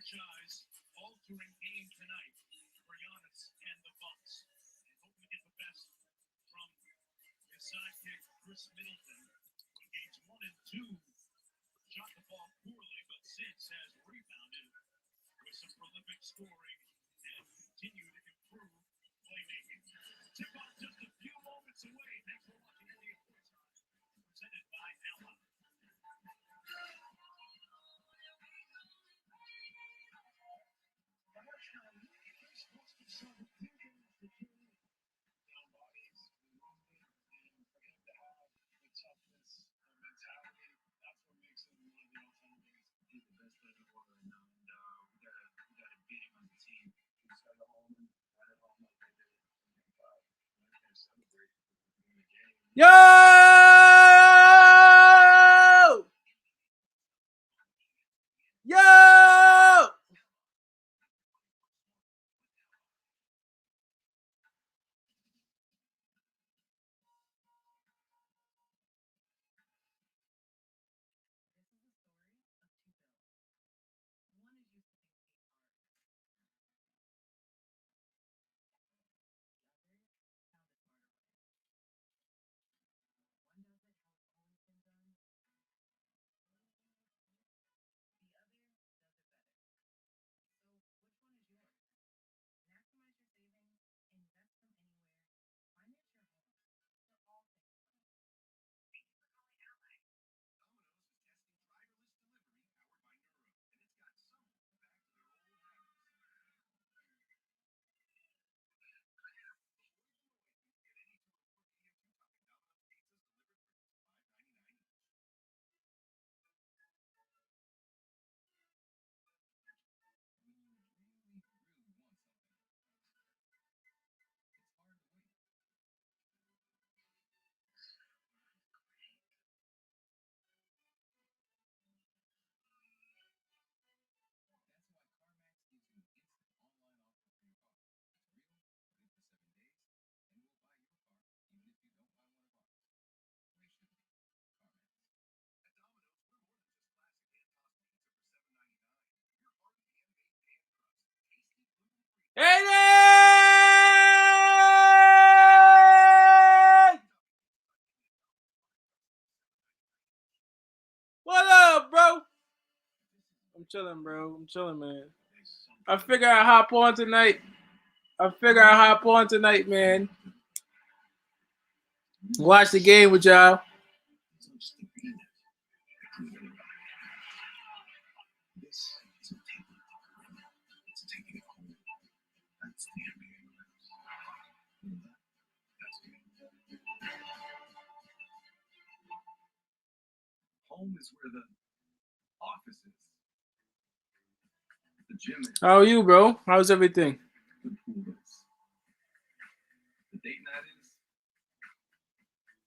franchise-altering game tonight for Giannis and the Bucks. And hoping to get the best from his sidekick, Chris Middleton, who in games 1 and 2 shot the ball poorly, but since has rebounded with some prolific scoring and continued to improve playmaking. Tip-off just a few moments away. Thanks for watching NBA Sports Time, presented by Alma. Yo! Yo! What up, bro? I'm chilling, bro. I'm chilling, man. I figure I'll hop on tonight. Man. Watch the game with y'all. Home is where the office is. The gym is. How are you, bro? How's everything? The pool is. The date night is.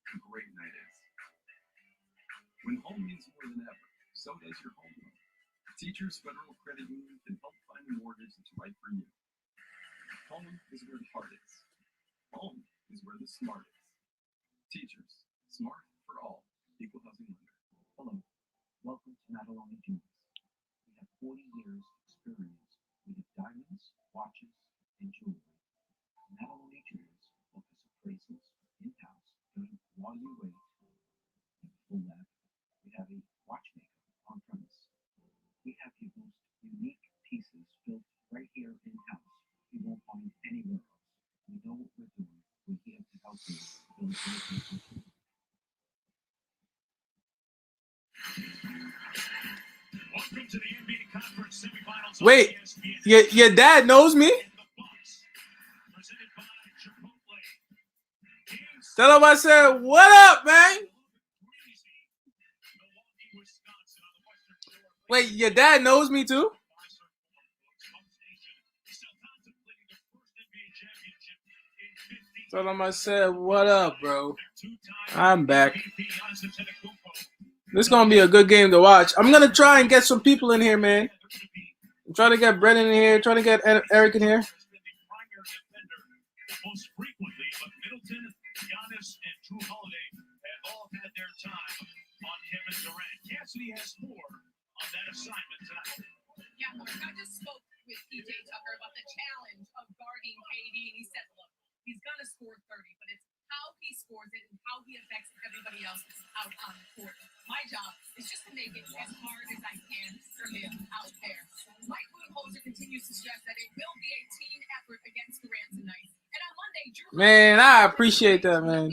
The great night is. When home means more than ever, so does your home loan. Teachers Federal Credit Union can help find a mortgage that's right for you. Home is where the heart is. Home is where the smart is. Teachers, smart for all. Equal housing lender. Hello, welcome to Mataloni Jewelers. We have 40 years experience. We have diamonds, watches, and jewelry. Mataloni Jewelers focus appraisals in-house while you wait. In full lab, we have a watchmaker on premise. We have the most unique pieces built right here in-house. You won't find anywhere else. We know what we're doing. We're here to help you build anything. Welcome to the NBA Conference semifinals. Wait, your dad knows me? Tell him I said, what up, man? Wait, your dad knows me too? Tell him I said, what up, bro? I'm back. This is going to be a good game to watch. I'm going to try and get some people in here, man. I'm trying to get Brennan in here, trying to get Eric in here. Most frequently, but Middleton, Giannis, and Drew Holiday have all had their time on Kevin Durant. Cassidy has more on that assignment tonight. Yeah, Mark, I just PJ Tucker about the challenge of guarding KD, and he said, look, he's going to score 30, but it's how he scores it and how he affects everybody else out on the court. My job is just to make it as hard as I can for him out there. Mike Budenholzer continues to stress that it will be a team effort against Durant tonight. And on Monday, Man, I appreciate that, man.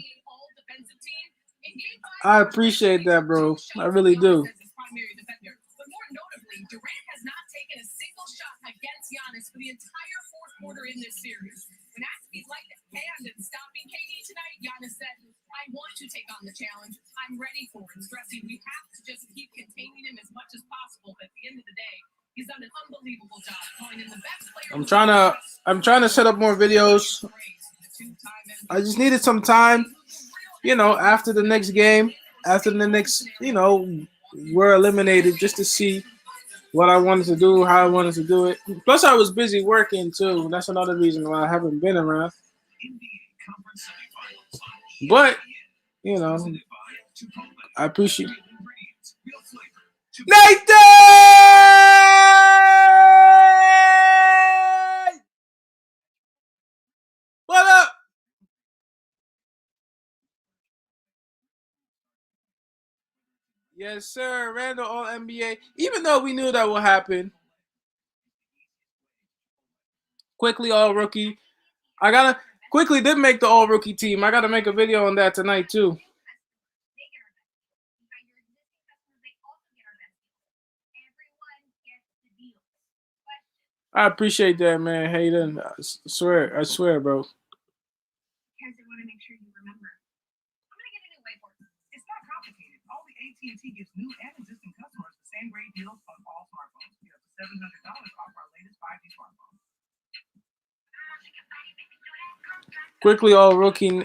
I appreciate that, bro. I really do. But more notably, Durant has not taken a single shot against Giannis for the entire fourth quarter in this series. When asked if he'd like to hand in stopping KD tonight, Giannis said, I want to take on the challenge. I'm ready for it, stressing we have to just keep containing him as much as possible. But at the end of the day, he's done an unbelievable job calling in the best player. I'm trying to set up more videos. I just needed some time, after the next game, after the next, we're eliminated, just to see what I wanted to do, how I wanted to do it. Plus, I was busy working too. That's another reason why I haven't been around. But, I appreciate Nathan! What up? Yes, sir. Randall All NBA. Even though we knew that would happen. Quickly All Rookie. Quickly did make the All Rookie team. I gotta make a video on that tonight too. I appreciate that, man. Hayden. I swear, bro. Here's what I want to make sure you remember. I'm going to get a new whiteboard. It's not complicated. All the AT&T gives new and existing customers the same great deals on all smartphones. Get up to $700 off our latest 5G smartphone. Quickly All Rookie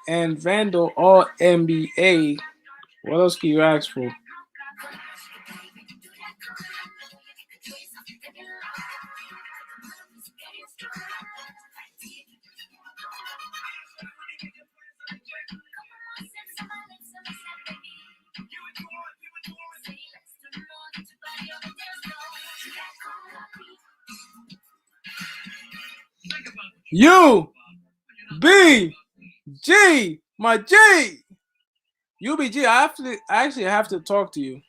and Vandal All NBA. What else can you ask for? UBG, my G. UBG, I actually have to talk to you.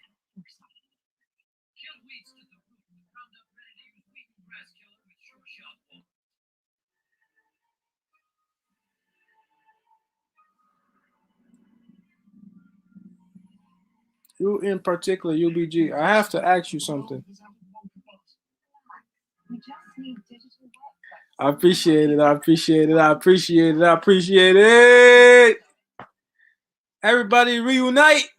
You in particular, UBG, I have to ask you something. I appreciate it. Everybody reunite.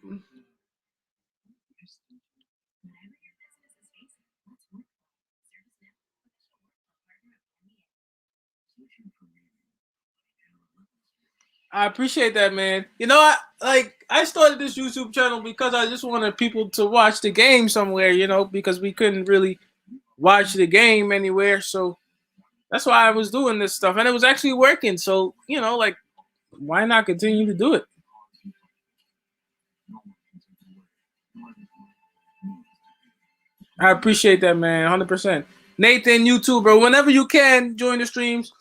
I appreciate that, man. I started this YouTube channel because I just wanted people to watch the game somewhere, because we couldn't really watch the game anywhere. So that's why I was doing this stuff. And it was actually working. So, why not continue to do it? I appreciate that, man. 100%. Nathan, you too, bro. Whenever you can, join the streams.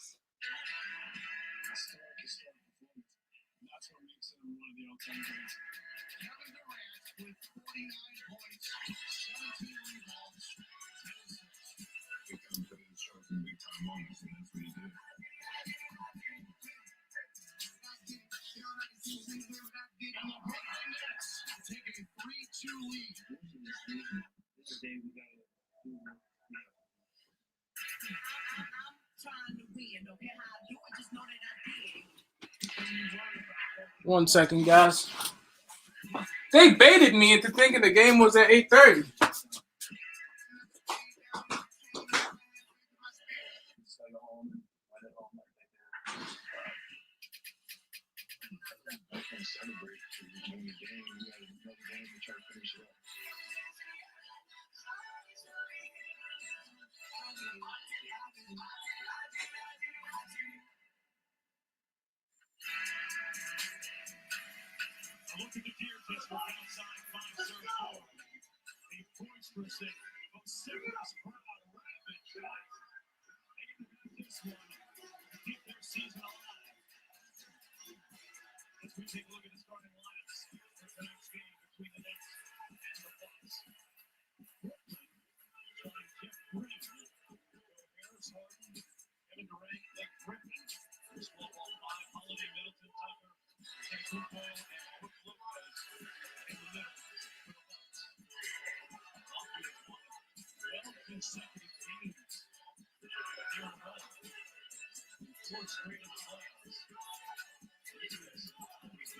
One second, guys. They baited me into thinking the game was at 8:30. Look at the gear test for outside 5-serve 4. 8 points per set. Serious crowd, rapid shots. this one to keep their season alive. As we take a look at the starting lineups for tonight's game between the Nets and the Bucks. Brooklyn trying Jeff Green, Harris Harden, Kevin Durant, Blake Griffin, small ball five, Holiday, Middleton, Tucker, Kupo, and Brook Lopez in the middle for the Bucks. Off we have won 12 consecutive games here in Ball. Fourth straight in the playoffs. This is a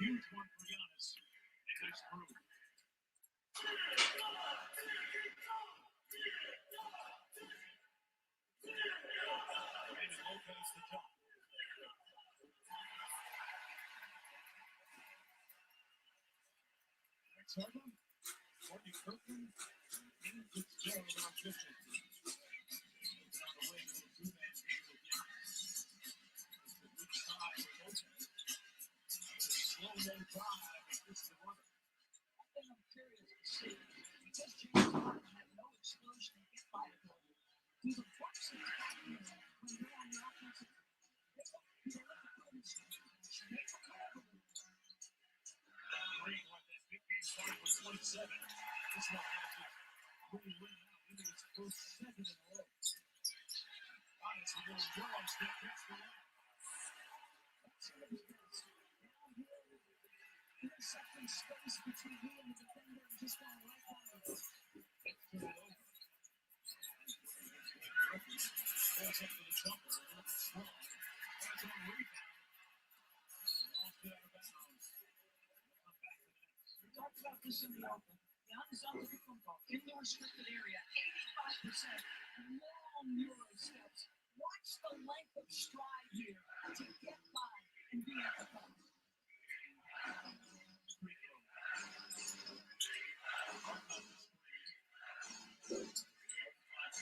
huge one for Giannis and his crew. Brandon Lopez to top. Alex Harden, Courtney Kirkland, and Fitzgerald on pitching. On the way to the two-man game with Giannis. It's the weak side with Lopez. It's a slow-mo drive and gets the runner. One thing I'm curious to see, because James Harden had no explosion to get by the goal, do the Bucks attack him when they're on the offensive? They don't let the opponents make a call. Green won that big game starting with 27. This one has it really win out into its first second in a row. Giannis with a little yellow step gets the win. Intercepting space between he and the defender and just going right by him. Let's turn it over. Falls up to the jumper, a little bit strong. Tries on a rebound. Lost it out of bounds. Come back to the Nets. We talked about this in the open. Giannis Antetokounmpo in the restricted area, 85%, long Euro steps. Watch the length of stride here to get by and be at the top. Free throw.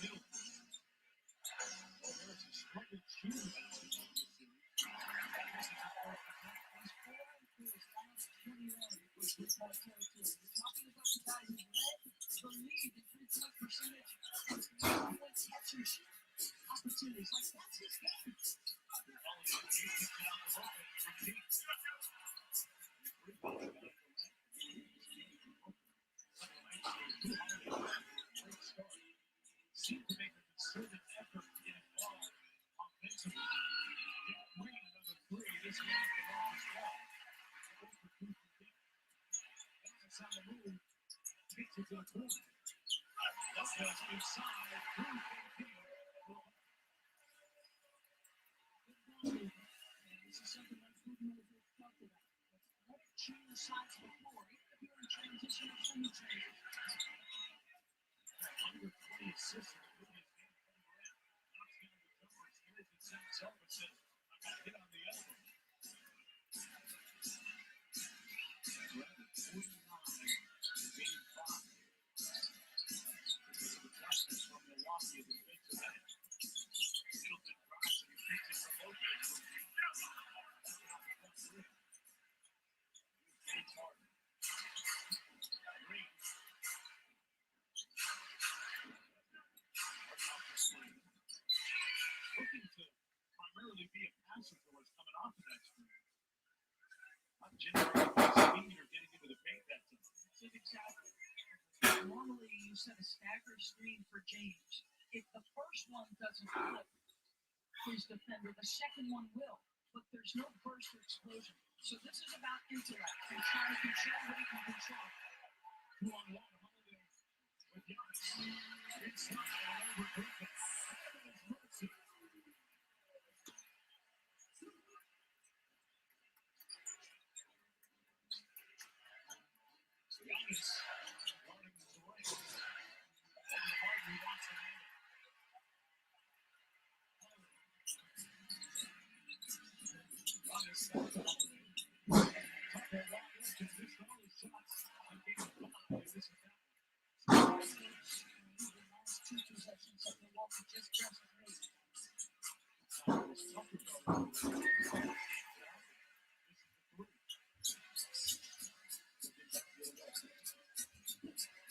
Middleton. There's a struggle shooting basketball this series. This is the first attack. He's 4 and 4 his last 21 with three-point territory. We're talking about the guy who led the league in three-point percentage with three-point catch and shoot opportunities. Like, that's his game. Holiday, he kicked it out the Lopez from deep. Rebound back from that. Great start. Seemed to make a concerted effort to get involved offensively. Jeff Green, another three. This one off the ball as well. 0 for 2 from deep. Giannis on the move. Takes it to the corner. Lopez inside. Through KP. This is something that we've talked about. Let it change sides before. Even if you're in transition or semi-transition. Under 20 assists in the previous game from Durant. Knocks down the jumper. Steers himself and says, I got hit on the elbow. Durant 49 in game 5. The adjustment from Milwaukee at the defensive end. Middleton drives and he takes it from Lopez from deep. James Harden. Green. Looking to primarily be a passer for what's coming off of that screen. Not generating speed or getting into the paint that time. That's it exactly. Normally you set a stagger screen for James. If the first one doesn't flip his defender, the second one will. But there's no burst or explosion. So this is about intellect and trying to control what he can control. 2-on-1, Holiday with Giannis. Inside and over Griffin. Heaven's mercy. Giannis guarding the right. And Harden wants to handle. Giannis stops the Holiday. Tucker walking to miss all his shots in game 5. This is that. The last two possessions of Milwaukee just doesn't make it. Tucker goes.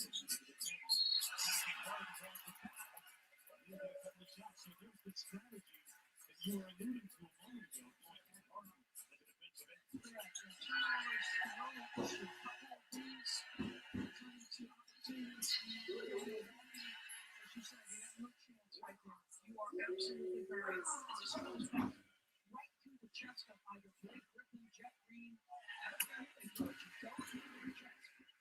This is the 3. Attacking Harden draws the foul. He'll get a couple of shots. So there's the strategy you were alluding to a moment ago, going through Harden as a defensive end. As you said, you have no chance right there. You are absolutely correct. This goes back right to the chest of either Blake Griffin, Jeff Green. I don't care who they coach. You don't hit their chest.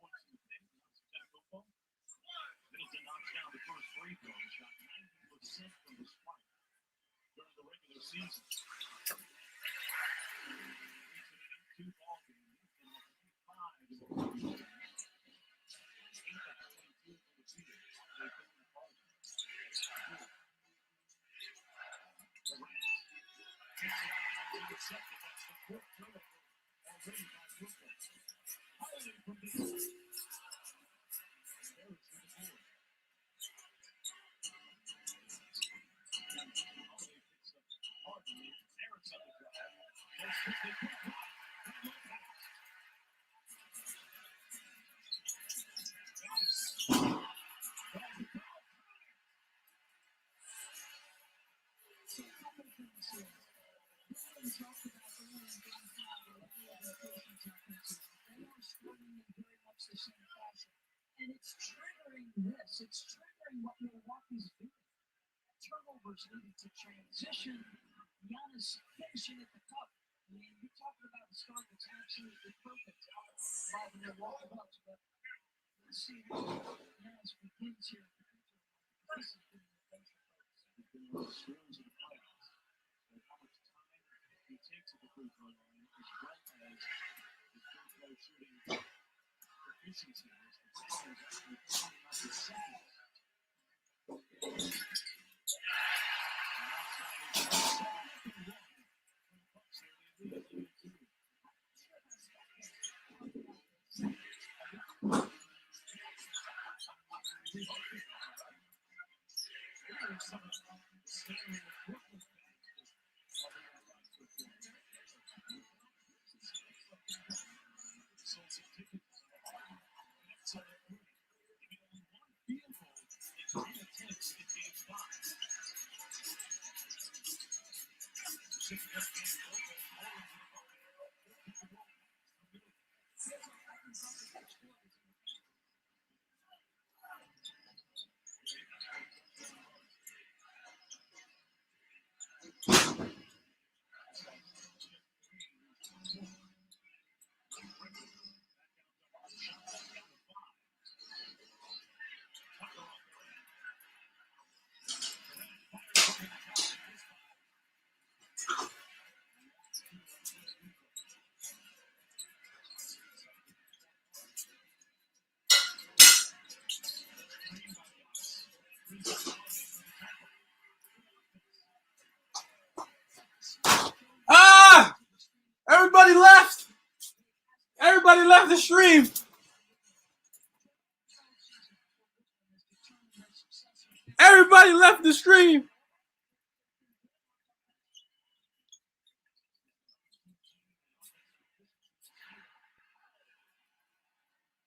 Points in the paint, not some football. Middleton knocks down the first free throw and shot 90% from the spike during the regular season. Two ball game and 5 in the first. 8 of 22 for the season. They couldn't be part of it. Intercepted. That's the fourth turnover already by Brooklyn. Holiday from the Harris to the board. Holiday picks up Harden. Harris on the drive. That's what they put block. And it's triggering this. It's triggering what Milwaukee's doing. Turnovers leading to transition. Giannis finishing at the cup. I mean, you're talking about a start that's absolutely perfect by the Milwaukee Bucks, but let's see how Giannis begins here. This has been the adventure. He's been one of the storms of the playoffs. And how much time he takes at the free throw line, as well as his free throw shooting efficiency. As the Pistons actually counting out the seconds. Ah! Everybody left. Everybody left the stream. Everybody left the stream.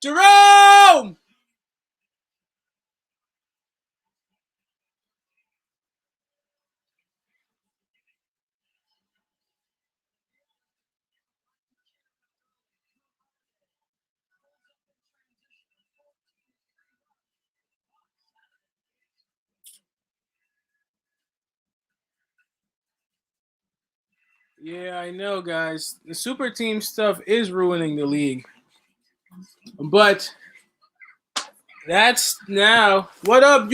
Jerome! Yeah, I know, guys. The super team stuff is ruining the league. But that's now. What up,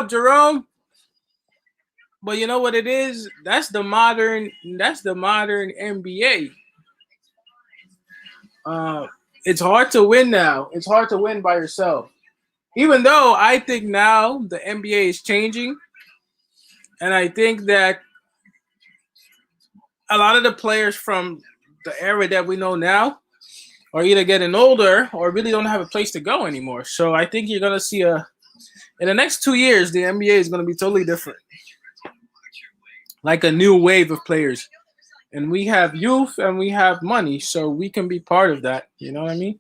Jerome? But you know what it is? That's the modern NBA. It's hard to win now. It's hard to win by yourself. Even though I think now the NBA is changing, and I think that a lot of the players from the era that we know now are either getting older or really don't have a place to go anymore. So I think you're going to see in the next 2 years, the NBA is going to be totally different. Like a new wave of players. And we have youth and we have money, so we can be part of that. You know what I mean?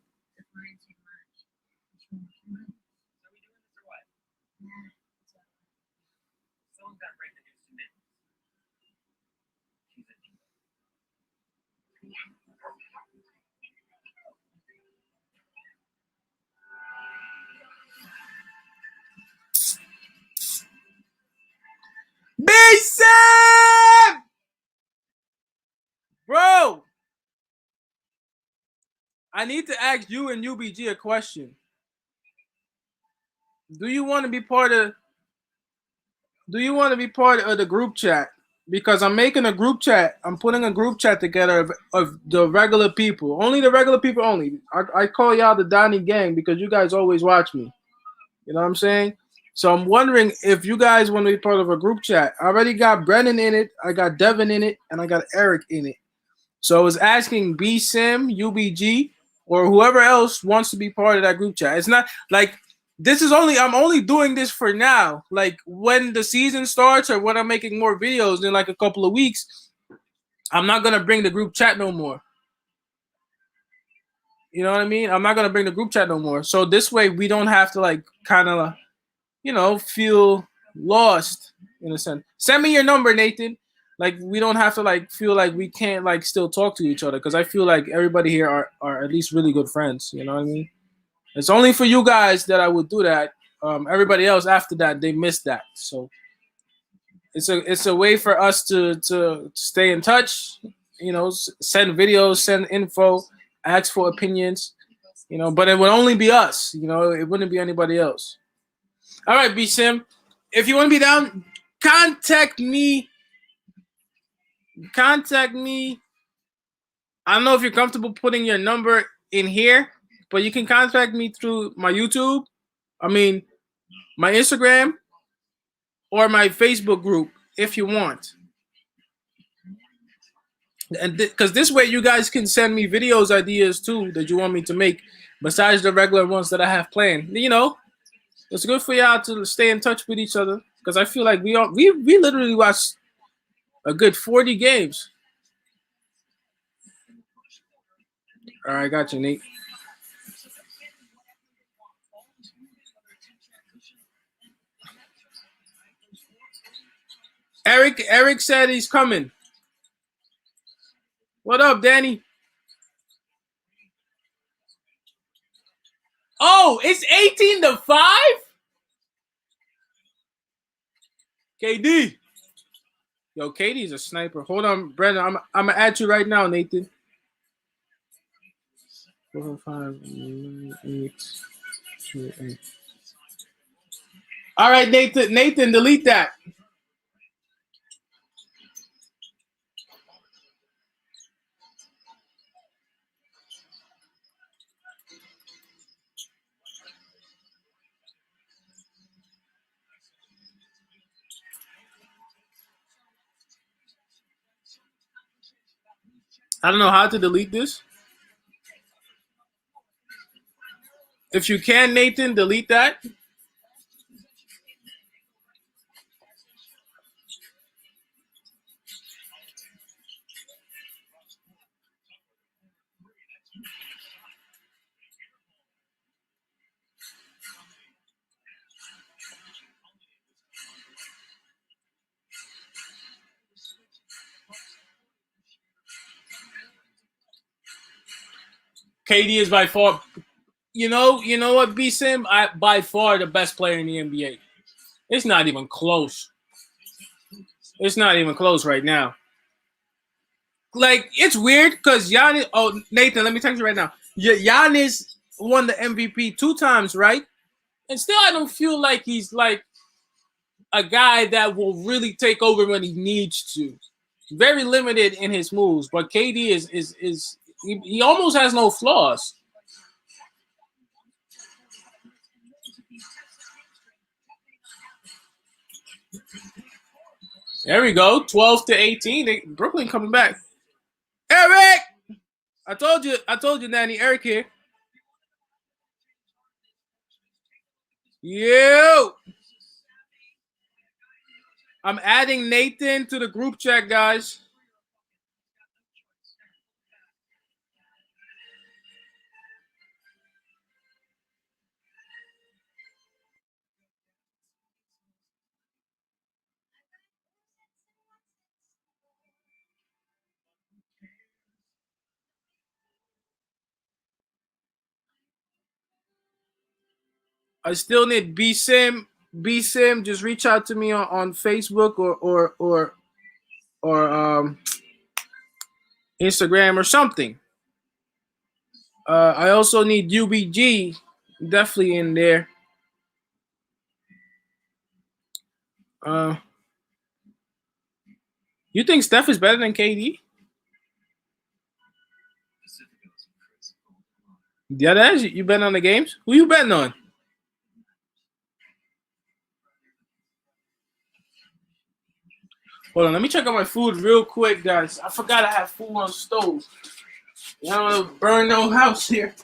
I need to ask you and UBG a question. Do you want to be part of? Do you want to be part of the group chat? Because I'm making a group chat. I'm putting a group chat together of the regular people. Only the regular people only. I call y'all the Donny gang because you guys always watch me. You know what I'm saying? So I'm wondering if you guys want to be part of a group chat. I already got Brennan in it. I got Devin in it. And I got Eric in it. So I was asking B Sim, UBG, or whoever else wants to be part of that group chat. It's not like I'm only doing this for now. Like when the season starts or when I'm making more videos in like a couple of weeks, I'm not gonna bring the group chat no more. You know what I mean? I'm not gonna bring the group chat no more. So this way we don't have to like kind of, feel lost in a sense. Send me your number, Nathan. Like we don't have to like feel like we can't like still talk to each other because I feel like everybody here are at least really good friends. You know what I mean? It's only for you guys that I would do that. Everybody else after that they missed that. So it's a way for us to stay in touch. Send videos, send info, ask for opinions. But it would only be us. It wouldn't be anybody else. All right, B Sim. If you want to be down, contact me. Contact me. I don't know if you're comfortable putting your number in here, but you can contact me through my YouTube. My Instagram or my Facebook group if you want. And because this way you guys can send me videos ideas too that you want me to make besides the regular ones that I have planned. It's good for y'all to stay in touch with each other because I feel like we literally watched a good 40 games. All right, got you, Nate. Eric said he's coming. What up, Danny? Oh, it's 18-5? KD. Yo, KD's a sniper. Hold on, Brandon. I'm gonna add you right now, Nathan. 4, 5, 8, 2, 8. All right, Nathan, delete that. I don't know how to delete this. If you can, Nathan, delete that. KD is by far, you know what, B Sim? By far the best player in the NBA. It's not even close. It's not even close right now. Like, it's weird because Giannis. Oh, Nathan, let me tell you right now. Giannis won the MVP 2 times, right? And still, I don't feel like he's like a guy that will really take over when he needs to. Very limited in his moves, but KD is he almost has no flaws. There we go, 12-18. Brooklyn coming back. Eric, I told you, Danny. Eric here. Yo, I'm adding Nathan to the group chat, guys. I still need B Sim. B Sim, just reach out to me on Facebook or Instagram or something. I also need UBG definitely in there. You think Steph is better than KD? Yeah, that is. You betting on the games? Who you betting on? Hold on, let me check out my food real quick, guys. I forgot I have food on the stove. I don't want to burn no house here.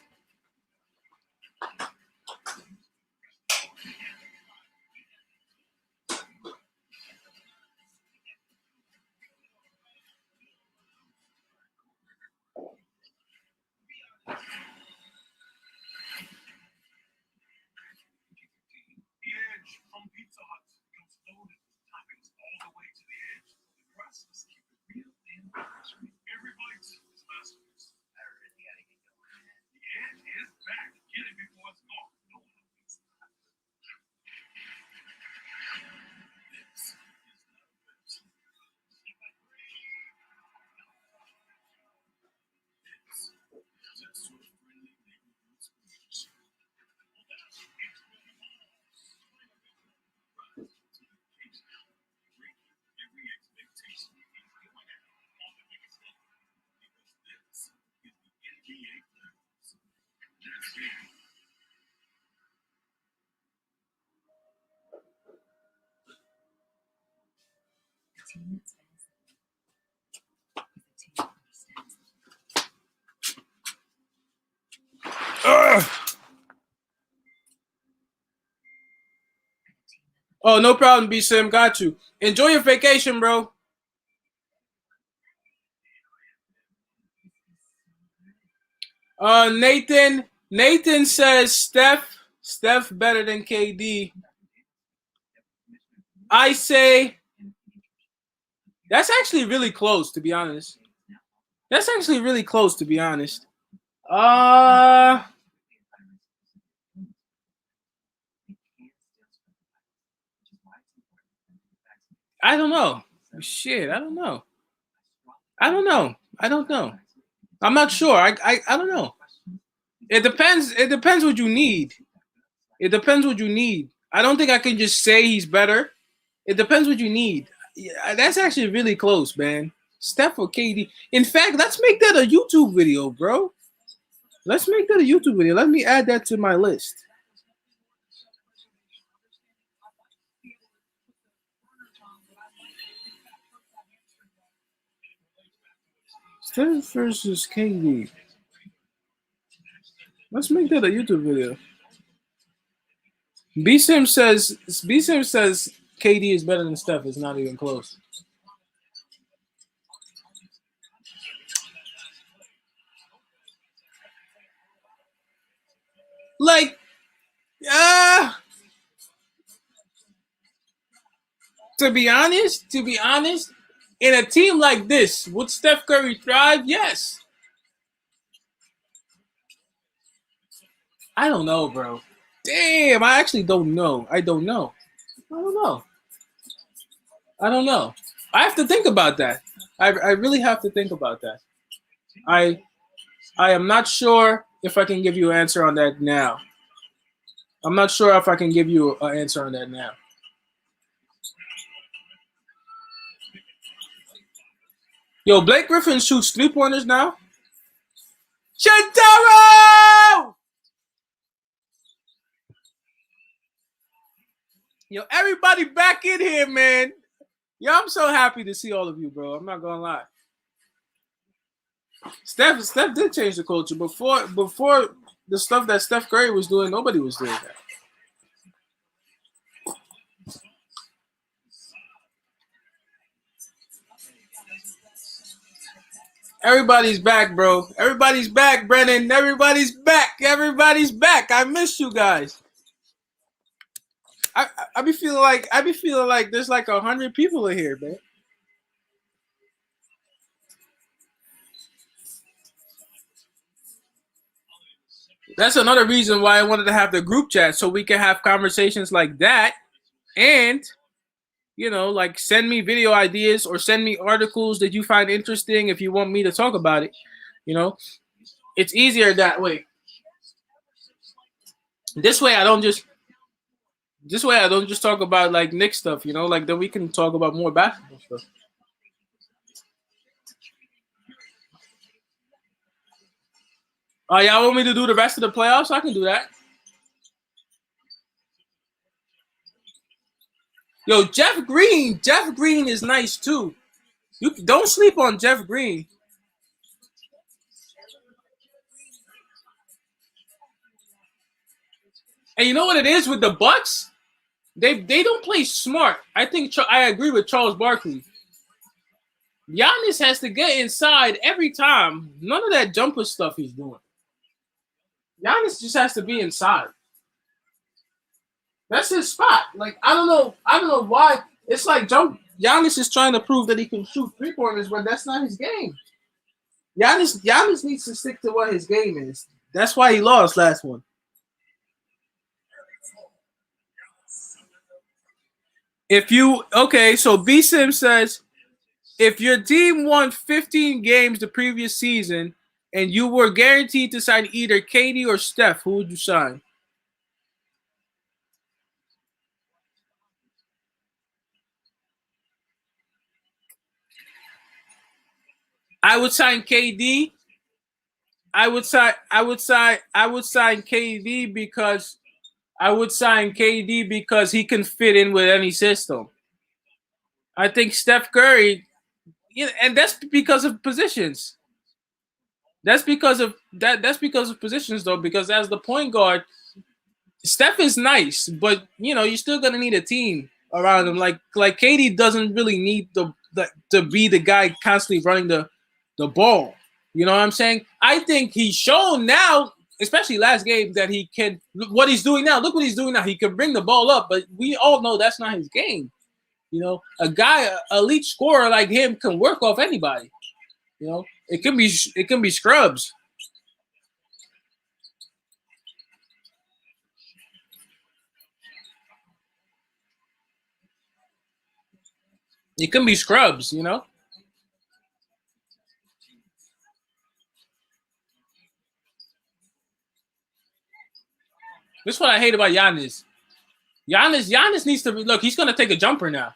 The Edge from Pizza Hut comes loaded with toppings all the way to the edge. The crust is keep it real and crispy. Every bite is masterpiece. The Edge is back. Get it before it's gone. No one beats that. This is not a Pepsi. This is a sort of friendly neighborhood squeeze. Well, that's it's really rise to the occasion. Break every expectation and going out on the biggest stage. Because this is the NBA Finals. That's it. A team that's fans is a team that understands Oh, no problem, B Sim. Got you. Enjoy your vacation, bro. Nathan says Steph better than KD. I say that's actually really close, to be honest. That's actually really close, to be honest. I don't know. Shit, I don't know. I don't know. I'm not sure. I don't know. It depends. It depends what you need. It depends what you need. I don't think I can just say he's better. It depends what you need. Yeah, that's actually really close, man. Steph or KD. In fact, let's make that a YouTube video, bro. Let's make that a YouTube video. Let me add that to my list. Steph versus KD. Let's make that a YouTube video. B-Sim says KD is better than Steph. It's not even close. Like, to be honest, in a team like this, would Steph Curry thrive? Yes. I don't know, bro. Damn, I actually don't know. I don't know. I have to think about that. I really have to think about that. I am not sure if I can give you an answer on that now. I'm not sure if I can give you an answer on that now. Yo, Blake Griffin shoots 3-pointers now. Shintaro! Yo, everybody back in here, man. Yo, I'm so happy to see all of you, bro. I'm not gonna lie. Steph did change the culture. Before the stuff that Steph Curry was doing, nobody was doing that. Everybody's back, bro. Everybody's back, Brennan. Everybody's back. Everybody's back. I miss you guys. I be feeling like there's like 100 people in here, man. That's another reason why I wanted to have the group chat so we can have conversations like that, and like send me video ideas or send me articles that you find interesting if you want me to talk about it. It's easier that way. This way I don't just talk about like Knicks stuff, you know, like then we can talk about more basketball stuff. Oh, y'all want me to do the rest of the playoffs? I can do that. Yo, Jeff Green is nice too. You don't sleep on Jeff Green. And you know what it is with the Bucks? They don't play smart. I think I agree with Charles Barkley. Giannis has to get inside every time. None of that jumper stuff he's doing. Giannis just has to be inside. That's his spot. Like I don't know why. It's like Giannis is trying to prove that he can shoot 3-pointers, but that's not his game. Giannis needs to stick to what his game is. That's why he lost last one. So B Sim says, if your team won 15 games the previous season and you were guaranteed to sign either KD or Steph, who would you sign? I would sign KD. I would sign KD because he can fit in with any system. I think Steph Curry, and that's because of positions. That's because of positions though, because as the point guard, Steph is nice, but you're still gonna need a team around him. Like KD doesn't really need to be the guy constantly running the ball. You know what I'm saying? I think he's shown now, especially last game, that he can. What he's doing now. Look what he's doing now. He can bring the ball up, but we all know that's not his game. A guy, elite scorer like him, can work off anybody. It can be scrubs. It can be scrubs. This is what I hate about Giannis. Giannis needs to look. He's gonna take a jumper now.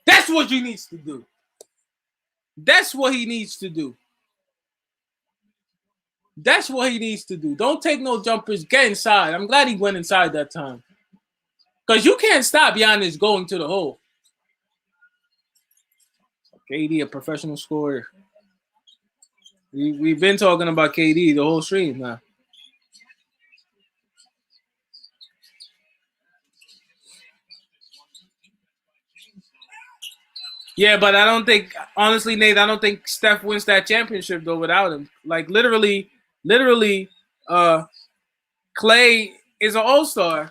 That's what he needs to do. That's what he needs to do. That's what he needs to do. Don't take no jumpers. Get inside. I'm glad he went inside that time. Because you can't stop Giannis going to the hole. KD, a professional scorer. We've been talking about KD the whole stream now. Yeah, but I don't think, honestly, Nate, I don't think Steph wins that championship though without him. Like literally, Clay is an all-star.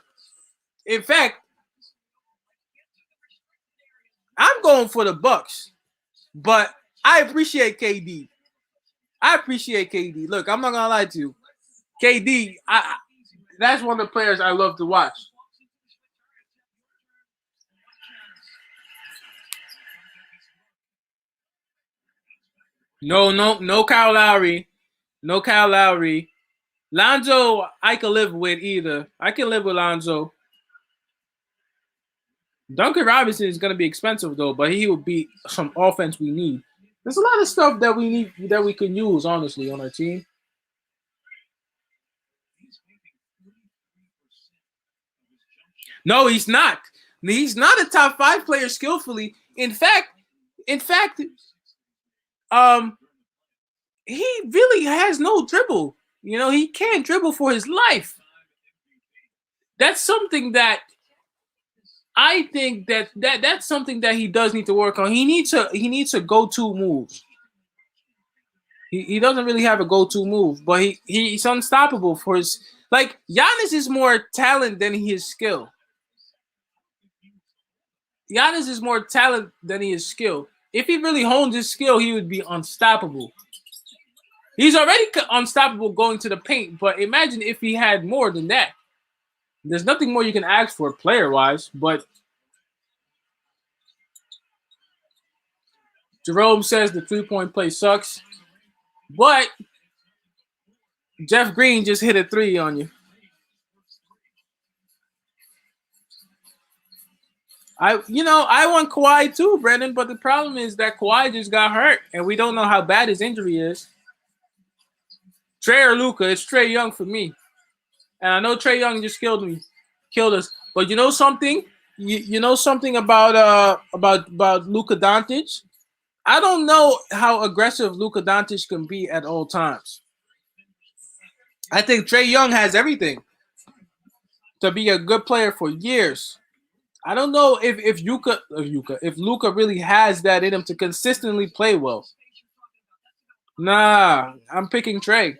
In fact, I'm going for the Bucks, but I appreciate KD. Look, I'm not gonna lie to you. KD, that's one of the players I love to watch. No Kyle Lowry. No Kyle Lowry. Lonzo, I can live with either. I can live with Lonzo. Duncan Robinson is going to be expensive, though, but he will be some offense we need. There's a lot of stuff that we need that we can use, honestly, on our team. No, he's not. He's not a top 5 player skillfully. In fact, he really has no dribble. He can't dribble for his life. That's something that I think that's something that he does need to work on. He needs a go-to move. He doesn't really have a go-to move, but he's unstoppable for his Giannis is more talent than he is skill. Giannis is more talent than he is skill. If he really honed his skill, he would be unstoppable. He's already unstoppable going to the paint, but imagine if he had more than that. There's nothing more you can ask for player-wise, but Jerome says the 3-point play sucks. But Jeff Green just hit a three on you. I want Kawhi too, Brendan, but the problem is that Kawhi just got hurt, and we don't know how bad his injury is. Trey or Luka? It's Trey Young for me, and I know Trey Young just killed us. But you know something? You know something about Luka Doncic? I don't know how aggressive Luka Doncic can be at all times. I think Trey Young has everything to be a good player for years. I don't know if Luka really has that in him to consistently play well. Nah, I'm picking Trey.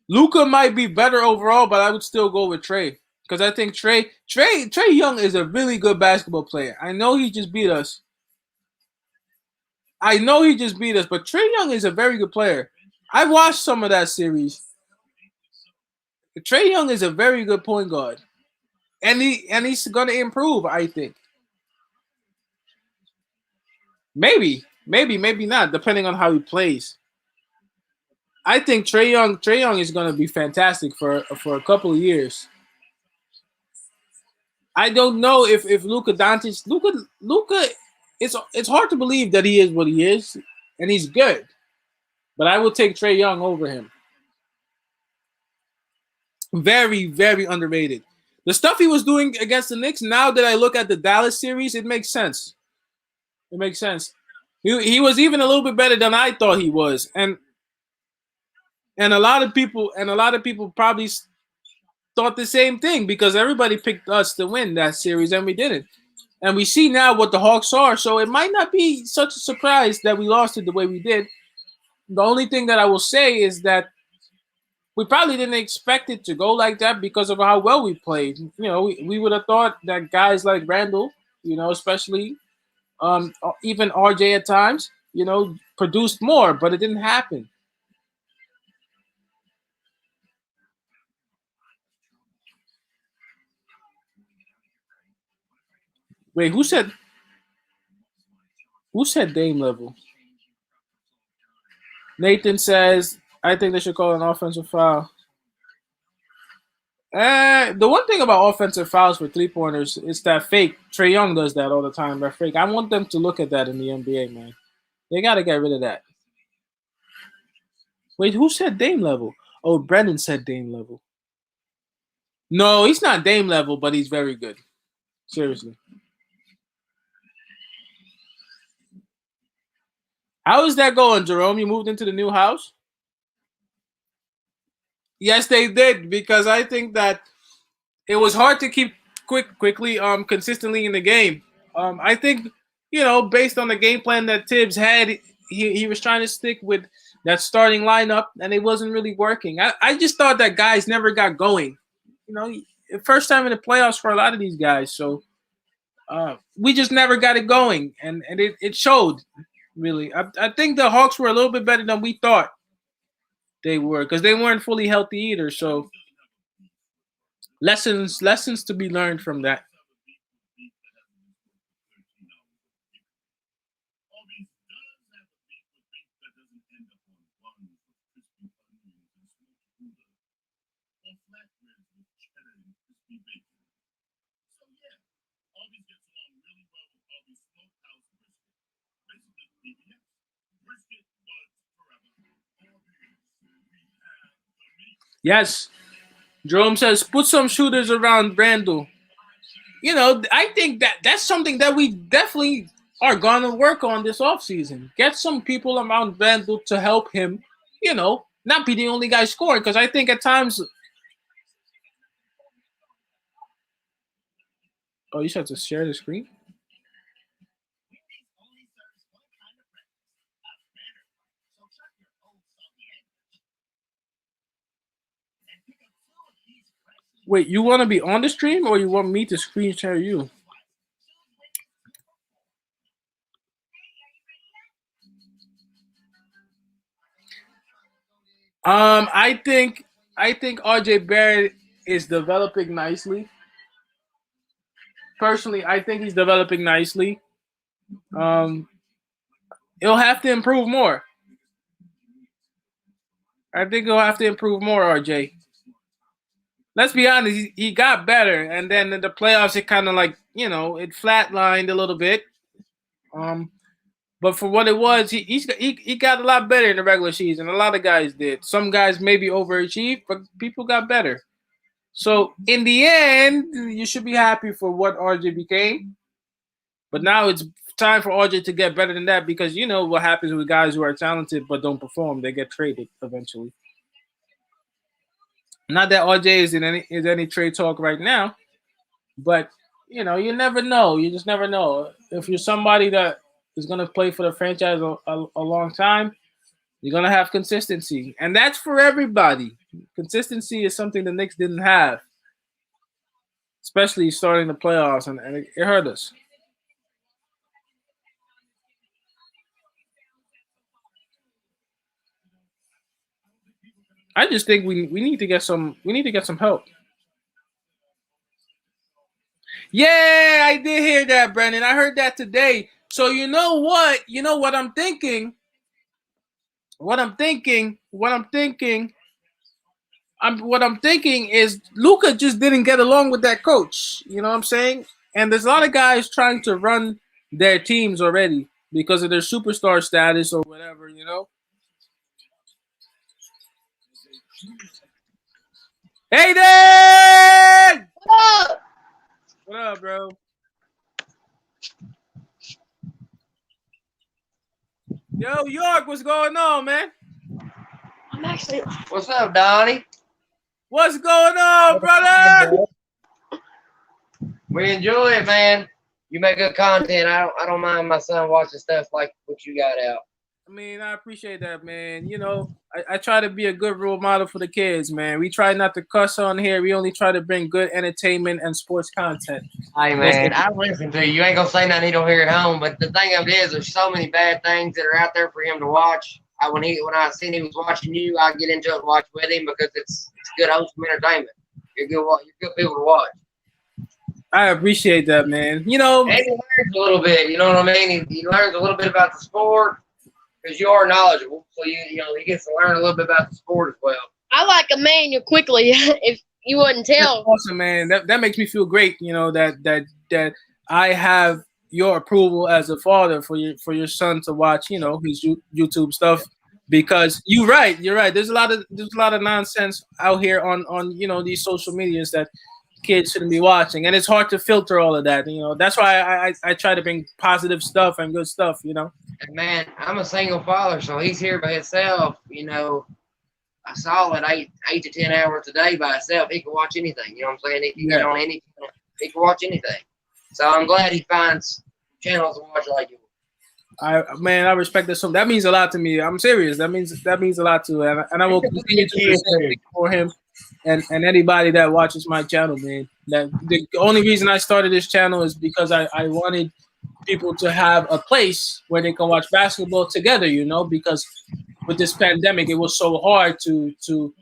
Luka might be better overall, but I would still go with Trey because I think Trey Young is a really good basketball player. I know he just beat us. But Trey Young is a very good player. I watched some of that series. Trey Young is a very good point guard, and he's gonna improve. I think maybe not, depending on how he plays. I think Trey Young is gonna be fantastic for a couple of years. I don't know if Luka Doncic Luka it's hard to believe that he is what he is, and he's good. But I will take Trey Young over him. Very, very underrated. The stuff he was doing against the Knicks, now that I look at the Dallas series, it makes sense. It makes sense. He was even a little bit better than I thought he was. And a lot of people probably thought the same thing because everybody picked us to win that series and we didn't. And we see now what the Hawks are, so it might not be such a surprise that we lost it the way we did. The only thing that I will say is that we probably didn't expect it to go like that because of how well we played. We would have thought that guys like Randall, especially even RJ at times, produced more, but it didn't happen. Wait, who said Dame level? Nathan says, I think they should call an offensive foul. The one thing about offensive fouls for 3-pointers is that fake. Trey Young does that all the time. They're fake. I want them to look at that in the NBA, man. They got to get rid of that. Wait, who said Dame level? Oh, Brendan said Dame level. No, he's not Dame level, but he's very good. Seriously. How is that going, Jerome? You moved into the new house? Yes, they did, because I think that it was hard to keep quickly consistently in the game. I think, based on the game plan that Tibbs had, he was trying to stick with that starting lineup, and it wasn't really working. I just thought that guys never got going. First time in the playoffs for a lot of these guys, so we just never got it going, and it showed. Really, I think the Hawks were a little bit better than we thought they were because they weren't fully healthy either. So lessons to be learned from that. Yes, Jerome says put some shooters around Randall. I think that's something that we definitely are gonna work on this offseason. Get some people around Randall to help him. Not be the only guy scoring because I think at times. Oh, you just have to share the screen. Wait, you want to be on the stream or you want me to screen share you? I think RJ Barrett is developing nicely. Personally, I think he's developing nicely. He'll have to improve more. I think he'll have to improve more, RJ. Let's be honest, he got better, and then in the playoffs, it kind of like it flatlined a little bit. Um, but for what it was, he got a lot better in the regular season. A lot of guys did. Some guys maybe overachieved, but people got better. So in the end, you should be happy for what RJ became. But now it's time for RJ to get better than that because you know what happens with guys who are talented but don't perform. They get traded eventually. Not that RJ is any trade talk right now, but you never know. You just never know. If you're somebody that is going to play for the franchise a long time, you're going to have consistency, and that's for everybody. Consistency is something the Knicks didn't have, especially starting the playoffs, and it hurt us. I just think we need to get some help. Yeah, I did hear that, Brendan. I heard that today. So you know what? You know what I'm thinking? What I'm thinking is Luca just didn't get along with that coach. You know what I'm saying? And there's a lot of guys trying to run their teams already because of their superstar status or whatever. Hey, Dan! What up, bro? Yo, York, what's going on, man? I'm actually. What's up, Donnie? What's going on, brother? We enjoy it, man. You make good content. I don't mind my son watching stuff like what you got out. I mean, I appreciate that, man. I try to be a good role model for the kids, man. We try not to cuss on here. We only try to bring good entertainment and sports content. Hey, man, I listen to you. You ain't gonna say nothing he don't hear at home. But the thing of it is, there's so many bad things that are out there for him to watch. When I seen he was watching you, I get into it and watch with him because it's good wholesome entertainment. You're good people to watch. I appreciate that, man. And he learns a little bit. You know what I mean? He learns a little bit about the sport because you are knowledgeable. So he gets to learn a little bit about the sport as well. I like a man you quickly. If you wouldn't tell. That's awesome, man. That makes me feel great. That I have your approval as a father for your son to watch. His YouTube stuff. Because you're right. There's a lot of nonsense out here on these social medias that kids shouldn't be watching, and it's hard to filter all of that. That's why I try to bring positive stuff and good stuff. And man, I'm a single father, so he's here by himself. A solid 8 to 10 hours a day by himself. He can watch anything. You know what I'm saying? He can get on any. He can watch anything. So I'm glad he finds channels to watch like you. I respect that. So that means a lot to me. I'm serious. That means a lot to him, and I will continue to do the same thing for him and anybody that watches my channel, man. That the only reason I started this channel is because I wanted people to have a place where they can watch basketball together. Because with this pandemic, it was so hard to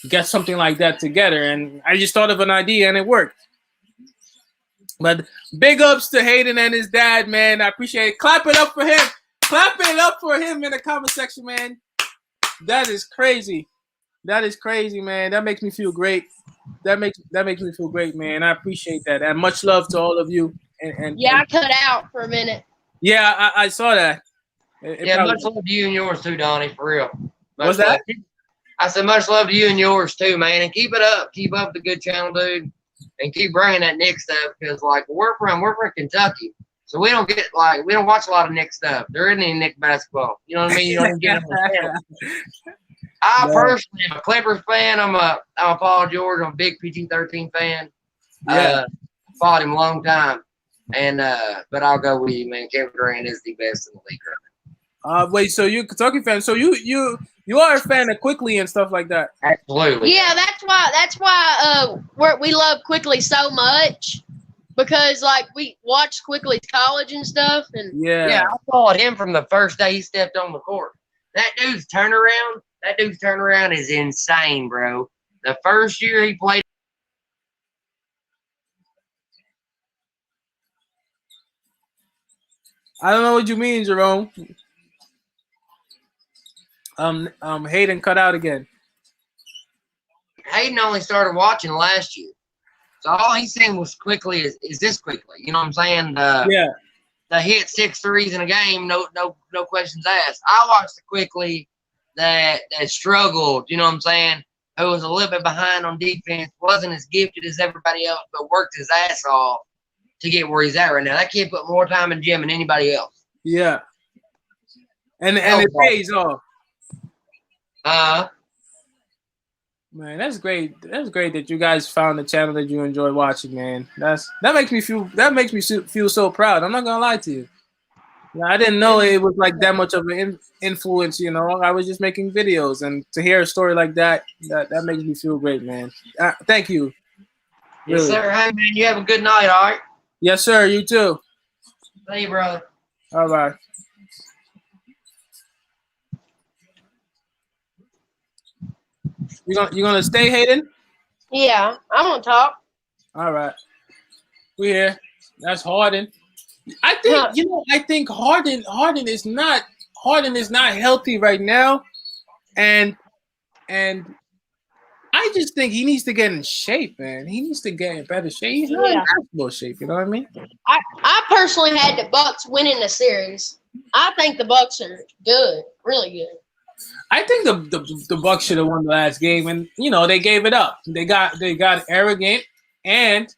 get something like that together, and I just thought of an idea and it worked. But big ups to Hayden and his dad, man. I appreciate it. Clap it up for him. Clap it up for him in the comment section, man. That is crazy. That is crazy, man. That makes me feel great. That makes me feel great, man. I appreciate that. And much love to all of you. I cut out for a minute. Yeah, I saw that. Much love to you and yours too, Donnie, for real. What's that? I said much love to you and yours too, man. And keep it up. Keep up the good channel, dude. And keep bringing that Knicks stuff because, we're from Kentucky, so we don't watch a lot of Knicks stuff. There isn't any Knicks basketball. You know what I mean? You don't get it. I personally am a Clippers fan. I'm a Paul George. I'm a big PG-13 fan. Yeah, followed him a long time, and but I'll go with you, man. Kevin Durant is the best in the league right now. Wait, so you're a Kentucky fan? So you are a fan of Quickly and stuff like that? Absolutely. Yeah, that's why we love Quickly so much because we watch Quickly's college and stuff, and I followed him from the first day he stepped on the court. That dude's turnaround is insane, bro. The first year he played. I don't know what you mean, Jerome. Hayden cut out again. Aiden only started watching last year. So all he's seen was quickly is this quickly. You know what I'm saying? Yeah. The hit 6 threes in a game, no questions asked. I watched the quickly that struggled, you know what I'm saying? Who was a little bit behind on defense, wasn't as gifted as everybody else, but worked his ass off to get where he's at right now. That kid put more time in the gym than anybody else. Yeah. And it pays off. Man, that's great. That's great that you guys found a channel that you enjoy watching, man. That makes me feel so proud. I'm not gonna lie to you. I didn't know it was like that much of an influence. You know, I was just making videos, and to hear a story like that makes me feel great, man. Thank you. Really. Yes, sir. Hey, man, you have a good night. All right. Yes, sir. You too. See you, brother. All right. You gonna stay, Hayden? Yeah, I'm gonna talk. All right. We here. That's Harden. I think I think Harden is not healthy right now, and I just think he needs to get in shape, man. He needs to get in better shape. He's not in basketball shape. You know what I mean? I personally had the Bucks winning the series. I think the Bucks are good, really good. I think the Bucks should have won the last game, and they gave it up. They got arrogant, and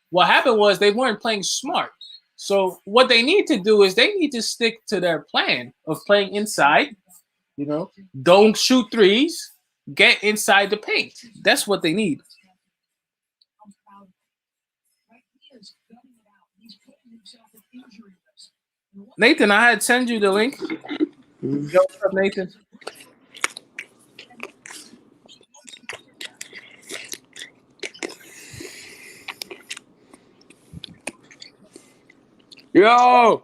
what happened was they weren't playing smart. So what they need to do is they need to stick to their plan of playing inside. Don't shoot threes. Get inside the paint. That's what they need. Nathan, I had sent you the link. Yo, what's up, Nathan? Yo.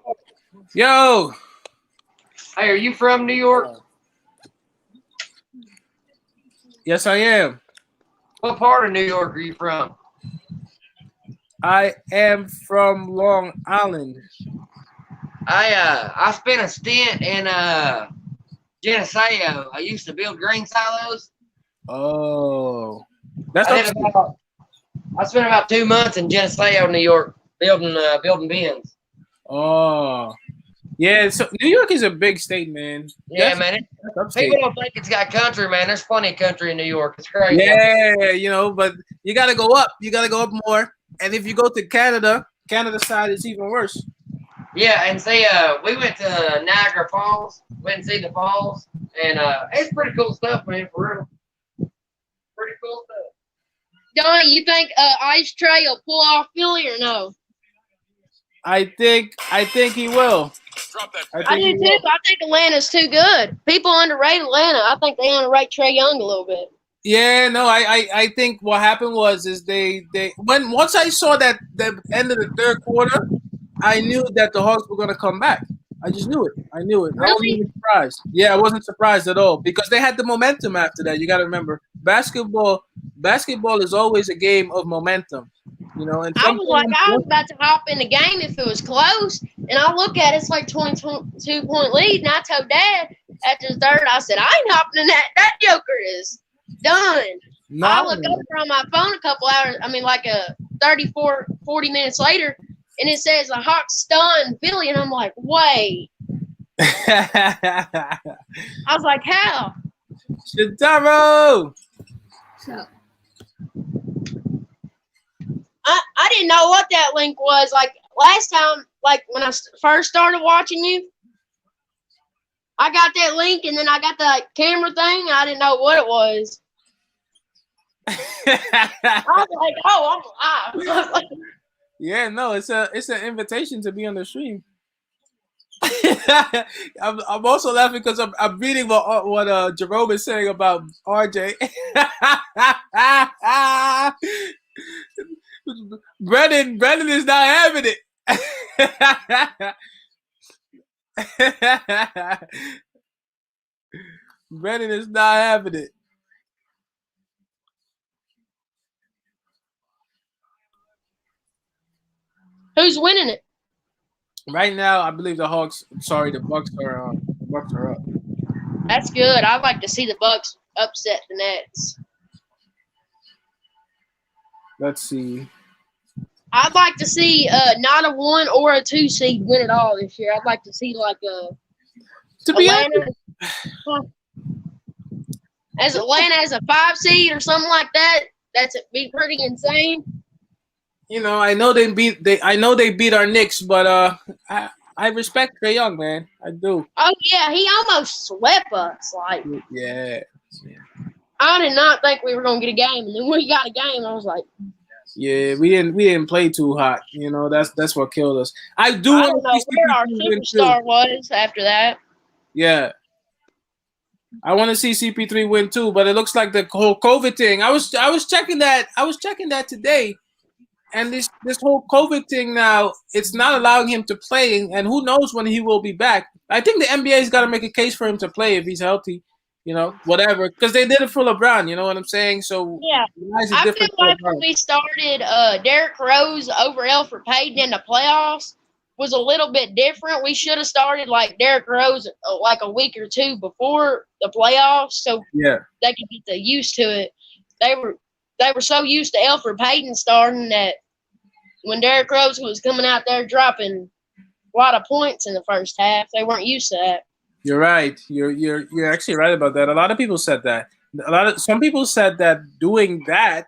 Hey, are you from New York? Yes, I am. What part of New York are you from? I am from Long Island. I spent a stint in Geneseo. I used to build grain silos. Oh, that's I spent about 2 months in Geneseo, New York, building bins. Oh, yeah. So New York is a big state, man. Yeah, man. People don't think it's got country, man. There's plenty of country in New York. It's crazy. Yeah, but you got to go up. You got to go up more. And if you go to Canada side is even worse. Yeah, and see, we went to Niagara Falls. Went and see the falls, and it's pretty cool stuff, man. For real, pretty cool stuff. Donnie, you think Ice Trey will pull off Philly or no? I think he will. I do too. I think Atlanta's too good. People underrate Atlanta. I think they underrate Trey Young a little bit. Yeah, no, I think what happened was once I saw that the end of the third quarter, I knew that the Hawks were gonna come back. I just knew it. I knew it. Really? I wasn't even surprised. Yeah, I wasn't surprised at all because they had the momentum after that. You got to remember, basketball is always a game of momentum. And I was about to hop in the game if it was close, and I look at it, it's like 22-point lead, and I told Dad after the third, I said, I ain't hopping in that. That joker is done. No. I look over on my phone a couple hours, 40 minutes later, and it says the Hawks stunned Philly, and I'm like, wait. I was like, how? Shintaro! I didn't know what that link was. Like last time, like when I first started watching you, I got that link and then I got the camera thing. I didn't know what it was. I was like, oh, I'm live. Yeah, no, it's an invitation to be on the stream. I'm also laughing because I'm reading what Jerome is saying about RJ. Brennan is not having it. Brennan is not having it. Who's winning it? Right now, I believe the Bucks are up. That's good. I'd like to see the Bucks upset the Nets. Let's see. I'd like to see not a 1 or a 2 seed win it all this year. I'd like to see like To be honest, Atlanta as a 5 seed or something like that. That's be pretty insane. I know they beat our Knicks, but I respect Trae Young, man. I do. Oh yeah, he almost swept us. Like Yeah. I did not think we were gonna get a game, and then we got a game. I was like, Yeah, we didn't play too hot. That's what killed us. I do I want don't to see know where our CP3 win too. superstar was after that. Yeah. I want to see CP3 win too, but it looks like the whole COVID thing. I was checking that. I was checking that today, and this whole COVID thing now, it's not allowing him to play, and who knows when he will be back. I think the NBA's got to make a case for him to play if he's healthy, whatever, because they did it for LeBron. You know what I'm saying? So Yeah, why is it I feel different for like when LeBron? we started Derrick Rose over Elfrid Payton in the playoffs was a little bit different. We should have started like Derrick Rose like a week or two before the playoffs, so Yeah, they could get used to it. They were so used to Elfrid Payton starting that when Derrick Rose was coming out there dropping a lot of points in the first half, they weren't used to that. you're right. You're actually right about that. A lot of people said that. Some people said that doing that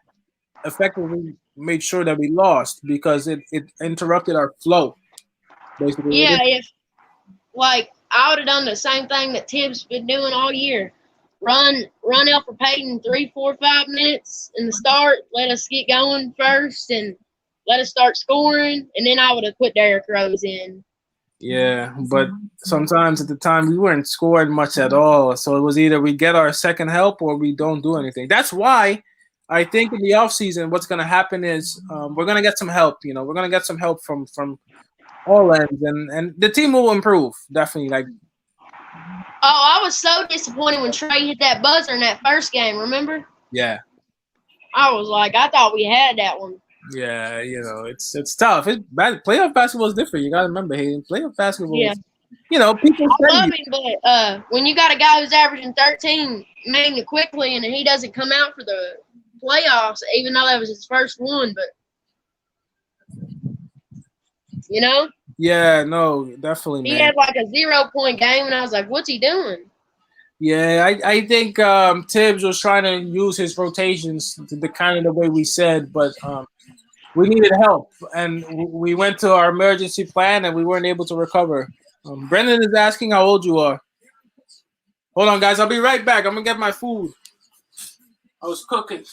effectively made sure that we lost because it interrupted our flow. Basically, Yeah, if like I would have done the same thing that Tim's been doing all year. Run Elfrid Payton 3, 4, 5 minutes in the start. Let us get going first and let us start scoring. And then I would have put Derrick Rose in. Yeah, but sometimes at the time we weren't scoring much at all. So it was either we get our second help or we don't do anything. That's why I think in the offseason what's going to happen is we're going to get some help. We're going to get some help from all ends, and the team will improve definitely. Like, Oh, I was so disappointed when Trey hit that buzzer in that first game. Remember? yeah, I was like, I thought we had that one. yeah, it's tough. Playoff basketball is different. You got to remember, Hayden. Playoff basketball. Yeah. People I say love him, but when you got a guy who's averaging 13 mainly quickly and he doesn't come out for the playoffs, even though that was his first one, but Yeah, no, definitely, he man. had like a 0-point game, and I was like, what's he doing? Yeah, I think Tibbs was trying to use his rotations to the kind of the way we said, but we needed help, and we went to our emergency plan, and we weren't able to recover. Brendan is asking how old you are. Hold on, guys. I'll be right back. I'm going to get my food. I was cooking.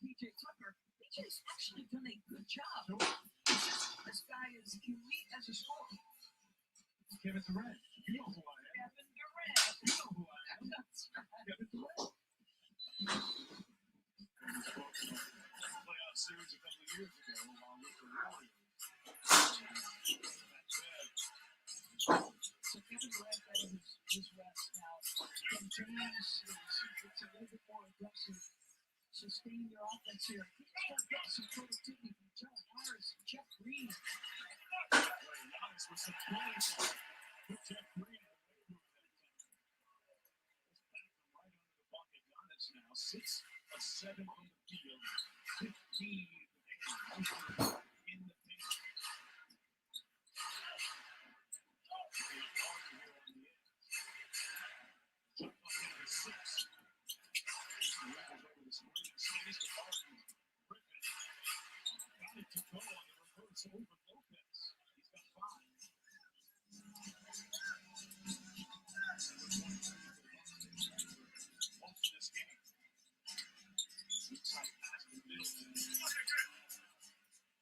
He's actually done a good job. This guy is elite as a scorer. Kevin Durant. You know who I am. Kevin Durant. You know who I am. Kevin Durant. Playoff series a couple of years ago along with the Warriors. So Kevin Durant had his rest now. From James it's a little bit more aggressive. Sustain your offense here. Got some productivity from John Harris, Jeff Green. Giannis with some plays. Put Jeff Green in the weight room that time. Right under the bucket. Giannis now 6 of 7 from the field. 15 in the paint. Jump up into 6. Stays with Harden. Griffin got it to go on the reverse over Lopez. He's got 5. Off to this game. Inside pass to the middle.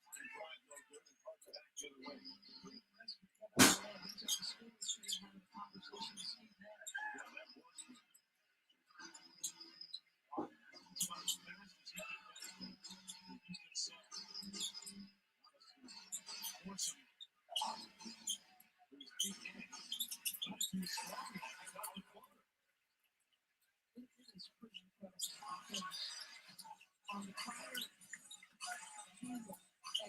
And Brian goes good and Park back the other way. Pretty impressed with Kevin Durant. He's at the scoring tree having a conversation with Steve Nash. Yeah, that works. As fast as he can go. He's been set. Force him. There's 3 games. Not too strong. He's got the corner. It is pretty impressive because on the prior handle,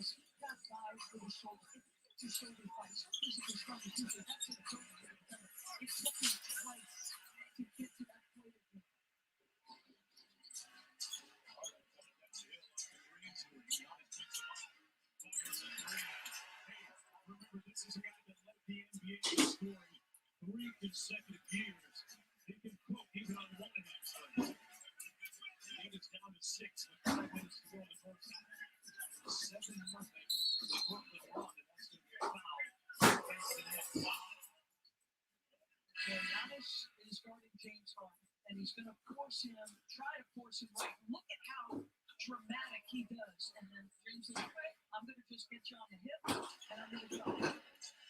as he got guys for the shoulder, it's a shoulder fight. Some physical struggle too, so that's what it's over there. It's looking like 3 consecutive years. He can cook even on one of these things. He was down to 6 with 5 minutes to go in the first half. 7-0. Brooklyn run, and that's going to be a foul against the net. Wow. So Giannis is guarding James Harden, and he's going to try to force him right. Look at how dramatic he does. And then James says, okay, I'm going to just get you on the hip, and I'm going to jump.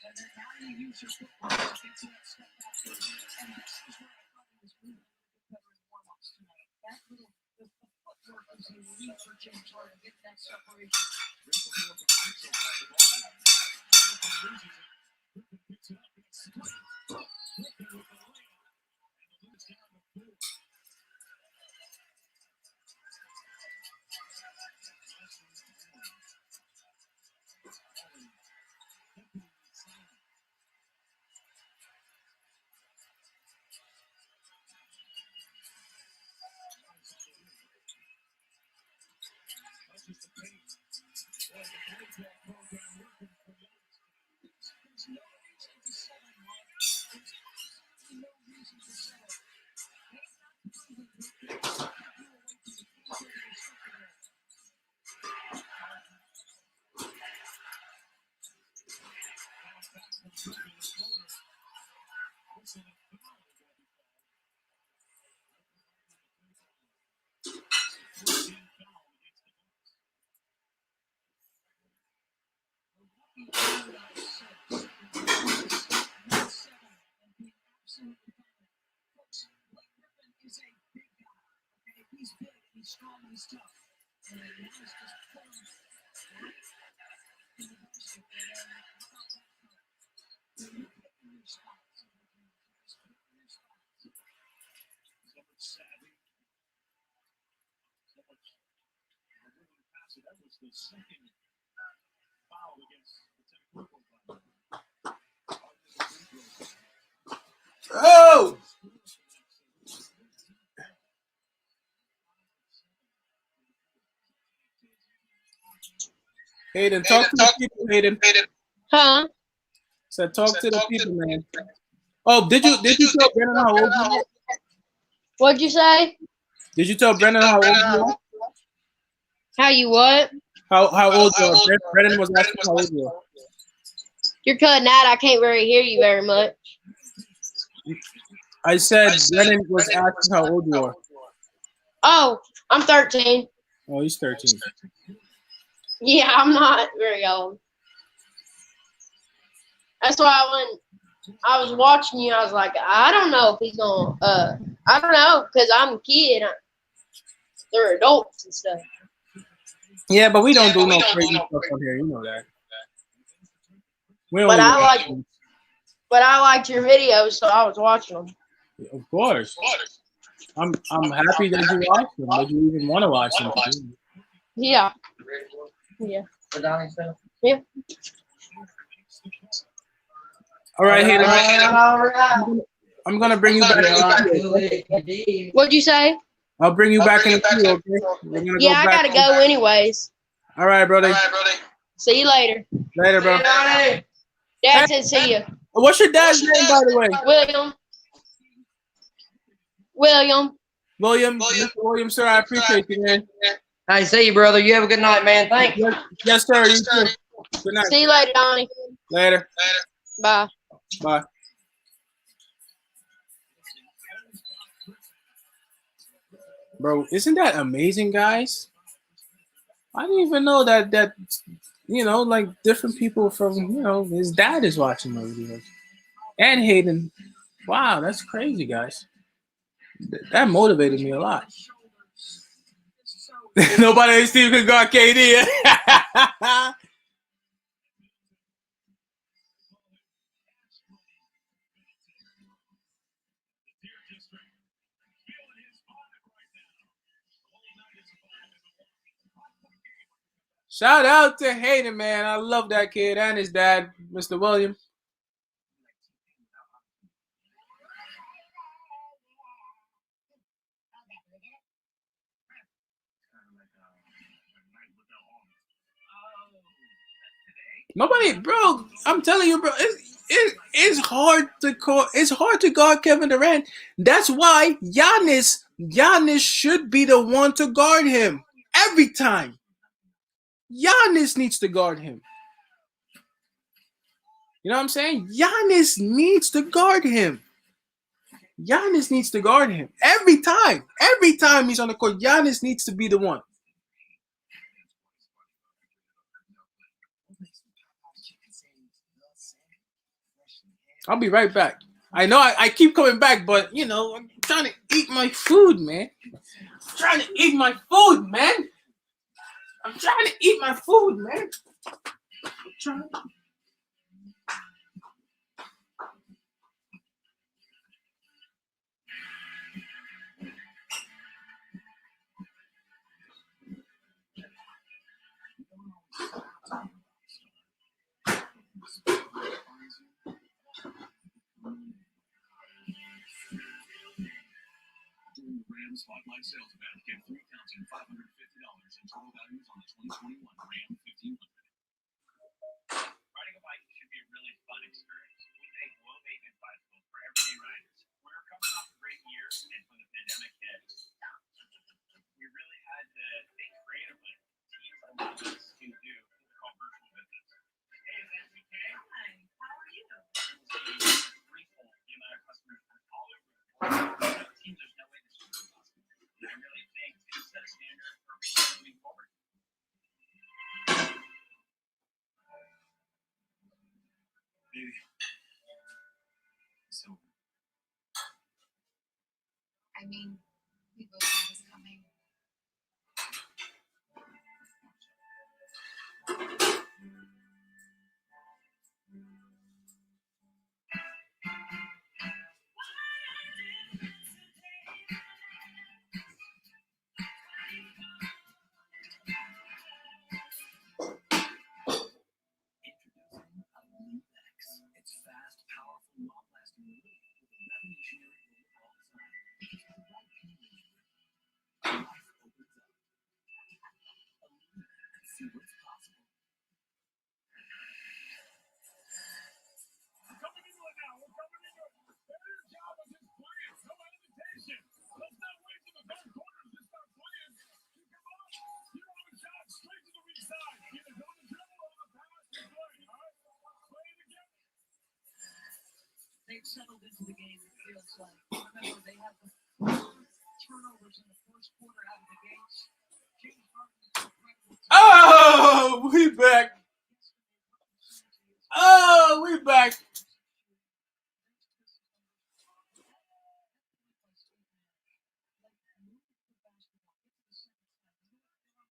And then now you use your football to get to that step back. And this is where I thought he was really better in warm-ups tonight. That little, the footwork was elite for James Harden, getting that separation. 3 for 4 from Pixel playing the ball. Brooklyn loses it. Brooklyn picks it up. It's straight. Brooklyn with the layup. And the lead's down to 4. Touches the paint. Boy, the playback program working for Giannis. There's no reason to settle, Mike. There's absolutely no reason to settle. They've not proven that they can take you away from the future of the secondary. Bounce back from Brooklyn and floater. Whistle and foul is going to be called. It's a 14 foul against the Bucks. Milwaukee only got 6. Not 7, and being absolutely fine. Folks, Blake Griffin is a big guy. Okay, he's big, he's strong, he's tough. And Giannis just put him right in the basket. And how about that? When you pick your spots, just pick your spots. So much savvy. So much willing to pass it. That was the second foul against the Tim Brooklyn player. Oh! Hayden, talk to the people, Hayden. Huh? Said talk to the people, man. Oh, did you tell Brennan how old you are? What'd you say? Did you tell Brennan how old you are? How you what? How old you are? Brennan was asking how old you are. You're cutting out. I can't really hear you very much. I said Brennan was asking how old you are. Oh, I'm 13. Oh, he's 13. Yeah, I'm not very old. That's why when I was watching you, I was like, I don't know if he's gonna. I don't know because I'm a kid. They're adults and stuff. Yeah, but we don't do no crazy stuff on here. You know that. We But only I liked your videos, so I was watching them. Of course. I'm happy that you watched them. That you even want to watch them. Yeah. Yeah. For Donnie stuff? Yeah. All right, Hayden. All right. I'm gonna bring you back. What'd you say? I'll bring you back in the queue, okay? We're gonna Yeah, I back gotta go anyways. All right, brother. See you later. Later, bro. Dad said see you. What's your dad's name, by the way? William. William. Mr. William, sir. I appreciate you, man. Hey, see you, brother. You have a good night, man. Thanks. Yes, sir. You too. Good night. See you later, Donnie. Later. Bye. Bye. Bro, isn't that amazing, guys? I didn't even know that like different people from his dad is watching my videos. And Hayden. Wow, that's crazy, guys. That motivated me a lot. Nobody in Steve can guard KD. Shout out to Hayden, man. I love that kid and his dad, Mr. William. Nobody, bro. I'm telling you, bro. it's hard to call. It's hard to guard Kevin Durant. That's why Giannis should be the one to guard him every time. Giannis needs to guard him. You know what I'm saying? Giannis needs to guard him. Giannis needs to guard him every time. Every time he's on the court, Giannis needs to be the one. I'll be right back. I know I keep coming back, but you know, I'm trying to eat my food, man. I'm trying to eat my food, man. I'm trying to eat my food, man. I'm trying to... During the Ram Spotlight Sales Event, get $3,550 in total values on the 2021 Ram 1500. Riding a bike should be a really fun experience. We make low-maintenance bicycles for everyday riders. We're coming off a great year, and when the pandemic hit, we really had to think creatively. Teams allowed us to do what we call virtual visits. Hey, is that CK? Hi, how are you? Threefold the amount of customers from all over the world. Team, there's no way this is possible. And I really think it's set a standard for moving forward. Maybe. So. I mean, we both saw this coming. Introducing a new X. It's fast, powerful, long-lasting relief with a revolutionary overall design. Because with the right pH, life opens up. Illuminate and see what's possible. We're coming into it now. We're coming into it. Their job is just playing. No invitation. Let's not wait till the third quarter to start playing. You come on. You're on the shot straight to the weak side. Either go to the dribble or the pass and play. All right? Play it again. They've settled into the game, it feels like. Remember, they had the 4 turnovers in the first quarter out of the gates. James Harden. Oh, we back. Oh, we back.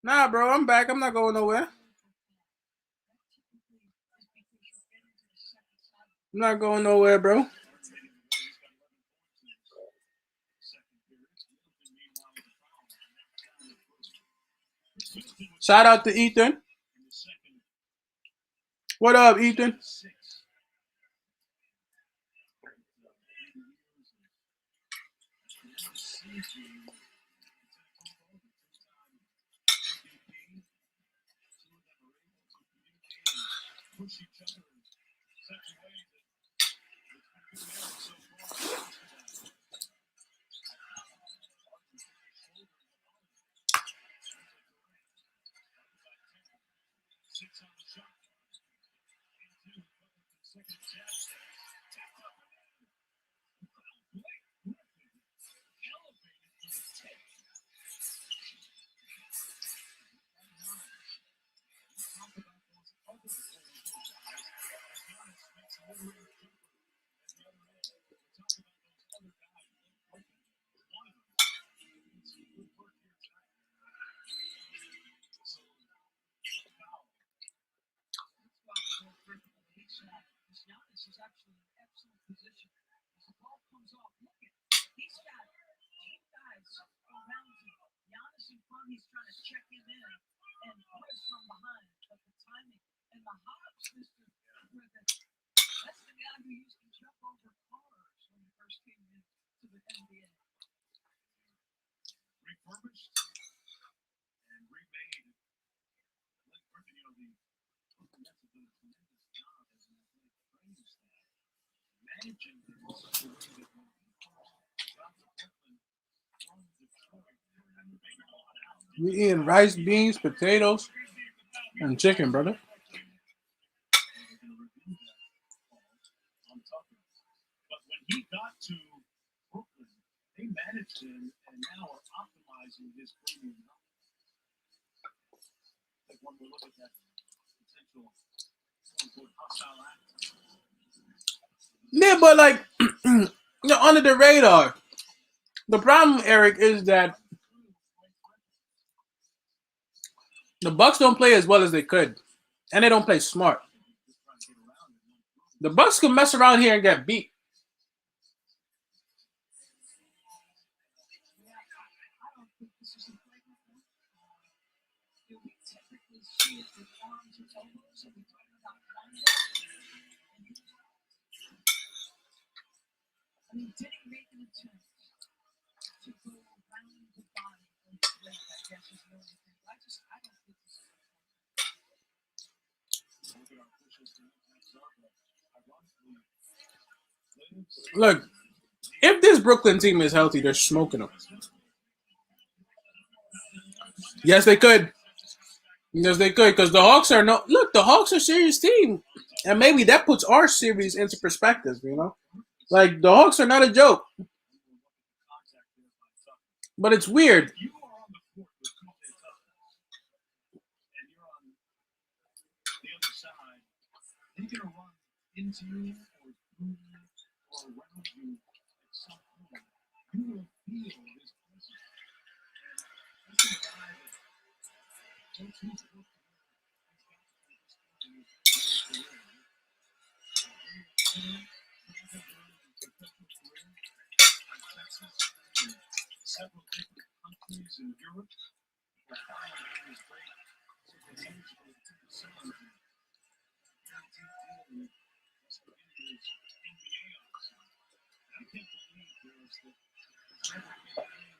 Nah, bro, I'm back. I'm not going nowhere. I'm not going nowhere, bro. Shout out to Ethan. What up, Ethan? Push each other in such a way that it's been good so far. Six on the shot. Into consecutive jabs. Tapped up and in. Blake Griffin elevated to the 10. Talk about those other guys. As Giannis makes a mid-range jumper at the other end. Talk about those other guys. Blake Griffin is one of them. It's good work here tonight. So, foul. Giannis is actually in excellent position. As the ball comes off, look at he's got 2 guys around him. Giannis in front, he's trying to check him in and Chris from behind. But the timing and the hops, Mr. Griffin, that's the guy who used to jump over cars when he first came into the NBA. Refurbished and remade. Blake Griffin, you know, the Nets have done a tremendous job as an athletic training staff. managing this the way that he got to Brooklyn from Detroit and figured a lot out. We eating rice, beans, potatoes, and chicken, brother. But when he got to Brooklyn, they managed him and now are optimizing his premium numbers. Like when we look at that potential quote-unquote hostile act. Yeah, but like, under the radar. The problem, Eric, is that the Bucks don't play as well as they could, and they don't play smart. The Bucks can mess around here and get beat. I mean, did he make an attempt to go around the body and break, I guess is the only thing. I don't think this is Look, if this Brooklyn team is healthy, they're smoking them. Yes, they could. Yes, they could, because the Hawks are no. Look, the Hawks are a serious team, and maybe that puts our series into perspective. You know, like the Hawks are not a joke. But it's weird. You are on the court with TJ Tucker, and you're on the other side. He's going to run into you or through you or around you at some point. You will feel his presence. And that's a guy that once he's looked at several different countries in Europe. The final is great. So the names for the two sons and guaranteed deal with this beginning is NBA option. I can't believe there's never been any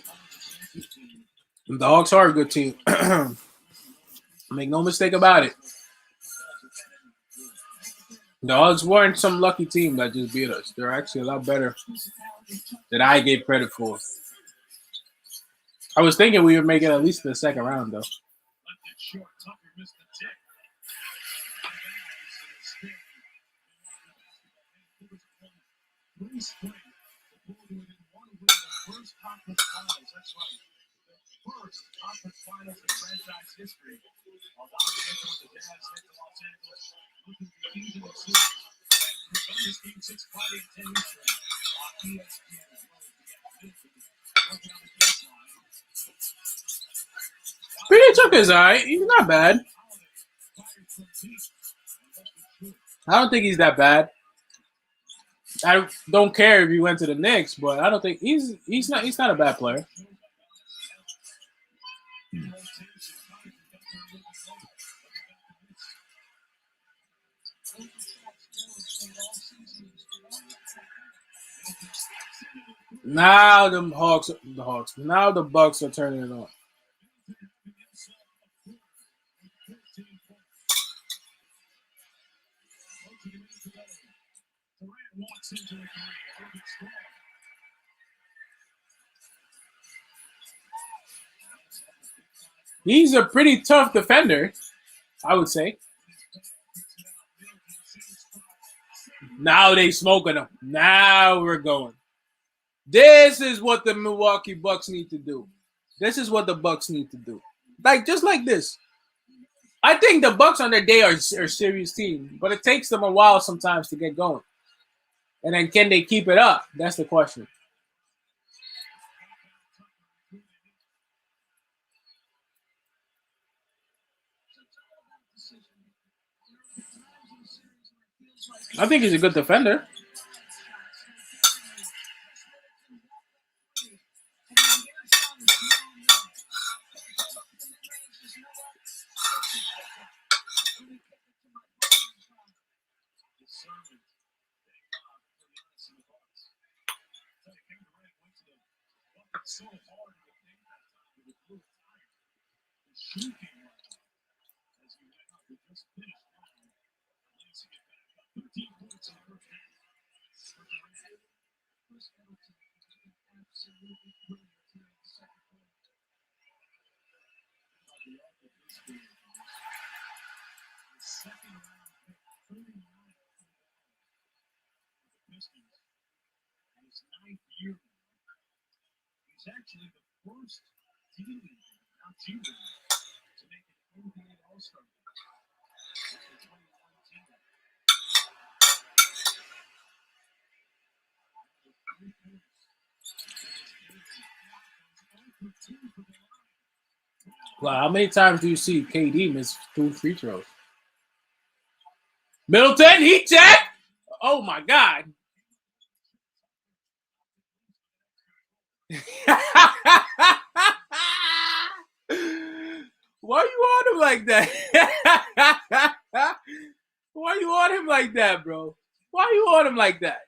conversation team. The Hawks are a good team. Make no mistake about it. The Hawks weren't some lucky team that just beat us. They're actually a lot better than I gave credit for. I was thinking we would make it at least to the second round, though. Left it short. Tucker missed the tip. Spring, the ball within one win, the first conference finals. That's right. The first conference finals in franchise history. While Los Angeles, the Jazz head to Los Angeles, looking for the season of series. And this game 6 Friday at 10 Eastern. ESPN as well as the working on the baseline. PJ Tucker's alright. He's not bad. I don't think he's that bad. I don't care if he went to the Knicks, but I don't think he's not a bad player. Now the Hawks. Now the Bucks are turning it on. He's a pretty tough defender, I would say. Now they smoking him. Now we're going. This is what the Milwaukee Bucks need to do. This is what the Bucks need to do. Like just like this. I think the Bucks on their day are a serious team, but it takes them a while sometimes to get going. And then can they keep it up? That's the question. I think he's a good defender. So hard to think that time with a blue tire. The shooting as we went up, we just finished now. Lancing it back up. 13 points in the first half. Chris Middleton has been absolutely brilliant here in the second quarter. The second round pick, 39 Pistons in his ninth year. He's actually the first D leaguer, not G leaguer, to make an NBA All-Star game. That's the 21 team. Wow, how many times do you see KD miss 2 free throws? Middleton, heat check. Oh my God. Why you on him like that? Why you on him like that, bro? Why you on him like that?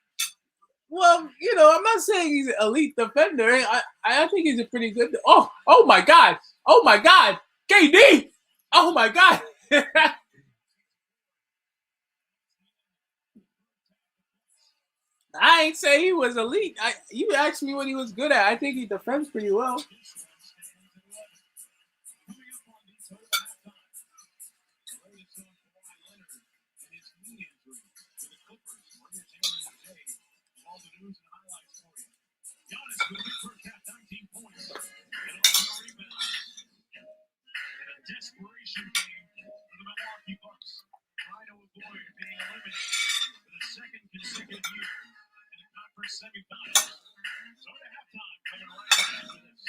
Well, you know, I'm not saying he's an elite defender. I think he's a pretty good. Oh my God. Oh my God. KD. Oh my God. I ain't say he was elite. You asked me what he was good at. I think he defends pretty well. Desperation game for the Milwaukee Bucks, trying to avoid being eliminated for the second consecutive year in the conference semifinals. So to halftime, coming right after this.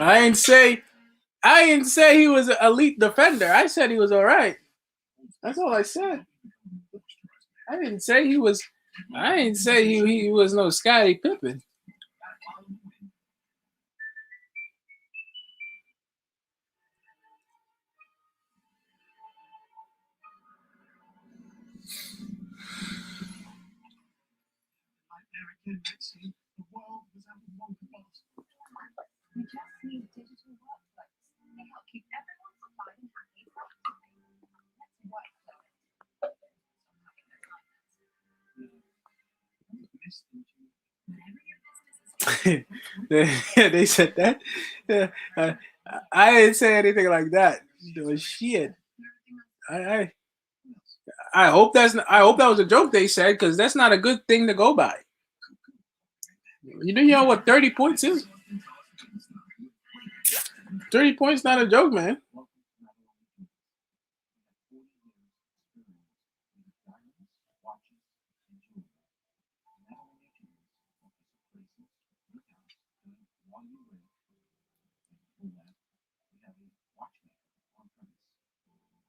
I didn't say he was an elite defender. I said he was all right. That's all I said. I didn't say he was. I didn't say he was no Scottie Pippen. The world was out of one box. We just need digital workflows. They help keep everyone supplied and happy productively. Let's workflow it. Whenever your business is They said that. I didn't say anything like that. No shit. I hope I hope that was a joke they said, because that's not a good thing to go by. You know what 30 points is? 30 points not a joke, man.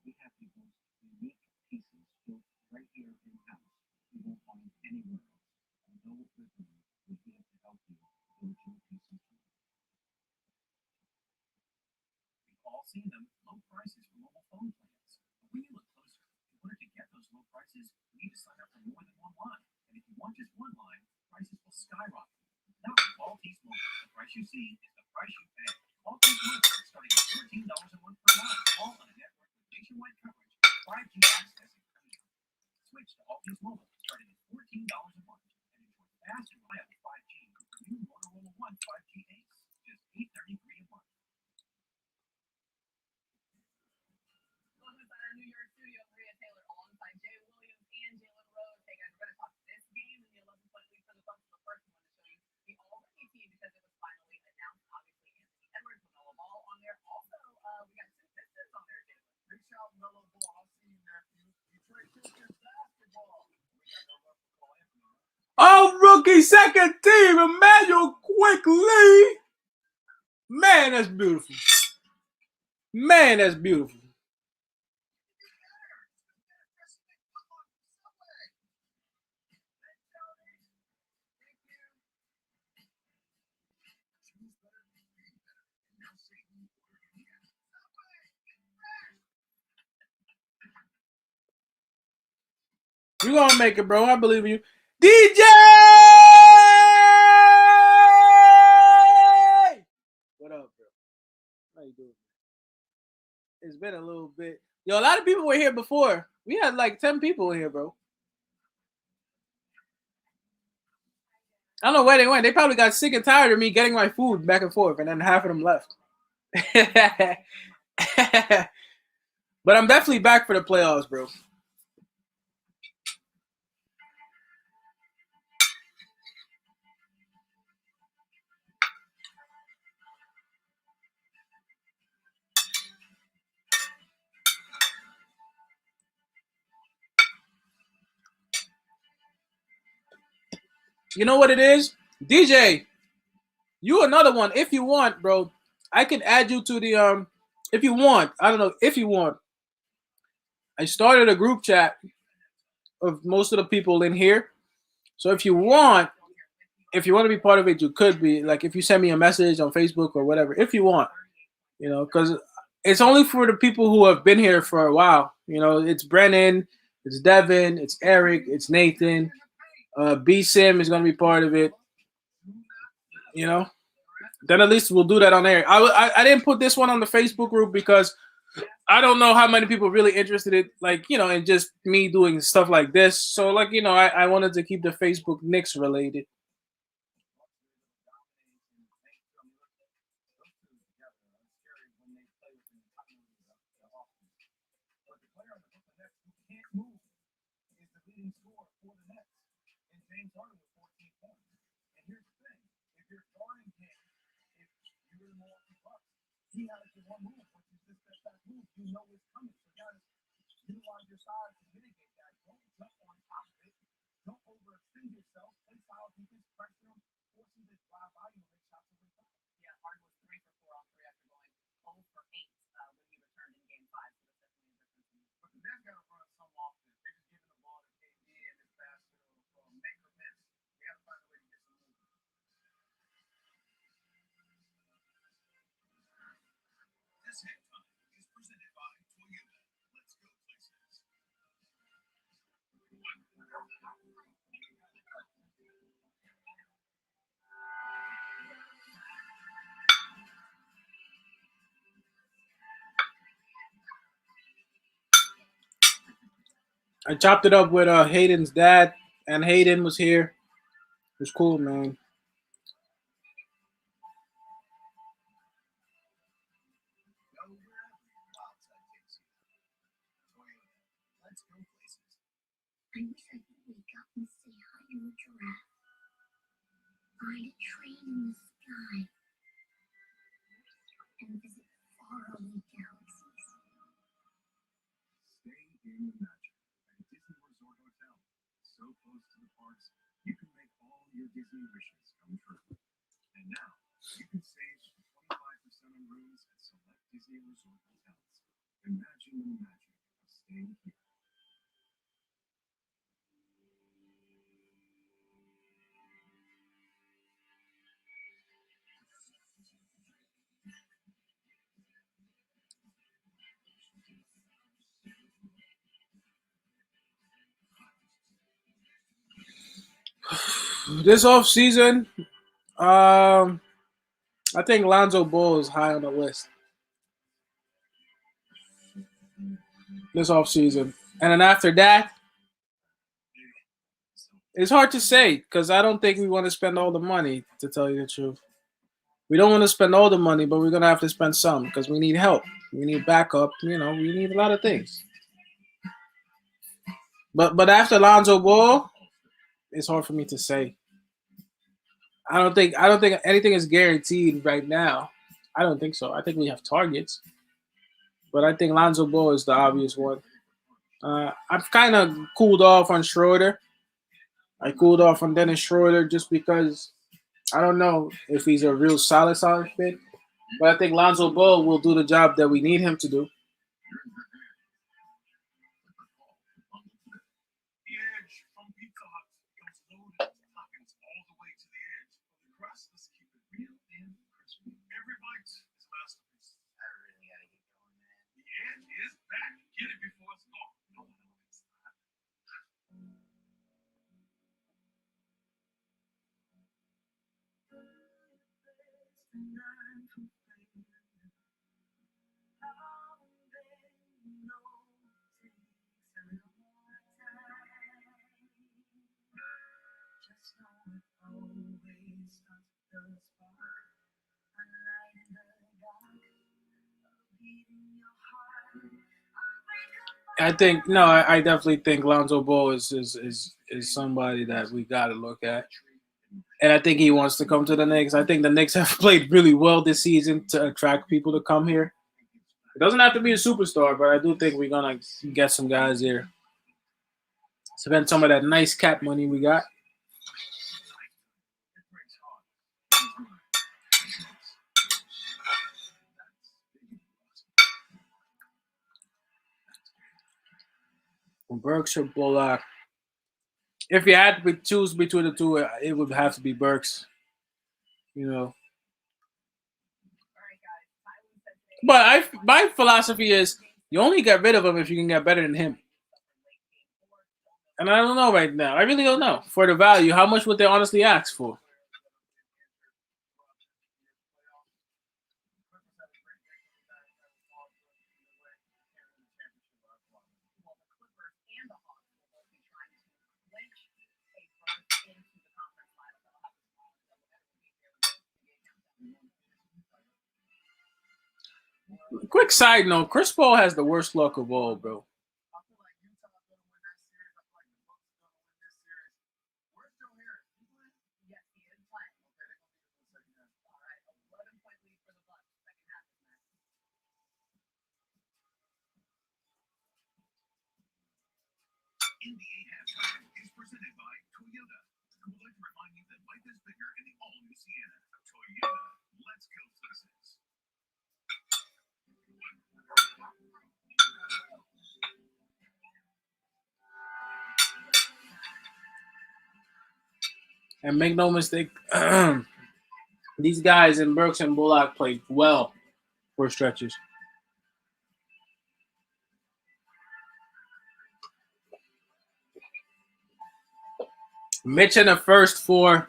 We have the most unique pieces built right here in-house. You won't find anywhere else. And no equipment is here to help you build your pieces. We've all seen them, low prices for mobile phone plans. But when you look closer, in order to get those low prices, you need to sign up for more than one line. And if you want just one line, prices will skyrocket. Not with Maltese Mobile. The price you see is the price you pay. Maltese Mobile is starting at $14 a month per line, all on a network with nationwide coverage, 5G access, and premium. Switch to Maltese Mobile starting at $14 a month and enjoy fast and reliable 5G with the new Motorola One 5G Ace, just $833 a month. Welcome inside our New York studio, Maria Taylor alongside Jay Williams and Jalen Rose. Hey guys, we're going to talk this game in the 11-point lead for the Bucks. But first, I want to show you the all-rookie team because it was finally announced. Obviously, Anthony Edwards with Melo Ball on there. Also, we got 2 Pistons on there, Jalen. Big shout Melo Ball. I'll see you, Matthew. Detroit Pistons basketball. We got no love for Cole Anthony. Oh, rookie second team, Emmanuel Quickly. Man, that's beautiful. Man, that's beautiful. You're going to make it, bro. I believe in you. DJ! What up, bro? How you doing? It's been a little bit. Yo, a lot of people were here before. We had like 10 people in here, bro. I don't know where they went. They probably got sick and tired of me getting my food back and forth, and then half of them left. But I'm definitely back for the playoffs, bro. You know what it is? DJ, you another one. If you want, bro, I can add you to the if you want. I don't know if you want. I started a group chat of most of the people in here. So if you want to be part of it, you could be. Like if you send me a message on Facebook or whatever, if you want, because it's only for the people who have been here for a while. It's Brennan, it's Devin, it's Eric, it's Nathan. B Sim is gonna be part of it. Then at least we'll do that on air. I didn't put this one on the Facebook group because I don't know how many people really interested in in just me doing stuff like this. So I wanted to keep the Facebook Knicks related. He had to one move, which is this best move. You know it's coming. So you gotta utilize your size to mitigate that. Don't jump on top of it. Don't overextend yourself. Play solid defense, pressure him, force him to drive by you and make shots every time. Yeah, Harden was 3 for 4 on 3 after going 0 for 8 when he returned in Game 5. So that's definitely a difference. But the Nets got to run some offense. They're just giving the ball to KD and it's faster or make or miss. They got to find a way to get some movement. This hit time is presented by Toyota. Let's go places. I chopped it up with Hayden's dad, and Hayden was here. It was cool, man. I wish I could wake up and say hi to a giraffe. Ride a train in the sky. And visit faraway galaxies. Stay in the magic at Disney Resort Hotel. So close to the parks, you can make all your Disney wishes come true. And now, you can save 25% on rooms at select Disney Resort hotels. Imagine the magic of staying here. This off season, I think Lonzo Ball is high on the list. This off season, and then after that, it's hard to say because I don't think we want to spend all the money. To tell you the truth, we don't want to spend all the money, but we're gonna have to spend some because we need help. We need backup. We need a lot of things. But after Lonzo Ball, it's hard for me to say. I don't think anything is guaranteed right now. I don't think so. I think we have targets, but I think Lonzo Ball is the obvious one. I've kind of cooled off on Schroeder. I cooled off on Dennis Schroeder just because I don't know if he's a real solid fit. But I think Lonzo Ball will do the job that we need him to do. The edge from Pizza Hut comes loaded with toppings all the way to the edge. The crust, let's keep it real and crispy. Every bite is a masterpiece. I really gotta get going, man. The edge is back. Get it before it's gone. No one else. I think no, I definitely think Lonzo Ball is somebody that we got to look at, and I think he wants to come to the Knicks. I think the Knicks have played really well this season to attract people to come here. It doesn't have to be a superstar, but I do think we're gonna get some guys here. Spend some of that nice cap money we got. Burks or Bullock. If you had to choose between the two, it would have to be Burks. You know. But my philosophy is you only get rid of him if you can get better than him. And I don't know right now. I really don't know. For the value, how much would they honestly ask for? Quick side note, Chris Paul has the worst luck of all, bro. NBA halftime is presented by Toyota, who would like to remind you that life is bigger in the all-new Sienna. Toyota, let's go places. And make no mistake, these guys in Burks and Bullock played well for stretches. Mitch in the first four.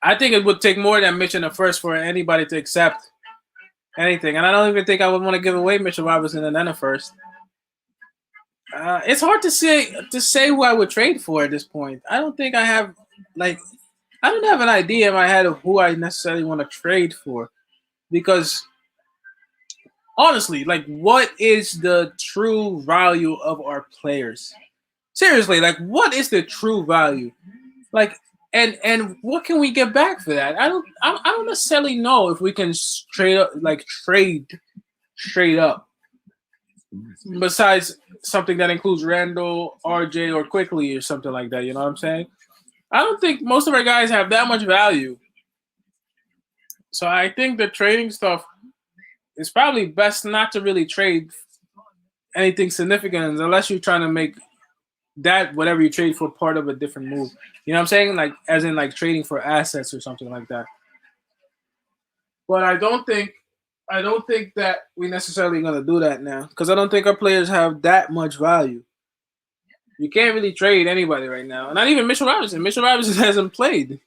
I think it would take more than Mitch in the first for anybody to accept anything. And I don't even think I would want to give away Mitchell Robinson and then the first. It's hard to say who I would trade for at this point. I don't think I have I don't have an idea in my head of who I necessarily want to trade for, because honestly, what is the true value of our players? Seriously, what is the true value? And what can we get back for that? I don't necessarily know if we can trade straight up. Besides something that includes Randall, RJ, or Quickly or something like that, you know what I'm saying? I don't think most of our guys have that much value. So I think the trading stuff is probably best not to really trade anything significant unless you're trying to make that whatever you trade for part of a different move. You know what I'm saying? As in trading for assets or something like that. But I don't think that we necessarily gonna do that now, because I don't think our players have that much value. You can't really trade anybody right now. Not even Mitchell Robinson. Mitchell Robinson hasn't played.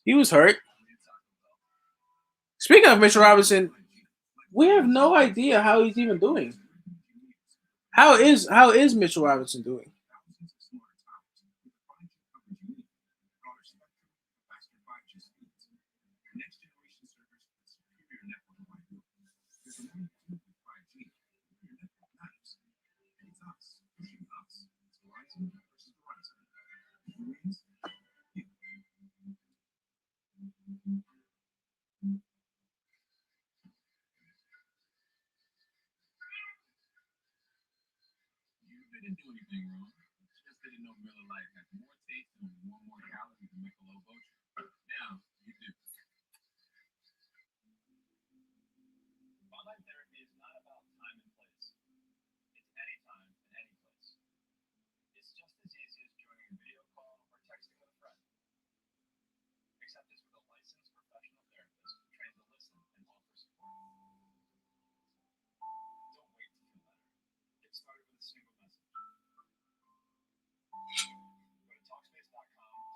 He was hurt. Speaking of Mitchell Robinson, we have no idea how he's even doing. How is Mitchell Robinson doing? Didn't do anything wrong. Just didn't know Miller Lite had more taste and one more calories than Michelob Ultra. Now you do. Online therapy is not about time and place. It's anytime and any place. It's just as easy as joining a video call or texting with a friend. Except it's with a licensed professional therapist trained to listen and offer support. Don't wait to feel better. Get started with a single message. Go to Talkspace.com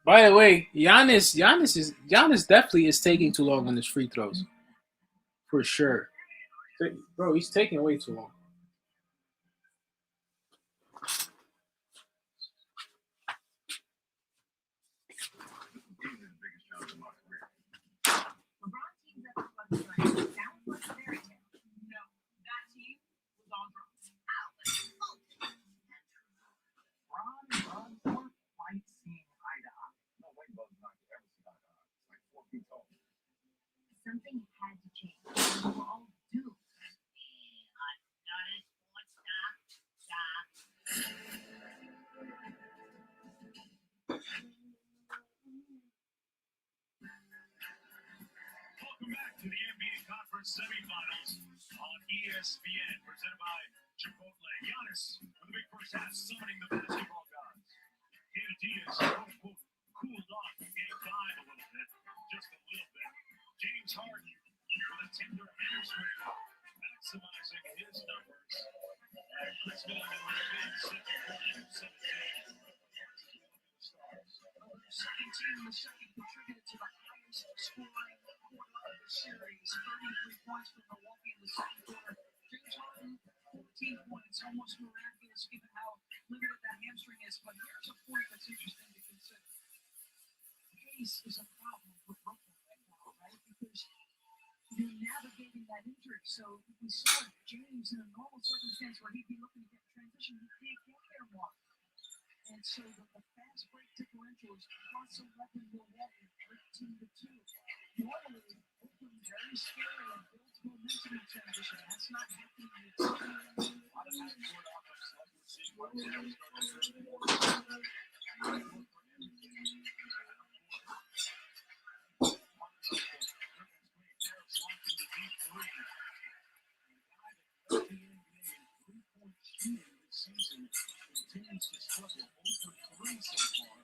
By the way, Giannis definitely is taking too long on his free throws for sure. Bro, he's taking way too long. LeBron teamed up with Bugs Bunny. Sounds like a fairy tale. No, that team was on drugs. Ron Bugs might seem eye to eye. No way Bugs not ever see eye to eye. It's like 4 feet tall. Something had to change. We were all doomed. Welcome back to the NBA Conference semifinals on ESPN, presented by Chipotle. Giannis with a big first half, summoning the basketball gods. Katie Diaz, quote, cooled off in game 5 a little bit, just a little bit. James Harden with a tender hamstring, maximizing his numbers. And Chris Middleton with a big second quarter of 17. Second team in the second contributed to the highest scoring quarter of the series. 33 points for Milwaukee in the second quarter. James Harden, 14 points, almost miraculous given how limited that hamstring is. But here's a point that's interesting to consider. Pace is a problem for Brooklyn right now, right? Because you're navigating that injury. So we saw James in a normal circumstance where he'd be looking to get transition, he can't get there more. And so the fast break differential is plus 11 Milwaukee, 13-2. Normally, Brooklyn very scary and builds momentum in transition. That's not happening in the team. A lot of backcourt offense like we're seeing right now. Continues to struggle over 3 so far.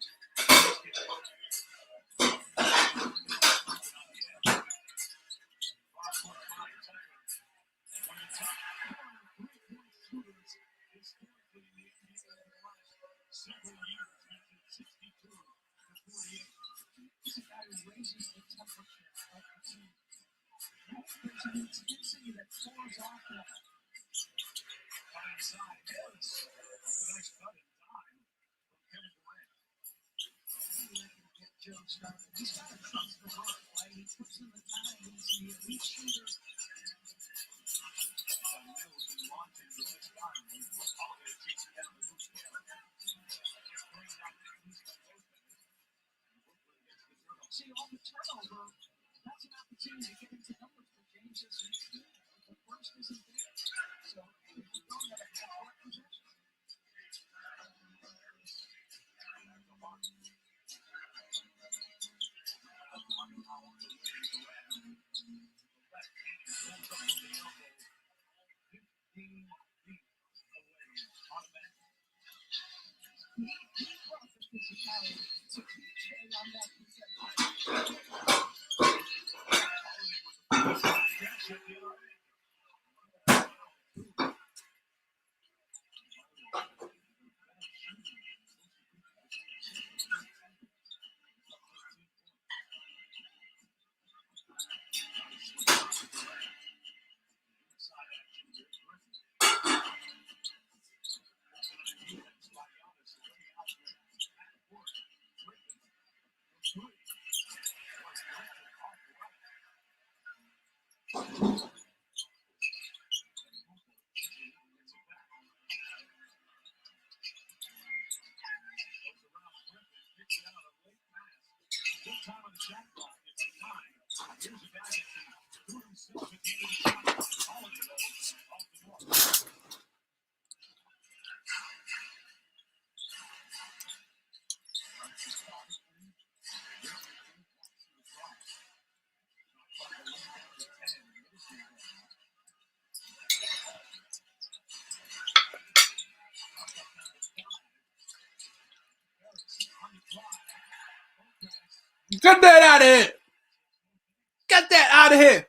Several years, 1962 to 48. He's a guy who raises the temperature of the team. There's an intensity that pours off that. Cut inside, Harris. The nice cut and dime from Kevin Durant. Get Joe started. He's got to trust the work, right? He puts in the time. He's the elite shooter. Mills been launching for this time. Holiday takes it down to Bruce Taylor. See, on the turnover, that's an opportunity to get into numbers for James as an experience. The first isn't there. So, if you don't have a half-court possession. He brought the physicality to PJ on that possession. Get that out of here! Get that out of here!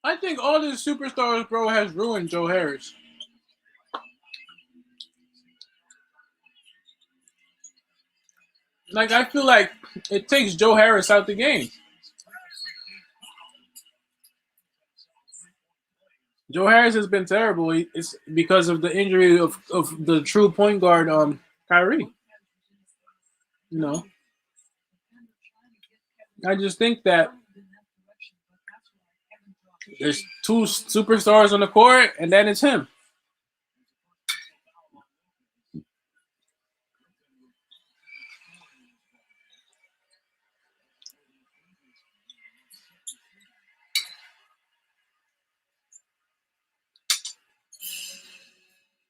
I think all these superstars, bro, has ruined Joe Harris. Like, I feel like it takes Joe Harris out the game. Joe Harris has been terrible. It's because of the injury of the true point guard, Kyrie. You know, I just think that there's two superstars on the court, and then it's him.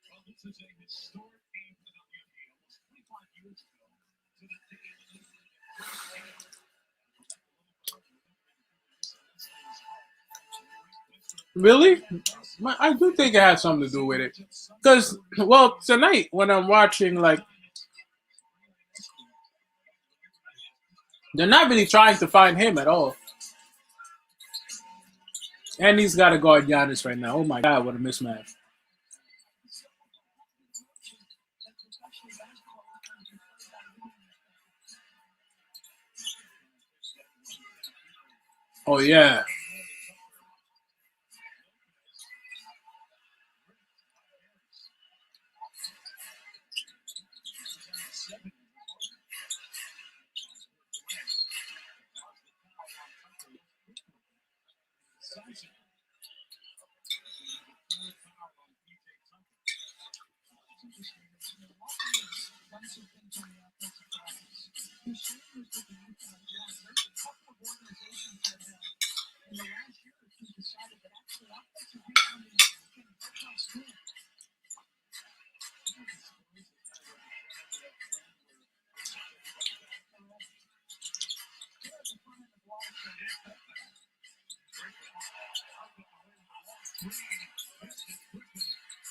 Well, this is a historic game for the WNBA. Almost 25 years ago, to the day it was Really? I do think it has something to do with it. Because, well, tonight when I'm watching, like, they're not really trying to find him at all. And he's got to guard Giannis right now. Oh my God, what a mismatch. Oh, yeah.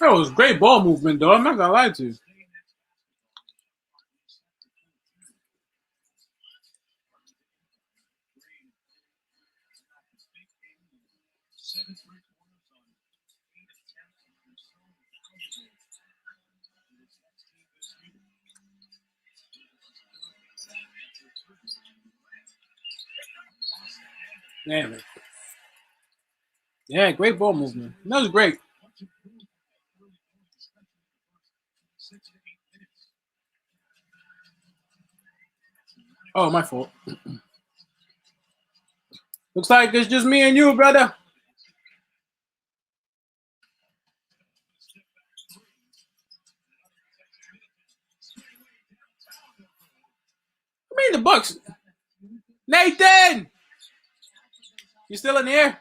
That was great ball movement, though. I'm not going to lie to you. Damn it. Yeah, great ball movement. That was great. Oh, my fault. Looks like it's just me and you, brother. I mean, the Bucks. Nathan! You still in here?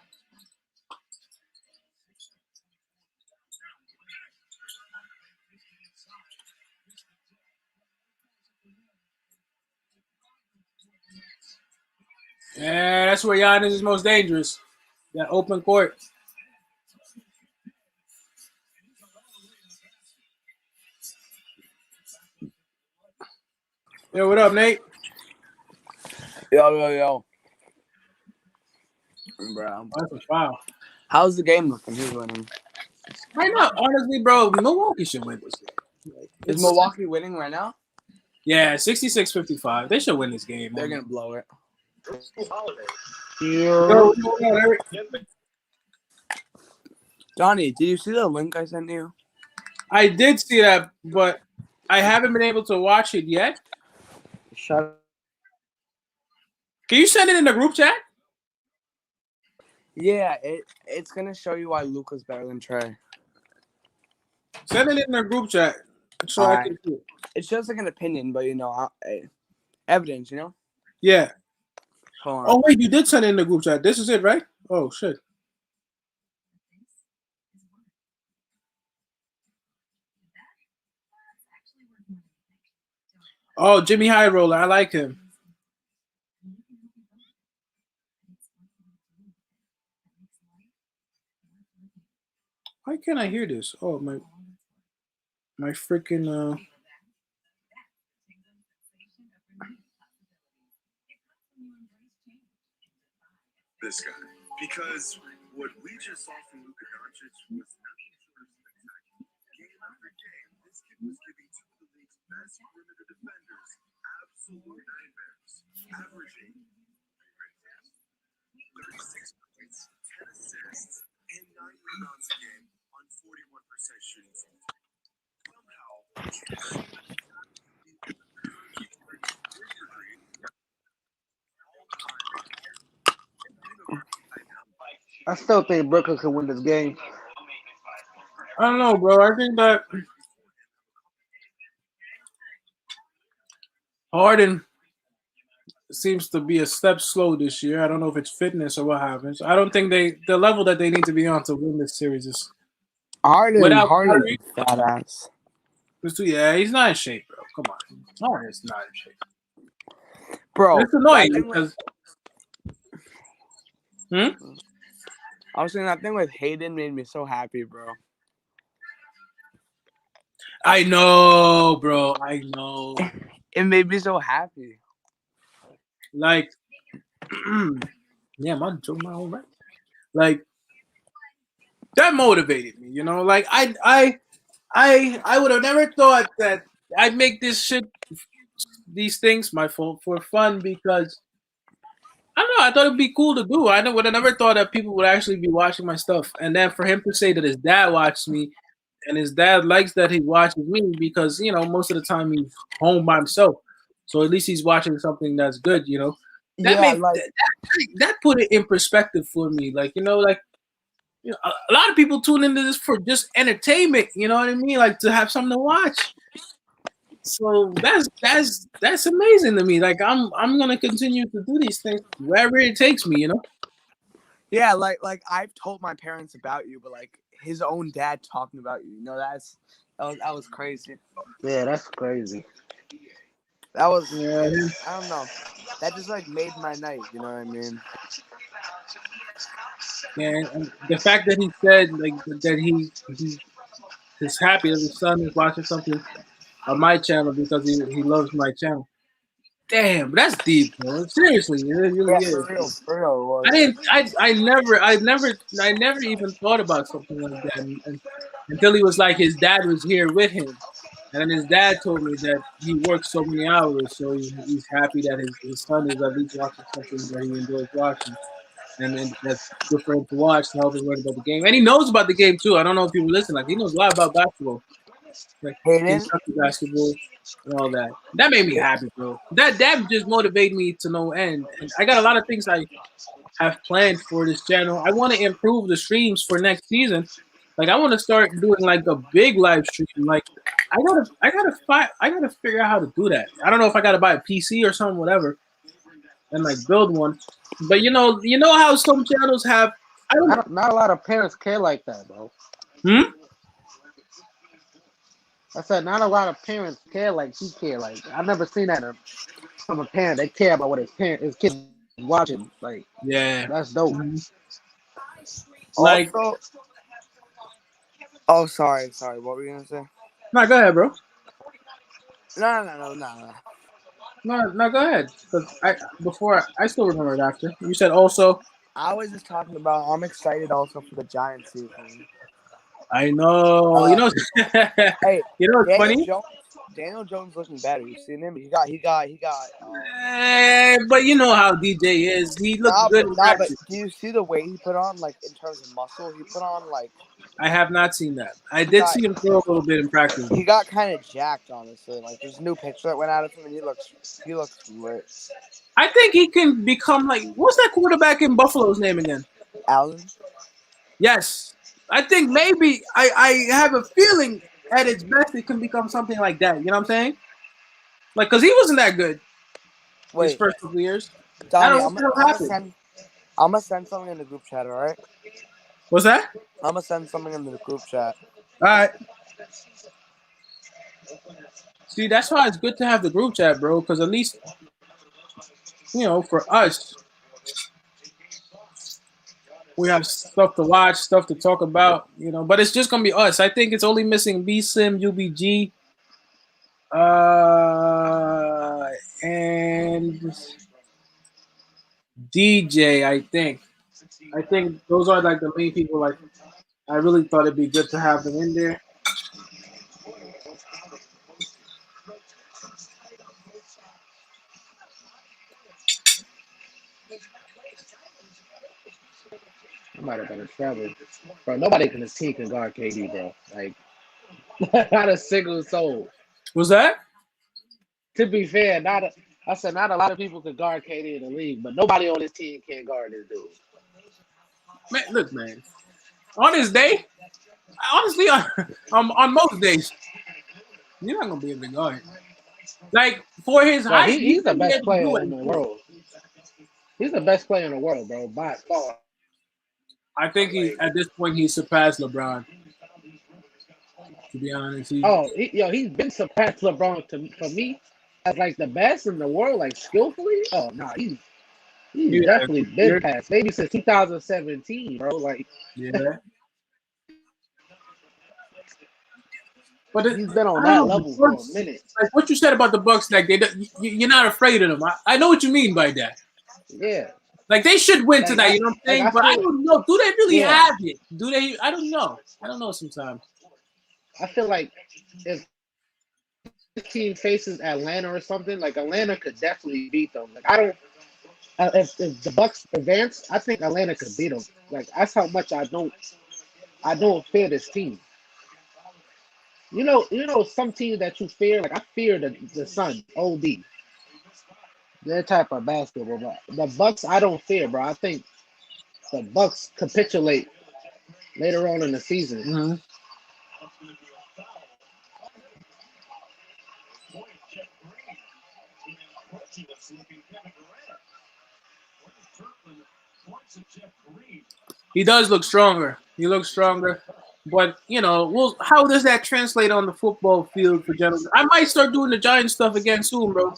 Yeah, that's where Giannis is most dangerous. That open court. Yo, what up, Nate? Yo. Bro. Oh, that's a foul. How's the game looking? Who's winning? Right now, honestly, bro, Milwaukee should win this game. Is Milwaukee winning right now? Yeah, 66-55. They should win this game. They're going to blow it. Yo, Eric. Donnie, did you see the link I sent you? I did see that, but I haven't been able to watch it yet. Shut up. Can you send it in the group chat? Yeah, it's going to show you why Luka's better than Trey. Send it in the group chat so I can see it. It's just like an opinion, but, evidence, Yeah. Hold on. Oh, wait, you did send it in the group chat. This is it, right? Oh, shit. Oh, Jimmy High Roller. I like him. Why can't I hear this? Oh, my freaking This guy, because What we just saw from Luka Doncic was nothing short of spectacular. Game after game, this kid was giving two of the league's best perimeter defenders absolute nightmares, averaging 36 points, 10 assists, and 9 rebounds a game on 41% shooting. Somehow, I still think Brooklyn can win this game. I don't know, bro. I think that Harden seems to be a step slow this year. I don't know if it's fitness or what happens. I don't think the level that they need to be on to win this series is without Harden's Kyrie. a fat ass. Yeah, he's not in shape, bro. Come on, Harden's not in shape. Bro, It's annoying that thing because. I was saying that thing with Hayden made me so happy, bro. I know, bro. I know. It made me so happy. Like, yeah, man, took my own right. Like, that motivated me, you know. Like, I would have never thought that I'd make these things my fault for fun because I don't know. I thought it'd be cool to do. I would have never thought that people would actually be watching my stuff, and then for him to say that his dad watched me, and his dad likes that he watches me because most of the time he's home by himself, so at least he's watching something that's good. That Yeah, made like that put it in perspective for me. Like a lot of people tune into this for just entertainment. You know what I mean? Like to have something to watch. So that's amazing to me. Like I'm gonna continue to do these things wherever it takes me. yeah, like I've told my parents about you, but like his own dad talking about you, that was crazy. Yeah, that's crazy. That was Yeah. I don't know. That just like made my night, you know what I mean? Yeah, and the fact that he said like that he is happy that his son is watching something on my channel because he loves my channel. Damn, that's deep, bro. Seriously, it really Yeah, is. for real it was. I didn't. I never even thought about something like that until he was like his dad was here with him, and then his dad told me that he works so many hours, so he's happy that his son is at least watching something that he enjoys watching, and then that's good for him to watch to help him learn about the game. And he knows about the game too. I don't know if people listen. Like he knows a lot about basketball, like Hayden? Kentucky basketball and all that. That made me happy, bro. That just motivated me to no end. And I got a lot of things I have planned for this channel. I want to improve the streams for next season. Like I want to start doing like a big live stream. Like I gotta figure out how to do that. I don't know if I gotta buy a PC or something, whatever, and like build one. But you know how some channels have. I don't know. Not a lot of parents care like that, bro. I said not a lot of parents care like he care. Like I've never seen that from a parent. They care about what his kids watching. Like Yeah, that's dope. Like, oh, sorry. What were you gonna say? No, go ahead, bro. No. No, go ahead. Because I still remember it after. You said also. I was just talking about I'm excited also for the Giants season. I know. Hey, it's funny? Daniel Jones looking better. You seen him? He got but you know how DJ is. He looks good in practice. But do you see the weight he put on, like in terms of muscle? He put on like. I have not seen that. I did see him throw a little bit in practice. He got kind of jacked, honestly. Like there's a new picture that went out of him, and he looks lit. I think he can become like what's that quarterback in Buffalo's name again? Allen. Yes, I think maybe I have a feeling at its best it can become something like that. You know what I'm saying? Like, cause he wasn't that good. His first couple years. Donny, I'm gonna send something in the group chat. All right. What's that? I'm gonna send something in the group chat. All right. See, that's why it's good to have the group chat, bro. Because at least, for us, we have stuff to watch, stuff to talk about, But it's just gonna be us. I think it's only missing B-Sim, UBG, and DJ. I think. I think those are like the main people. Like I really thought it'd be good to have them in there. It might have been a travel. Bro, nobody in this team can guard KD, bro. Like, not a single soul. Was that? To be fair, I said not a lot of people can guard KD in the league, but nobody on this team can guard this dude. Man, look, man. On this day, honestly, on most days, you're not gonna be able to guard. Like for his Bro, height, he he's the should be best able to do player what in he's the doing. world. He's the best player in the world, bro, by far. I think he at this point he surpassed LeBron. To be honest, He's been surpassed LeBron for me as like the best in the world, like skillfully. Oh no, he's yeah, definitely been passed. Maybe since 2017, bro. Like yeah. But he's been on I don't that know. The level for a Bucks, minute. like what you said about the Bucks, like you're not afraid of them. I know what you mean by that. Yeah. Like they should win Like tonight. You know what I'm saying? I But I feel don't know. Do they really yeah. have it? Do they? I don't know. I don't know. Sometimes. I feel like if this team faces Atlanta or something, like Atlanta could definitely beat them. Like I don't. If the Bucks advance, I think Atlanta could beat them. Like that's how much I don't fear this team. Some teams that you fear. Like I fear the Sun, OD, their type of basketball. But the Bucks, I don't fear, bro. I think the Bucks capitulate later on in the season. Mm-hmm. He does look stronger. He looks stronger. But how does that translate on the football field for gentlemen? I might start doing the Giant stuff again soon, bro.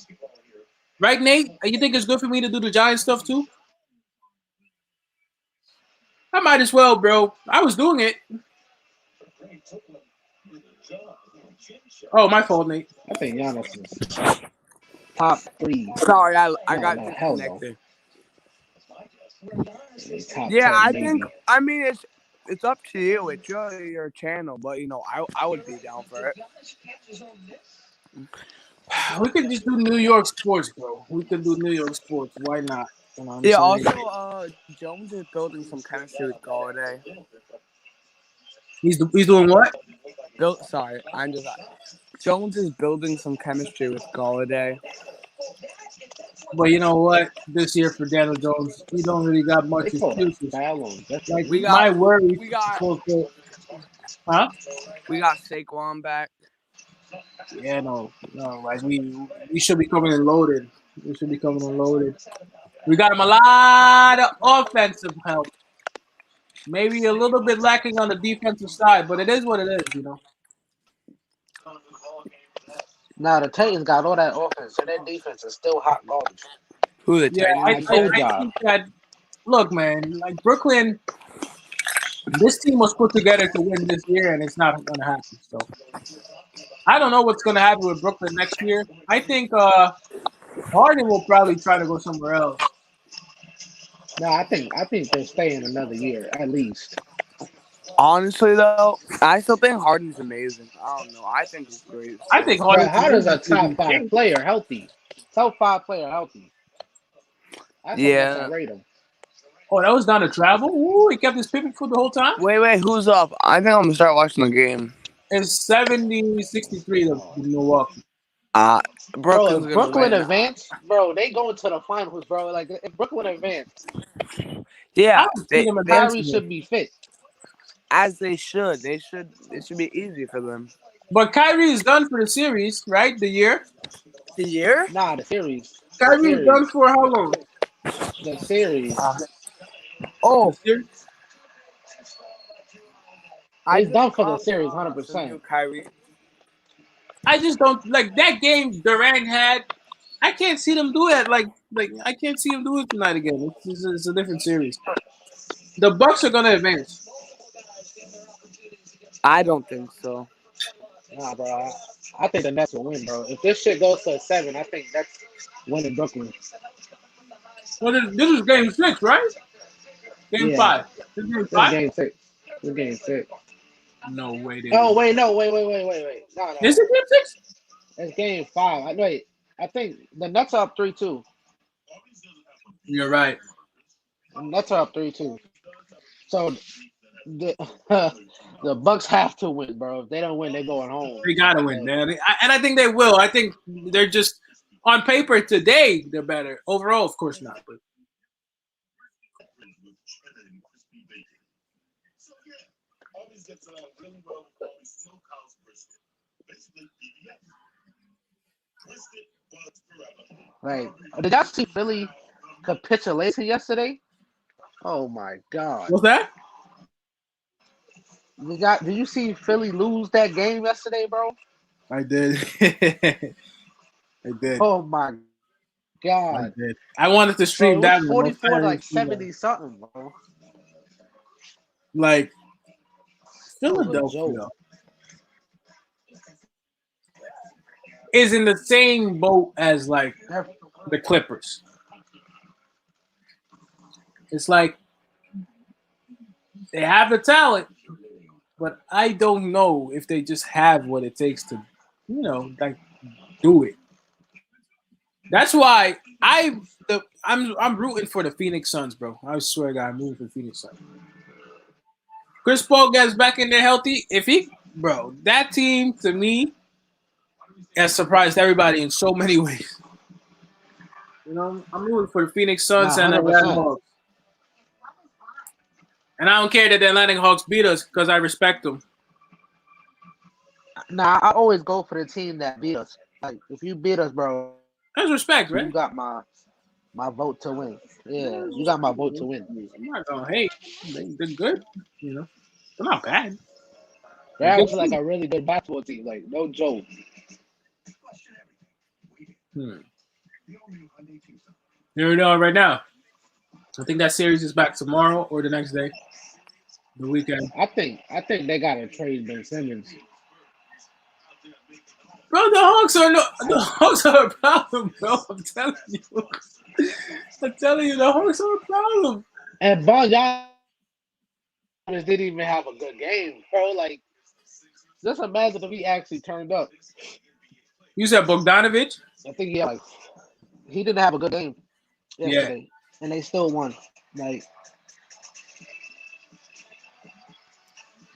Right, Nate? You think it's good for me to do the Giant stuff too? I might as well, bro. I was doing it. Oh, my fault, Nate. I think Giannis is top 3. Sorry, I got No, hell no. disconnected. Top Yeah, 10, I maybe. think. I mean, it's up to you. It's your channel, but I would be down for it. We could just do New York sports, bro. We could do New York sports. Why not? You know what I'm Yeah. saying? Also, Jones is building some chemistry with Galladay. He's doing what? Sorry, Jones is building some chemistry with Galladay. But you know what? This year for Daniel Jones, he don't really got much They call excuses. foul on Like We my got worry, we got huh? we got Saquon back. Yeah, no. Like we should be coming in loaded. We should be coming in loaded. We got him a lot of offensive help. Maybe a little bit lacking on the defensive side, but it is what it is. Now the Titans got all that offense, and their defense is still hot garbage. Who the Yeah, Titans? I think that. Look, man, like Brooklyn, this team was put together to win this year, and it's not going to happen. So I don't know what's going to happen with Brooklyn next year. I think Harden will probably try to go somewhere else. No, I think they're staying another year at least. Honestly, though, I still think Harden's amazing. I don't know. I think he's great. I think Bro, Harden's Harden's a top 5 player healthy. Top 5 player healthy. That's how much I rate him. Oh, that was down to travel? Ooh, he kept his pivot for the whole time? Wait, who's up? I think I'm going to start watching the game. It's 70-63 to Milwaukee. Brooklyn's bro, if Brooklyn win. advance, bro, they going to the finals, bro. Like, if Brooklyn advance, yeah, Kyrie should be fit. As they should. It should be easy for them. But Kyrie is done for the series, right? The year? The year? Nah, the series. Kyrie is done for how long? The series. Oh. The series? He's done for the series, 100%. Kyrie. I just don't like that game Durant had. I can't see them do that. Like I can't see him do it tonight again. It's a different series. The Bucks are gonna advance. I don't think so. Nah, bro. I think the Nets will win, bro. If this shit goes to a 7, I think that's winning Brooklyn. Well, this is game 6, right? Game Yeah, 5. This is game this 5? game 6. This game 6. No way they Oh did. wait, no, wait. No. This is game 6? It's game 5. Wait, I think the Nets are up 3-2. You're right. The Nets are up 3-2. So the the Bucks have to win, bro. If they don't win, they're going home. They gotta win, man. And I think they will. I think they're just on paper today. They're better. Overall, of course not. But Like, did y'all see Philly capitulation yesterday? Oh my God! what's that? Did you see Philly lose that game yesterday, bro? I did. I did. Oh my I God! did. I wanted to Bro, stream it that was one. 44 to like 70 something, bro. Like That was a Philadelphia joke. is in the same boat as like the Clippers. It's like they have the talent, but I don't know if they just have what it takes to, like do it. That's why I'm rooting for the Phoenix Suns, bro. I swear to God, I'm rooting for the Phoenix Suns. Chris Paul gets back in there healthy. That team to me has surprised everybody in so many ways. I'm rooting for the Phoenix Suns Nah, and the Atlanta 100%. Hawks. And I don't care that the Atlanta Hawks beat us because I respect them. Nah, I always go for the team that beat us. Like, if you beat us, bro, That's respect, you right? got my vote to win. Yeah, you got my vote to win. I'm not gonna hate. They're good. They're not bad. They're actually like a really good basketball team. Like, no joke. Here we are right now. I think that series is back tomorrow or the next day, the weekend. I think they gotta trade Ben Simmons. Bro, the Hawks are a problem, bro. I'm telling you. The Hawks are a problem. And Bon Giannis didn't even have a good game, bro. Like, just imagine if he actually turned up. You said Bogdanovich? I think he didn't have a good game yesterday, and they still won. Like,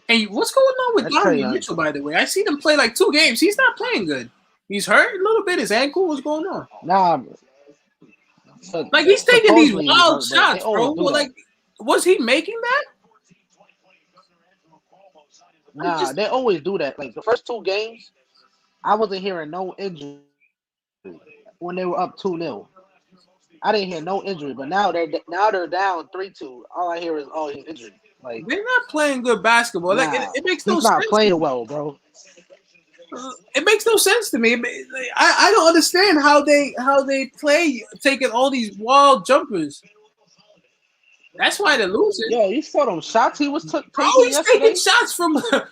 hey, what's going on with that's Donovan crazy. Mitchell, by the way? I seen him play like 2 games. He's not playing good. He's hurt a little bit. His ankle. What's going on? Nah, like he's taking these supposedly wild hurt, but shots, they always bro. do that. Like, was he making that? Nah, they always do that. Like the first 2 games, I wasn't hearing no injury when they were up 2-0. I didn't hear no injury, but now they're down 3-2. All I hear is he's injured. Like, they're not playing good basketball. Like it makes no he's sense. not playing well, bro. It makes no sense to me. I don't understand how they play taking all these wild jumpers. That's why they're losing. Yo, you saw them shots he was taking he's yesterday? taking shots from 2-3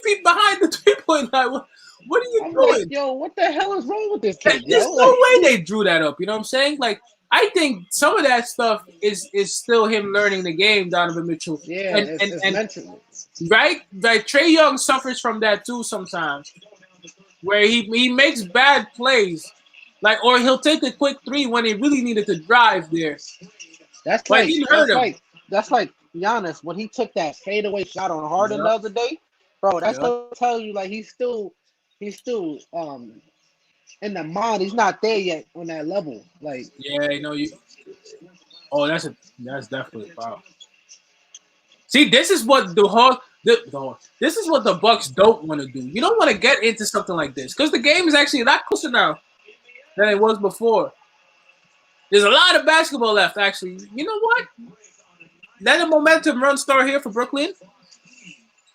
feet behind the 3-point line. What are you doing? Like, yo, what the hell is wrong with this kid? There's no way they drew that up. You know what I'm saying? Like, I think some of that stuff is still him learning the game, Donovan Mitchell. Yeah, it's mental. Right? Like Trae Young suffers from that too sometimes, where he makes bad plays, like or he'll take a quick 3 when he really needed to drive there. That's like Giannis when he took that fadeaway shot on Harden the other day, bro. That's to tell you like he's still in the mind. He's not there yet on that level. Like you. Oh, that's definitely a foul. See, this is what this is what the Bucks don't want to do. You don't want to get into something like this because the game is actually a lot closer now than it was before. There's a lot of basketball left, actually. You know what? Let the momentum run start here for Brooklyn.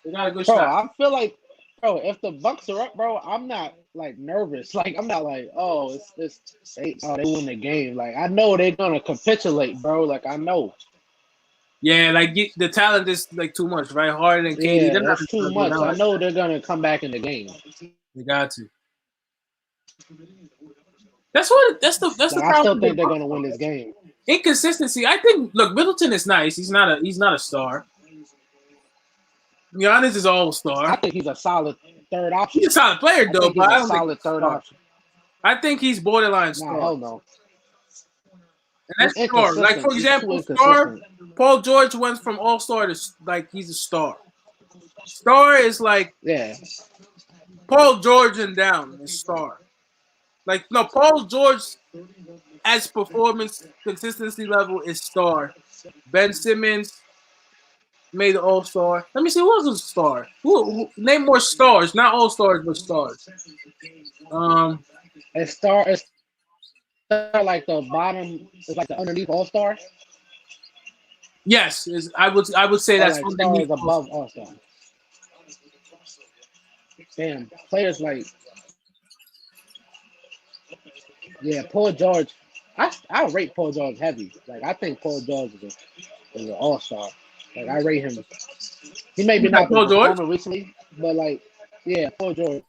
They got a good shot. I feel like, bro, if the Bucks are up, bro, I'm not like nervous. Like I'm not like, they win the game. Like I know they're gonna capitulate, bro. Like I know. Yeah, like the talent is like too much, right? Harden and KD. Yeah, that's too much. I know they're gonna come back in the game. They got to. That's the I still think they're gonna win this game. Inconsistency. I think. Look, Middleton is nice. He's not a star. Giannis is all I star. think he's a solid third He's option. a solid player I though, think but he's I a don't think he's solid a third star. option. I think he's borderline Nah, star. hell no. And He's that's star. Like for inconsistent. He's too example, star. inconsistent. Paul George went from all star to like he's a star. Star is like Yeah. Paul George and down is star. Like no, Paul George as performance consistency level is star. Ben Simmons made the all star. Let me see who else was a star. Who name more stars? Not all stars, but stars. Um, It's star like the bottom. It's like the underneath all star, yes, I would say or that's like underneath stars all above star. all star. Damn, players like yeah, Paul George. I rate Paul George heavy. Like I think Paul George is an all star. Like I rate him. He maybe Like not been Paul George. performing recently, but like yeah, Paul George.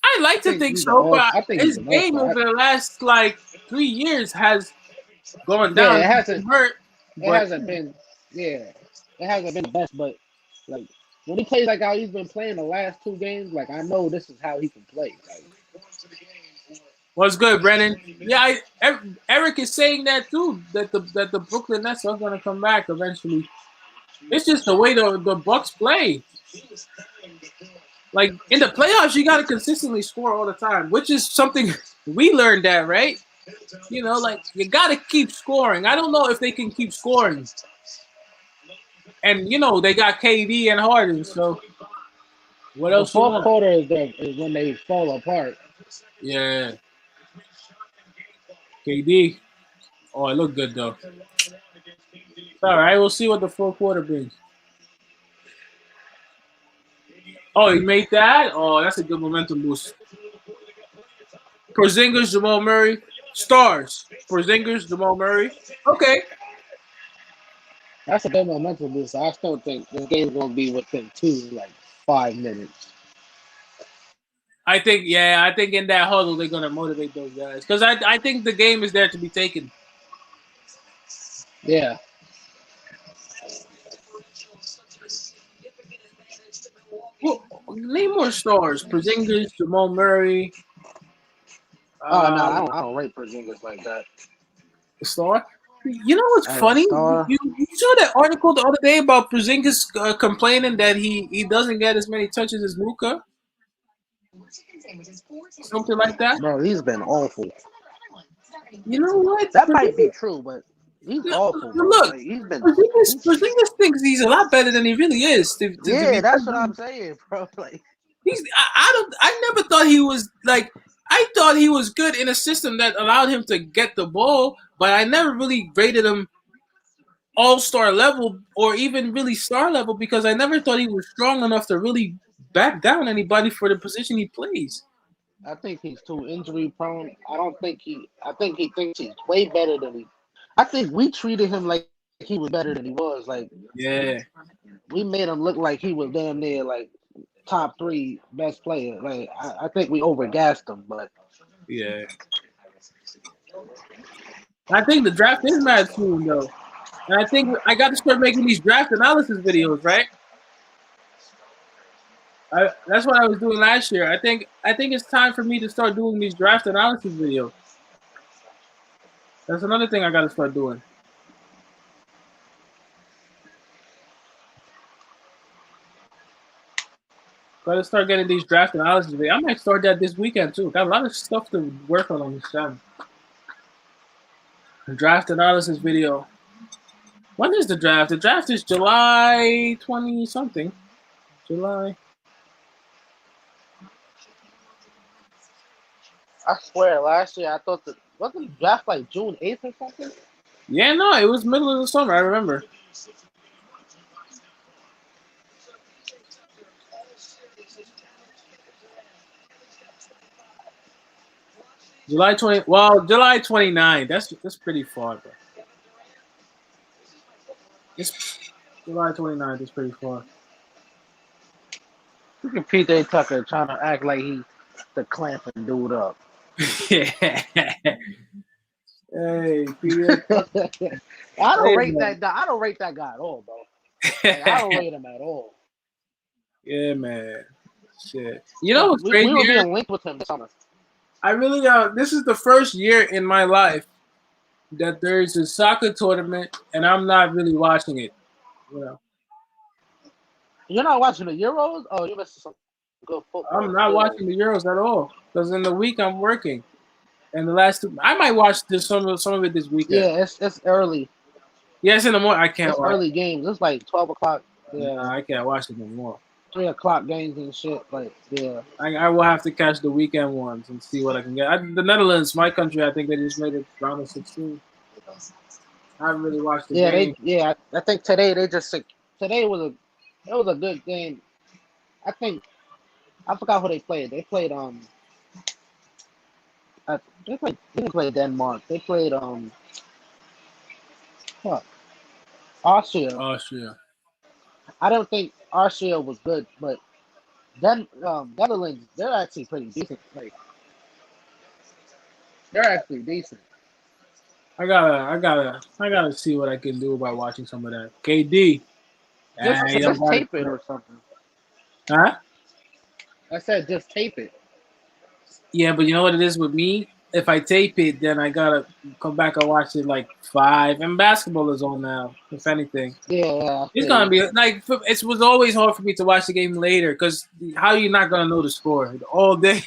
I I like to think think he's an so, all. but I think he's his an all game over star. the last like 3 years has gone Yeah, down. it He's hasn't. been hurt, It but hasn't been. Yeah, it hasn't been the best, but like when he plays like how he's been playing the last two games, like I know this is how he can play. Like what's good, Brennan? Yeah, Eric is saying that too. That the Brooklyn Nets are going to come back eventually. It's just the way the Bucks play. Like in the playoffs, you got to consistently score all the time, which is something we learned that, right? You know, like you got to keep scoring. I don't know if they can keep scoring, and you know they got KD and Harden. So what the else you fourth want? quarter is when they fall apart. Yeah, KD. Oh, it looked good though. All right, we'll see what the fourth quarter brings. Oh, he made that. Oh, that's a good momentum boost. Porzingis, Jamal Murray, stars. Porzingis, Jamal Murray. Okay, That's a good momentum boost. I still think this game's gonna be within 5 minutes. I think in that huddle they're gonna motivate those guys because I think the game is there to be taken. Yeah, Well, name more stars. Porzingis, Jamal Murray. oh no, Uh, I don't rate Porzingis like that. star. You know what's As a funny? star, You saw that article the other day about Porzingis complaining that he doesn't get as many touches as Luka, something like that. bro, he's been awful. You know what? That might be true, but he's awful, bro. Look, Like he's been. Porzingis thinks he's a lot better than he really is. To Yeah, be that's what I'm saying, bro. Like I never thought he was like. I thought he was good in a system that allowed him to get the ball, but I never really rated him all-star level or even really star level because I never thought he was strong enough to really back down anybody for the position he plays. I think he's too injury prone. I don't think he. I think he thinks he's way better than he. I think we treated him like he was better than he was. Like Yeah, we made him look like he was damn near like top three best player. Like I think we overgassed him, but yeah. I think the draft is mad soon though, and I think I got to start making these draft analysis videos, right? That's what I was doing last year. I think it's time for me to start doing these draft analysis videos. That's another thing I got to start doing. Got to start getting these draft analysis videos. I might start that this weekend too. Got a lot of stuff to work on this channel. The draft analysis video. When is the draft? The draft is July 20 something. July. I swear last year I thought that wasn't the draft like June 8th or something. Yeah, no, it was middle of the summer. I remember. July 20. Well, July 29. That's pretty far, bro. It's July 29th is pretty far. Look at PJ Tucker trying to act like he the clamping dude up. Yeah. Hey, Peter. I don't Hey, rate man. that. I don't rate that guy at all, bro. Like, I don't rate him at all. Yeah, man. Shit. You know what's We crazy, were Aaron? being linked with him this summer. I really this is the first year in my life that there's a soccer tournament and I'm not really watching it. You know, You're not watching the Euros? Oh, you missed some good football I'm not still. watching the Euros at all because in the week I'm working, and the last two I might watch some of it this weekend. Yeah, it's early. Yes, in the morning I can't It's watch. early games. It's like 12 o'clock. Yeah, Nah, I can't watch it anymore. 3 o'clock games and shit. Like, yeah. I will have to catch the weekend ones and see what I can get. The Netherlands, my country, I think they just made it round of 16. I haven't really watched the game. I think today today was a good game. I think I forgot who they played. They played they didn't play Denmark. They played fuck, Austria. Austria. I don't think Austria was good, but then Netherlands, they're actually pretty decent. Like, they're actually decent. I gotta see what I can do by watching some of that. KD. You don't Just got tape it it. or something. Huh? I said just tape it. Yeah, but you know what it is with me? If I tape it, then I gotta come back and watch it like 5. And basketball is on now, if anything. Yeah, I It's feel gonna you. be like it was always hard for me to watch the game later because how are you not gonna know the score all day?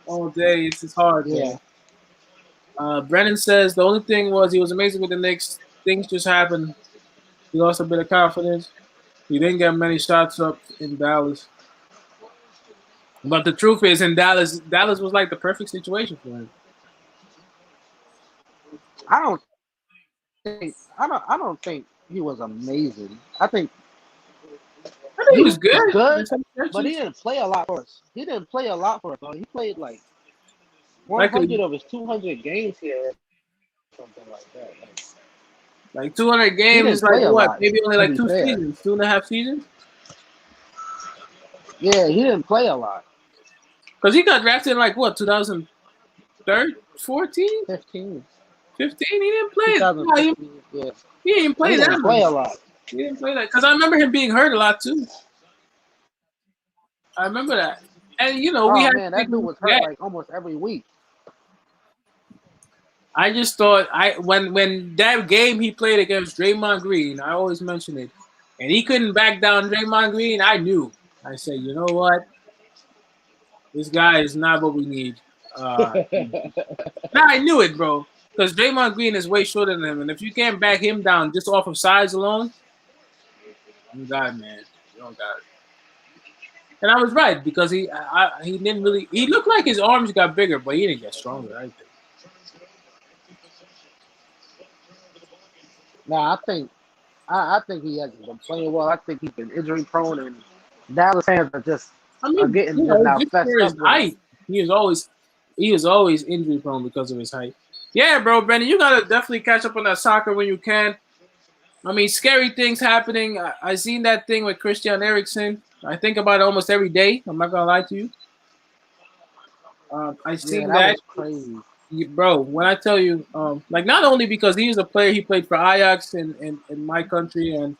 All day, it's just hard, Yeah. man. Brennan says the only thing was he was amazing with the Knicks. Things just happened. He lost a bit of confidence. He didn't get many shots up in Dallas. But the truth is, in Dallas was like the perfect situation for him. I don't I don't think he was amazing. I think I think he he was was good in good, some but he stretches. didn't play a lot for us. He didn't play a lot for us, bro. He played like Like 100 of his 200 games here, something like that. like 200 He games is didn't like play a what? lot, Maybe only to like be two fair. seasons, 2.5 seasons. Yeah, he didn't play a lot. Because he got drafted in like what 2013, 14, 15, 15. He didn't play. No, 2015. Yeah, he didn't he play that didn't play much. a lot. He didn't play that because I remember him being hurt a lot too. I remember that. And you know we Oh had man, that dude was hurt yeah. like almost every week. I just thought when that game he played against Draymond Green, I always mention it, and he couldn't back down Draymond Green. I knew. I said, you know what, this guy is not what we need. Nah, I knew it, bro, because Draymond Green is way shorter than him, and if you can't back him down just off of size alone, you got it, man. You don't got it. And I was right because he didn't really. He looked like his arms got bigger, but he didn't get stronger. I think. Nah, I think he hasn't been playing well. I think he's been injury prone, and Dallas fans I are mean, getting you just know, now just fessed for his up with him. height, he was always injury prone because of his height. Yeah, bro, Brandon, you gotta definitely catch up on that soccer when you can. I mean, scary things happening. I seen that thing with Christian Eriksen. I think about it almost every day. I'm not gonna lie to you. I Yeah, seen that that, was crazy. bro. When I tell you, like not only because he was a player, he played for Ajax in my country, and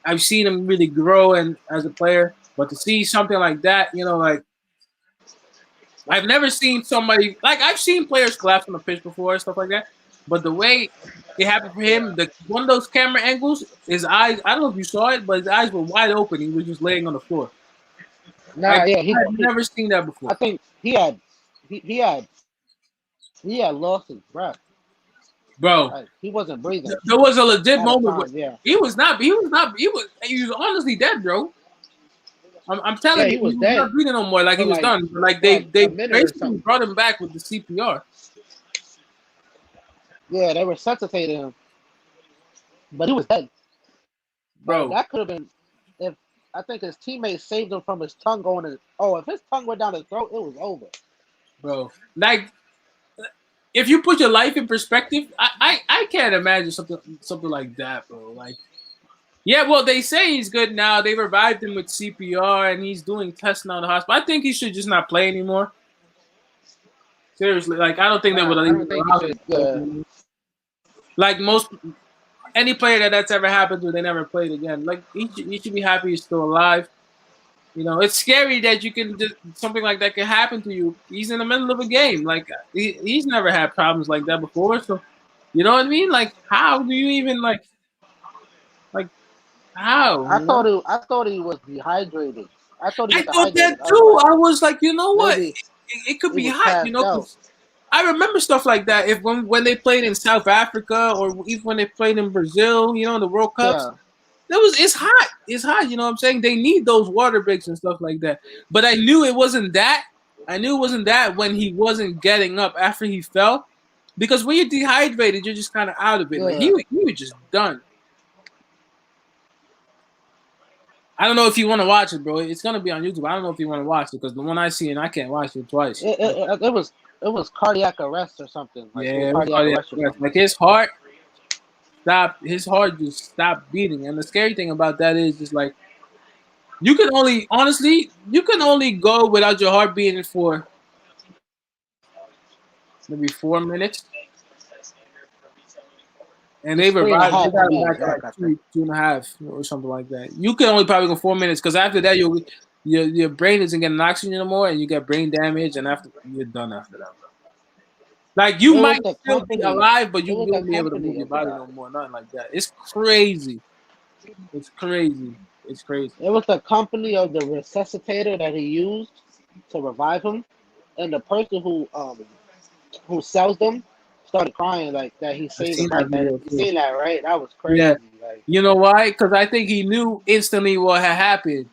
I've seen him really grow and as a player. But to see something like that, you know, like I've never seen somebody like I've seen players collapse on the pitch before and stuff like that. But the way it happened for him, one of those camera angles, his eyes, I don't know if you saw it, but his eyes were wide open. He was just laying on the floor. Nah, I've yeah, never seen that I before. think he had lost his breath. Bro, Like, he wasn't breathing there was a legit at a moment where time. Yeah, he was honestly dead, bro. I'm telling yeah, you, he he was was not dead breathing no more, like he for was like done. Like for like they a minute or basically something. brought him back with the CPR. Yeah, they resuscitated him, but he was dead. Like, Bro, that could have been if I think his teammates saved him from his tongue going to. Oh, if his tongue went down his throat, it was over. bro. Like if you put your life in perspective, I can't imagine something like that, bro. Like, yeah, well, they say he's good now. They revived him with CPR, and he's doing tests now in the hospital. I think he should just not play anymore. Seriously, like I don't think they would Nah, have I even don't think you allowed should. him. Like most any player that's ever happened to, they never played again. Like he should be happy he's still alive. You know, it's scary that you can just something like that can happen to you. He's in the middle of a game. Like he's never had problems like that before. So, you know what I mean? Like, how do you even like how? You know? I thought he was dehydrated. I thought he I was thought that dehydrated. I was too. like, I was like, you know what? maybe It could he be was hot. You passed know, out. 'cause I remember stuff like that. If when they played in South Africa or even when they played in Brazil, you know, in the World Cups. Yeah, It's hot. It's hot. You know what I'm saying? They need those water breaks and stuff like that. But I knew it wasn't that. I knew it wasn't that when he wasn't getting up after he fell, because when you're dehydrated, you're just kind of out of it. Like yeah. he was just done. I don't know if you want to watch it, bro. It's gonna be on YouTube. I don't know if you want to watch it because the one I see and I can't watch it twice. It was cardiac arrest or something. Like Yeah, it was it was cardiac cardiac arrest or arrest. something. Like his heart stopped. His heart just stopped beating. And the scary thing about that is just like you can only honestly you can only go without your heart beating for maybe 4 minutes, and they It's three and a revived. They half to got it be back at like exact. I think. two and a half or something like that. You can only probably go 4 minutes because after that your brain isn't getting oxygen anymore, and you get brain damage, and after you're done after that, bro. Like you It was might the still be company. alive, but It you was the wouldn't be able to move company your of the body guy. no more, nothing like that. It's crazy. It's crazy. It's crazy. It was the company of the resuscitator that he used to revive him, and the person who sells them started crying like that he I've saved seen him. that Right? That video you too. seen that, right? That was Yeah. crazy. Like, You know why? Because I think he knew instantly what had happened.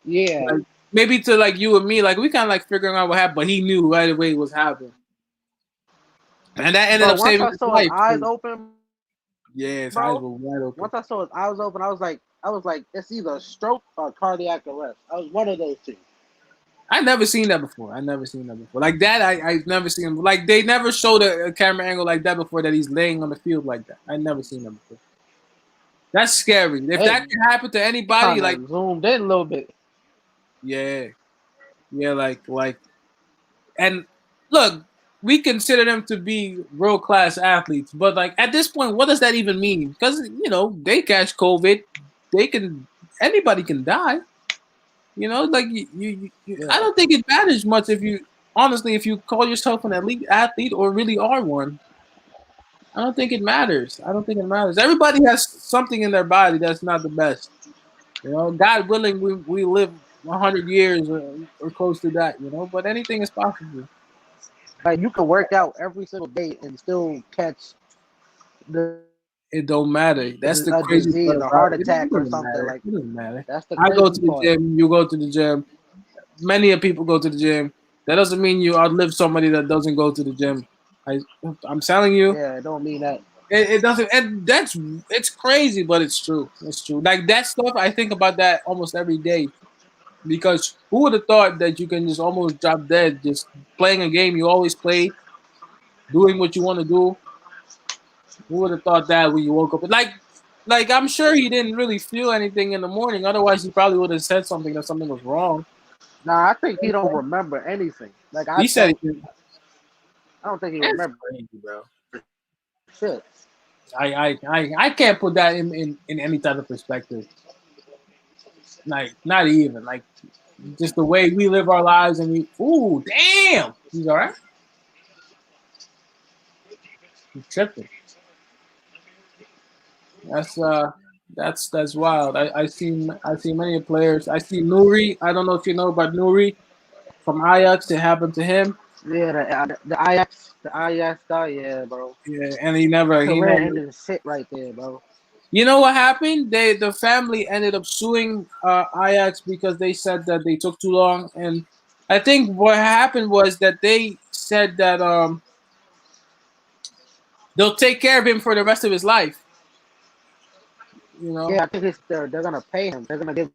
yeah, Like maybe to like you and me, like we kind of like figuring out what happened, but he knew right away what was happening, and that ended bro. up Once saving I his saw his life eyes too. open, Yeah, his eyes bro. were wide open. Once I saw his eyes open, I was like, it's either a stroke or cardiac arrest. I was one of those two. I never seen that before. I never seen that before. Like that, I've never seen. Like they never showed a camera angle like that before. That he's laying on the field like that. I never seen that before. That's scary. If It that can happen to anybody, kind like of zoomed in a little bit. yeah, yeah, and look, we consider them to be world class athletes, but like at this point, what does that even mean? Because you know they catch COVID, they can anybody can die. You know, like I Yeah. don't think it matters much if you honestly if you call yourself an elite athlete or really are one. I don't think it matters. I don't think it matters. Everybody has something in their body that's not the best. You know, God willing, we live 100 years or close to that. You know, but anything is possible. Like you can work out every single day and still catch the It don't matter. That's the a crazy part disease, a about heart it. It attack or doesn't something matter. like. It doesn't matter. That's the I go to crazy the part. gym. You go to the gym. Many of people go to the gym. That doesn't mean you outlive somebody that doesn't go to the gym. I, I'm telling you, Yeah, it don't mean that. it doesn't. And that's it's crazy, but it's true. It's true. Like that stuff, I think about that almost every day because who would have thought that you can just almost drop dead just playing a game you always play, doing what you want to do. Who would have thought that when you woke up? Like I'm sure he didn't really feel anything in the morning. Otherwise, he probably would have said something that something was wrong. Nah, I think he don't remember anything. Like He said, it, I don't think he "That's remember crazy, bro." shit. I can't put that in any type of perspective. Like not even like just the way we live our lives and we. Ooh, damn, he's all right. He's tripping. That's that's wild. I see many players. I see Nuri. I don't know if you know about Nuri from Ajax. It happened to him. Yeah, the Ajax guy, yeah, bro. Yeah, and he Career never. ending shit right there, bro. You know what happened? The family ended up suing Ajax because they said that they took too long, and I think what happened was that they said that they'll take care of him for the rest of his life. You know, Yeah, I think they're gonna pay him. They're gonna give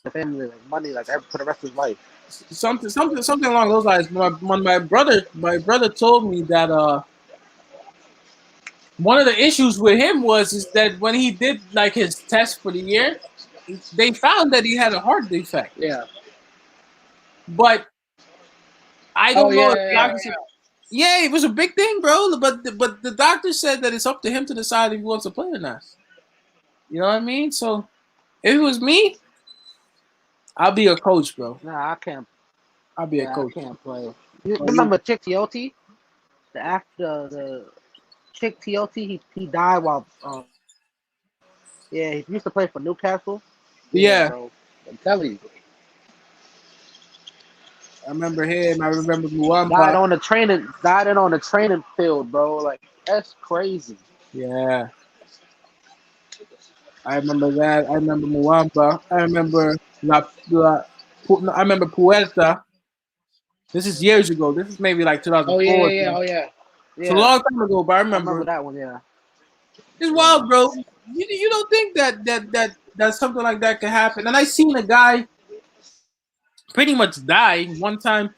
the family like money like for the rest of his life. something along those lines. My brother told me that one of the issues with him was is that when he did like his test for the year, they found that he had a heart defect. Yeah. But I Oh don't know yeah, if yeah, the yeah. doctor said Yeah, it was a big thing, bro. But the doctor said that it's up to him to decide if he wants to play or not. You know what I mean? So if it was me, I'll be a coach, bro. Nah, I can't. I'll be a Yeah, I coach. can't play. You Oh, remember Chick TLT? The after the Chick TLT, he died while yeah, he used to play for Newcastle. Yeah, yeah, bro. I'm telling you, I remember him. I remember died Muamba. on the training field, bro. Like that's crazy. Yeah, I remember that. I remember Muamba. I remember I remember Puerta. This is years ago. This is maybe like Oh yeah, yeah, 2004. yeah. Oh yeah, It's a yeah. long time ago, but I I remember remember. that one. Yeah, It's yeah. wild, bro. You don't think that something like that could happen? And I seen a guy pretty much die one time.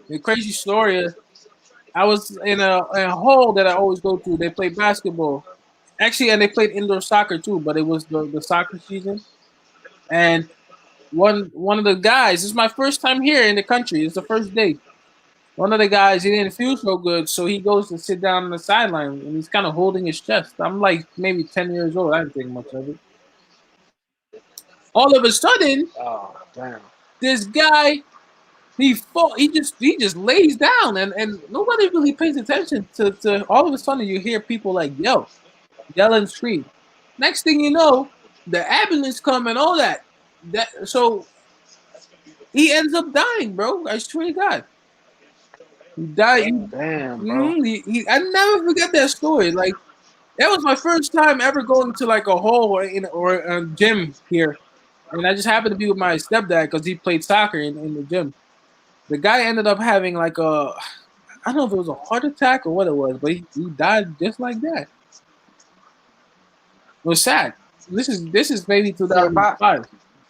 The crazy story is I was in a hall that I always go to. They play basketball, actually, and they played indoor soccer too. But it was the soccer season, and one of the guys. This is my first time here in the country. It's the first day. One of the guys, he didn't feel so good, so he goes to sit down on the sideline, and he's kind of holding his chest. I'm like maybe 10 years old. I didn't think much of it. All of a sudden, Oh damn. this guy he fall, he just lays down, and nobody really pays attention to. All of a sudden, you hear people like yell and scream. Next thing you know, the ambulance come and all that. So he ends up dying, bro. I swear to God, he died. Damn, bro. I never forget that story. Like that was my first time ever going to like a hall or a gym here, and I just happened to be with my stepdad because he played soccer in the gym. The guy ended up having like I don't know if it was a heart attack or what it was, but he died just like that. It was sad. This is maybe See if I 2005.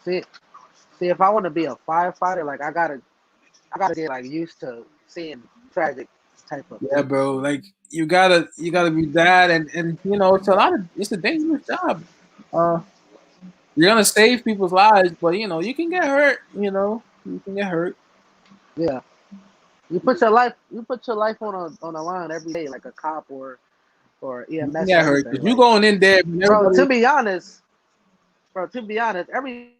see see if I want to be a firefighter, like I gotta get like used to seeing tragic type of Yeah, things. bro. Like you gotta be that, and it's a dangerous job. Uh, you're gonna save people's lives, but you can get hurt. You can get hurt. Yeah, you put your life on a line every day, like a cop or You can EMS or get hurt anything. because you Like, going in there and bro, everybody. to be honest, everybody's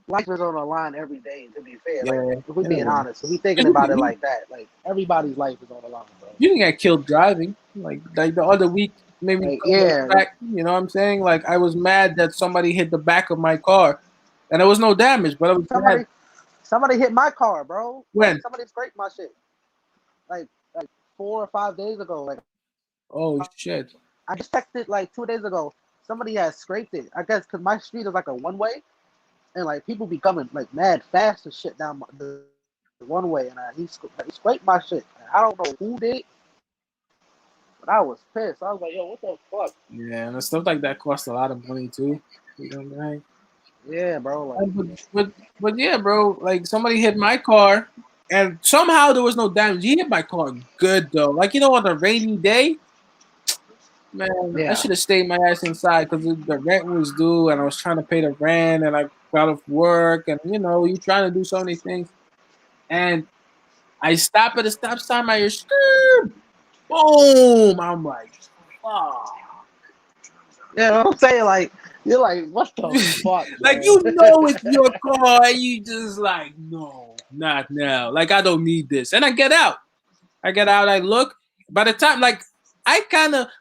life is on the line every day. To be fair, like Yeah, if we're being anyway. honest, if we thinking And about it like that, like everybody's life is on the line, bro. you can get killed driving. Like the other week, maybe a Like couple weeks yeah, back. You know what I'm saying? Like I was mad that somebody hit the back of my car, and there was no damage, but I was mad. somebody somebody hit my car, bro. Like When? somebody scraped my shit. Like 4 or 5 days ago. Like Oh shit! I just checked it like 2 days ago. Somebody had scraped it. I guess because my street is like a one way, and like people be coming like mad fast and shit down the one way, and he scraped my shit. And I don't know who did, but I was pissed. I was like, yo, what the fuck? Yeah, and stuff like that costs a lot of money too. You know what I mean? Yeah, bro. Like But yeah, bro. Like somebody hit my car, and somehow there was no damage. He hit my car good though. Like on a rainy day, man, I yeah, should have stayed my ass inside because the rent was due, and I was trying to pay the rent, and I got off work, and you trying to do so many things, and I stop at a stop sign. I hear skirt, boom. I'm like, oh. yeah. I'm saying like you're like, what the fuck, Like man? it's your car, and you just like, no, not now. Like I don't need this, and I get out. I look. By the time, like,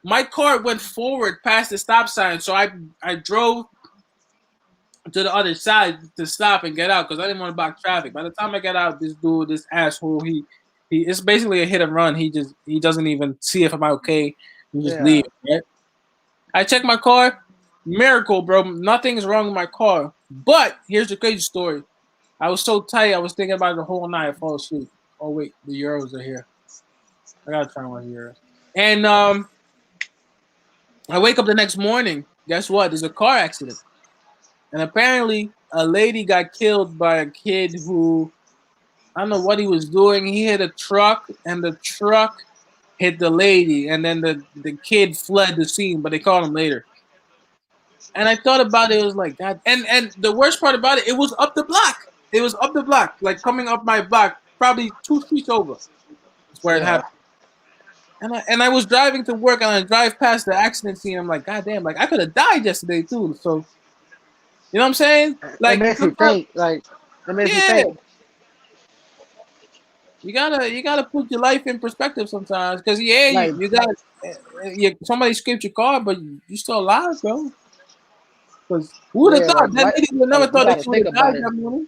my car went forward past the stop sign, so I drove to the other side to stop and get out because I didn't want to block traffic. By the time I get out, this asshole, it's basically a hit and run. He doesn't even see if I'm okay. He just Yeah, leaves. Right? I check my car. Miracle, bro. Nothing's wrong with my car. But here's the crazy story. I was so tight. I was thinking about it the whole night. I fall asleep. Oh wait, the euros are here. I gotta turn on euros. And I wake up the next morning. Guess what? There's a car accident, and apparently a lady got killed by a kid who I don't know what he was doing. He hit a truck, and the truck hit the lady, and then the kid fled the scene, but they caught him later. And I thought about it. It was like that. And the worst part about it was up the block. It was up the block, like coming up my block, probably 2 streets over. That's where it yeah. happened. And I was driving to work and I drive past the accident scene. I'm like, God damn, like I could have died yesterday too. So you know what I'm saying? It Like makes you sometimes, think. Like it makes you yeah, think. you gotta put your life in perspective sometimes. Cause yeah, Like you got somebody scraped your car, but you still alive, bro. Cause who would have yeah, thought like that life. lady would never Like you thought that gotta she would think have about died it. that morning?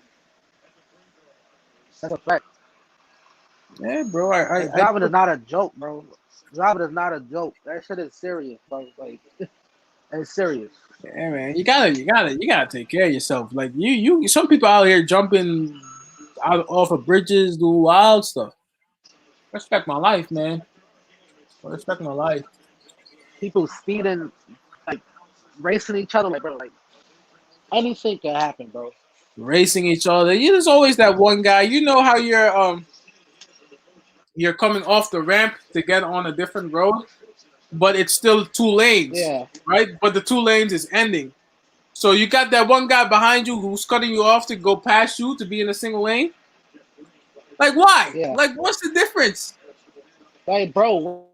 That's a fact. Yeah, bro. Like driving is not a joke, bro. Driving is not a joke. That shit is serious, bro. Like it's serious. Yeah, man. You gotta take care of yourself. Like some people out here jumping out off of bridges, doing wild stuff. Respect my life, man. Respect my life. People speeding, like racing each other, like bro, like anything can happen, bro. Racing each other. There's always that one guy. You know how you're coming off the ramp to get on a different road, but it's still two lanes, Yeah, right? But the two lanes is ending. So you got that one guy behind you who's cutting you off to go past you to be in a single lane. Like why? yeah. Like what's the difference? Like bro,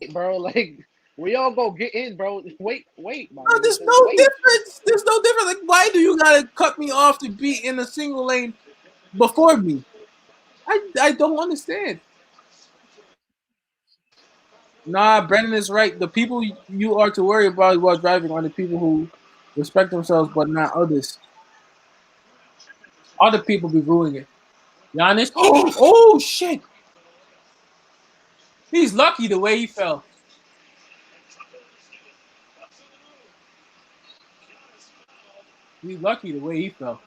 wait, bro, like we all go get in, bro. Wait, my No, nigga, there's just no wait. difference. There's no difference. Like why do you gotta cut me off to be in a single lane before me? I don't understand. Nah, Brendan is right. The people you are to worry about while driving are the people who respect themselves but not others. Other people be ruining it. Giannis. Oh shit. He's lucky the way he fell. He's lucky the way he fell.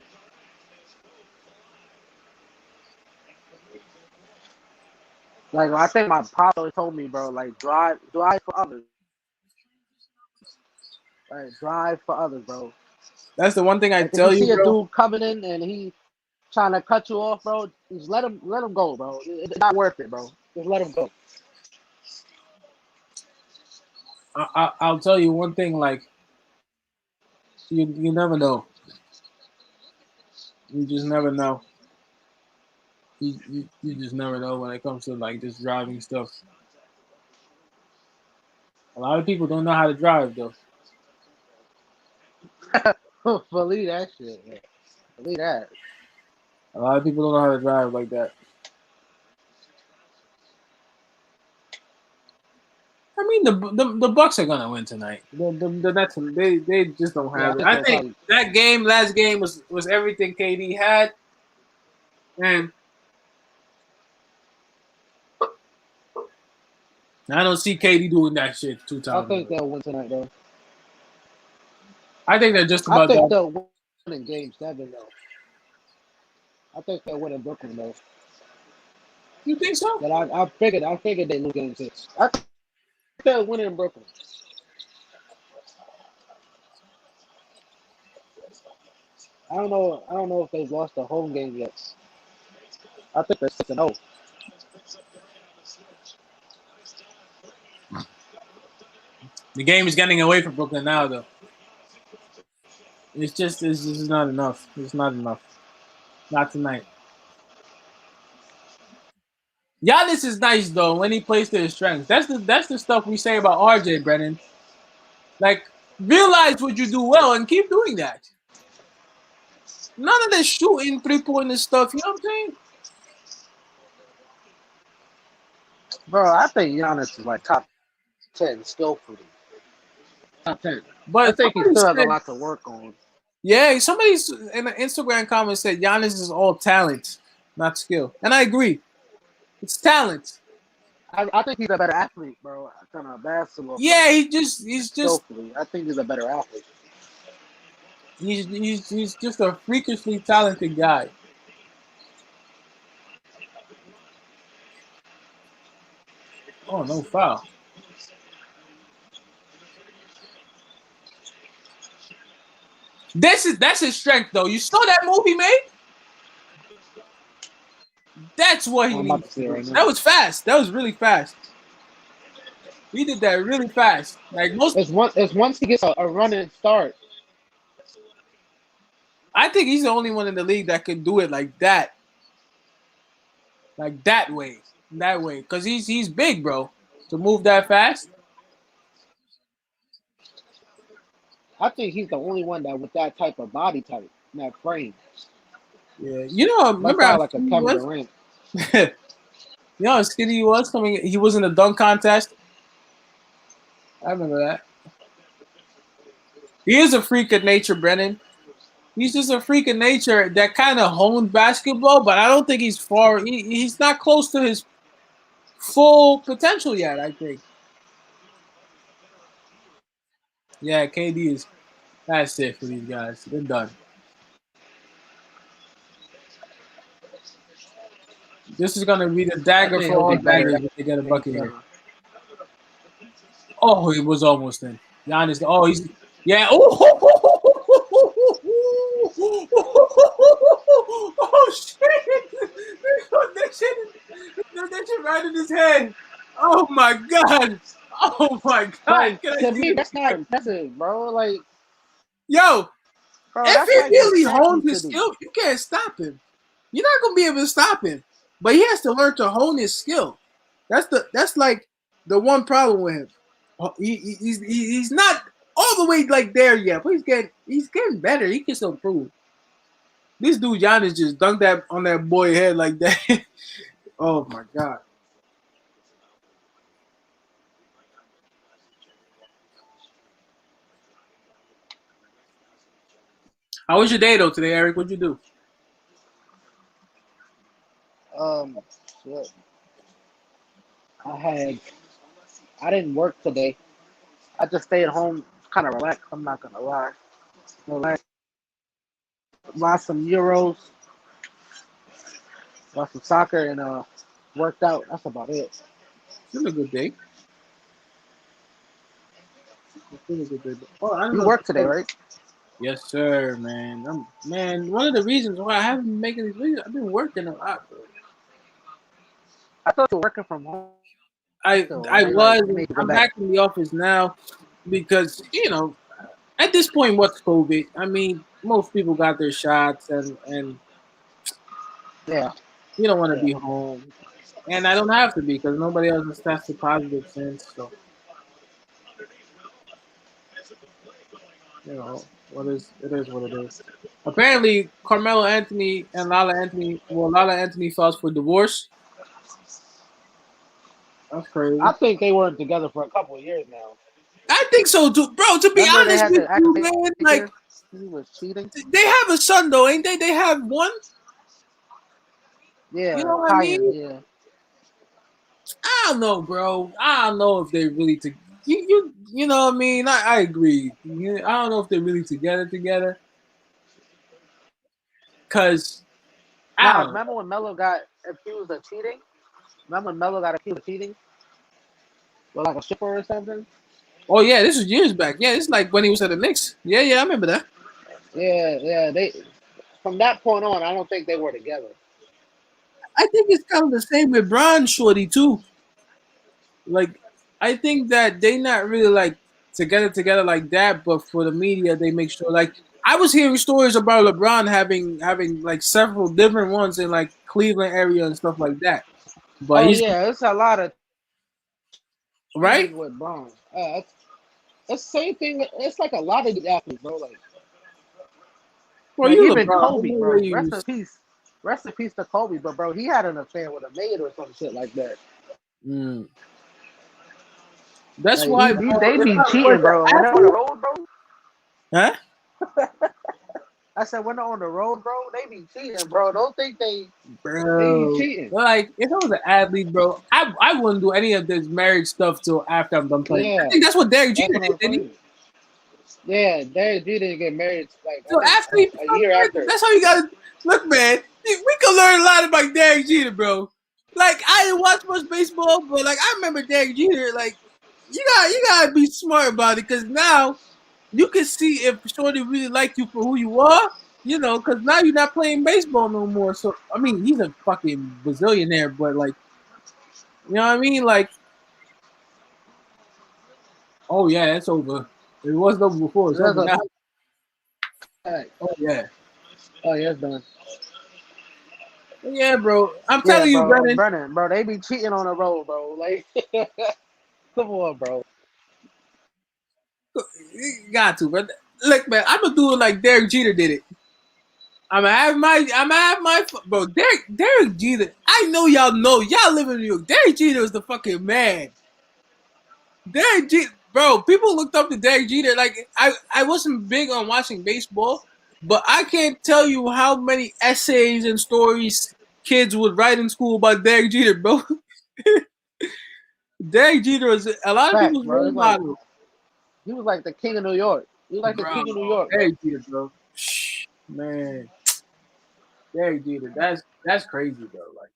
Like I think my papa always told me, bro, like drive for others. Like drive for others, bro. That's the one thing I Like if you tell you, see a bro. dude coming in and he trying to cut you off, bro, just let him go, bro. It's not worth it, bro. Just let him go. I'll tell you one thing. Like you never know. You just never know. You just never know when it comes to like just driving stuff. A lot of people don't know how to drive though. Believe that shit, man. Believe that. A lot of people don't know how to drive like that. I mean, the Bucks are gonna win tonight. The Nets, they just don't Yeah, I have it. think I they'll think probably. that last game was everything KD had, and I don't see KD doing that shit two I times. think they'll win tonight, though. I think they're just I about think that. they'll win in Game 7, though. I think they'll win in Brooklyn, though. You think so? But I figured they lose Game 6. I think they'll win in Brooklyn. I don't know if they've lost a home game yet. I think they're 6-0. The game is getting away from Brooklyn now, though. It's just not enough. It's not enough. Not tonight. Giannis is nice though when he plays to his strengths. That's the stuff we say about RJ, Brennan. Like realize what you do well and keep doing that. None of this shooting 3-pointer stuff. You know what I'm saying? Bro, I think Giannis is like top 10 skillfully. Top 10. I But think he somebody still has a said, lot to work on. yeah, somebody in the Instagram comment said Giannis is all talent, not skill, and I agree. It's talent. I think he's a better athlete, bro, than a basketball player. Yeah, he's just Skillfully. I think he's a better athlete. he's just a freakishly talented guy. Oh, no foul. That's his strength though. You saw that move he made? That's what he I'm about needs to to see it do. right now. That was fast. That was really fast. He did that really fast. Like most It's once he gets a running start. I think he's the only one in the league that can do it like that. Like that way. That way. Cause he's big, bro. to move that fast. I think he's the only one that with that type of body type, that frame. Yeah, you know, Like remember how probably like a skinny he Kevin was? Durant. You know how skinny he was coming. He was in the dunk contest. I remember that. He is a freak of nature, Brennan. He's just a freak of nature that kind of honed basketball, but I don't think he's far. He's not close to his full potential yet. I think. Yeah, KD is. That's it for these guys. They're done. This is gonna be the I dagger think for he'll all be better daggers if they get a game bucket here. 7. Oh, it was almost in. Giannis. Oh, he's yeah. Oh, oh shit! They shit right in his head. Oh my god. Oh my god. But Can I to see me, it that's not again? impressive, bro. Like, Yo, bro, if that's he like what really Shaq honed used to his do. skill, you can't stop him. You're not gonna be able to stop him. But he has to learn to hone his skill. That's like the one problem with him. He's not all the way like there yet, but he's getting better. He can still improve. This dude Giannis just dunked that on that boy head like that. Oh my god. How was your day though today, Eric? What'd you do? Um, shit. I didn't work today. I just stayed home, kind of relaxed. I'm not gonna lie. Relax, watch some Euros, watch some soccer, and worked out. That's about it. It's been a good day. It's been a good day. Oh, I don't You know. worked today, right? Yes, sir, man. Man, one of the reasons why I haven't been making these videos, I've been working a lot, bro. I thought you were working from home I still, I right? Like was. you need to go I'm back. back in the office now because at this point, what's COVID? I mean, most people got their shots, and Yeah, you don't want to yeah. be home, and I don't have to be because nobody else has tested positive since. So what is it is what it is. Apparently, Carmelo Anthony and Lala Anthony files for divorce. That's crazy. I think they weren't together for a couple of years now. I think so too, bro. To be Remember they honest had with the you, man, like accusations he was cheating. they have a son though, ain't they? They have one. You Yeah, know what I Kyan. mean? Yeah, I don't know, bro. I don't know if they really you know what I mean? I agree. I don't know if they're really together. Cause I Nah, don't know. remember when Melo got accused of cheating? Remember when Melo got accused of cheating? With like a stripper or something? Oh yeah, this was years back. Yeah, it's like when he was at the Knicks. Yeah, I remember that. Yeah, yeah. They from that point on, I don't think they were together. I think it's kind of the same with Bron Shorty too. Like I think that they not really like together like that, but for the media they make sure like I was hearing stories about LeBron having like several different ones in like Cleveland area and stuff like that. But Oh he's yeah, it's a lot of right? cheating with Braun. It's the same thing. It's like a lot of these athletes, bro. Well, Like you even LeBron, there's Kobe, no bro. way you Rest in peace to Kobe. But bro, he had an affair with a maid or some shit like that. mm. That's Like why they if be I was cheating, bro. an When they're on the athlete, road, bro. huh? I said when they're on the road, bro, they be cheating, bro. Don't think they be Bro. cheating. Like, if I was an athlete, bro, I wouldn't do any of this marriage stuff till after I'm done playing. I Yeah, think that's what Derek that's Jeter what did, I'm didn't he? saying. Yeah, Derek didn't get married like I So think after he a becomes year pregnant, after. that's how you gotta look, man. We can learn a lot about Derek Jeter, bro. Like I didn't watch much baseball, but like I remember Derek Jeter. Like you gotta be smart about it because now you can see if Shorty really liked you for who you are. Because now you're not playing baseball no more. So I mean, he's a fucking bazillionaire, but like, you know what I mean? Like, oh yeah, it's over. It wasn't over before. It's That's over a now. fact. Oh yeah. Oh yeah, it's done. Yeah, bro. I'm Yeah, telling you, bro, Brennan. Brennan, bro, they be cheating on the road, bro. Like Come on, bro. You got to, but look, man, I'm gonna do it like Derek Jeter did it. I'm gonna have my bro. Derek Jeter. I know y'all live in New York. Derek Jeter is the fucking man. Derek Jeter, bro. People looked up to Derek Jeter. Like I wasn't big on watching baseball, but I can't tell you how many essays and stories kids would write in school about Derek Jeter, bro. Derek Jeter is a lot of Facts, people's bro. role It's like model, he was like the king of New York. He was like the bro. king of New York, bro. Derek Jeter, bro. Man, Derek Jeter. That's crazy, bro. Like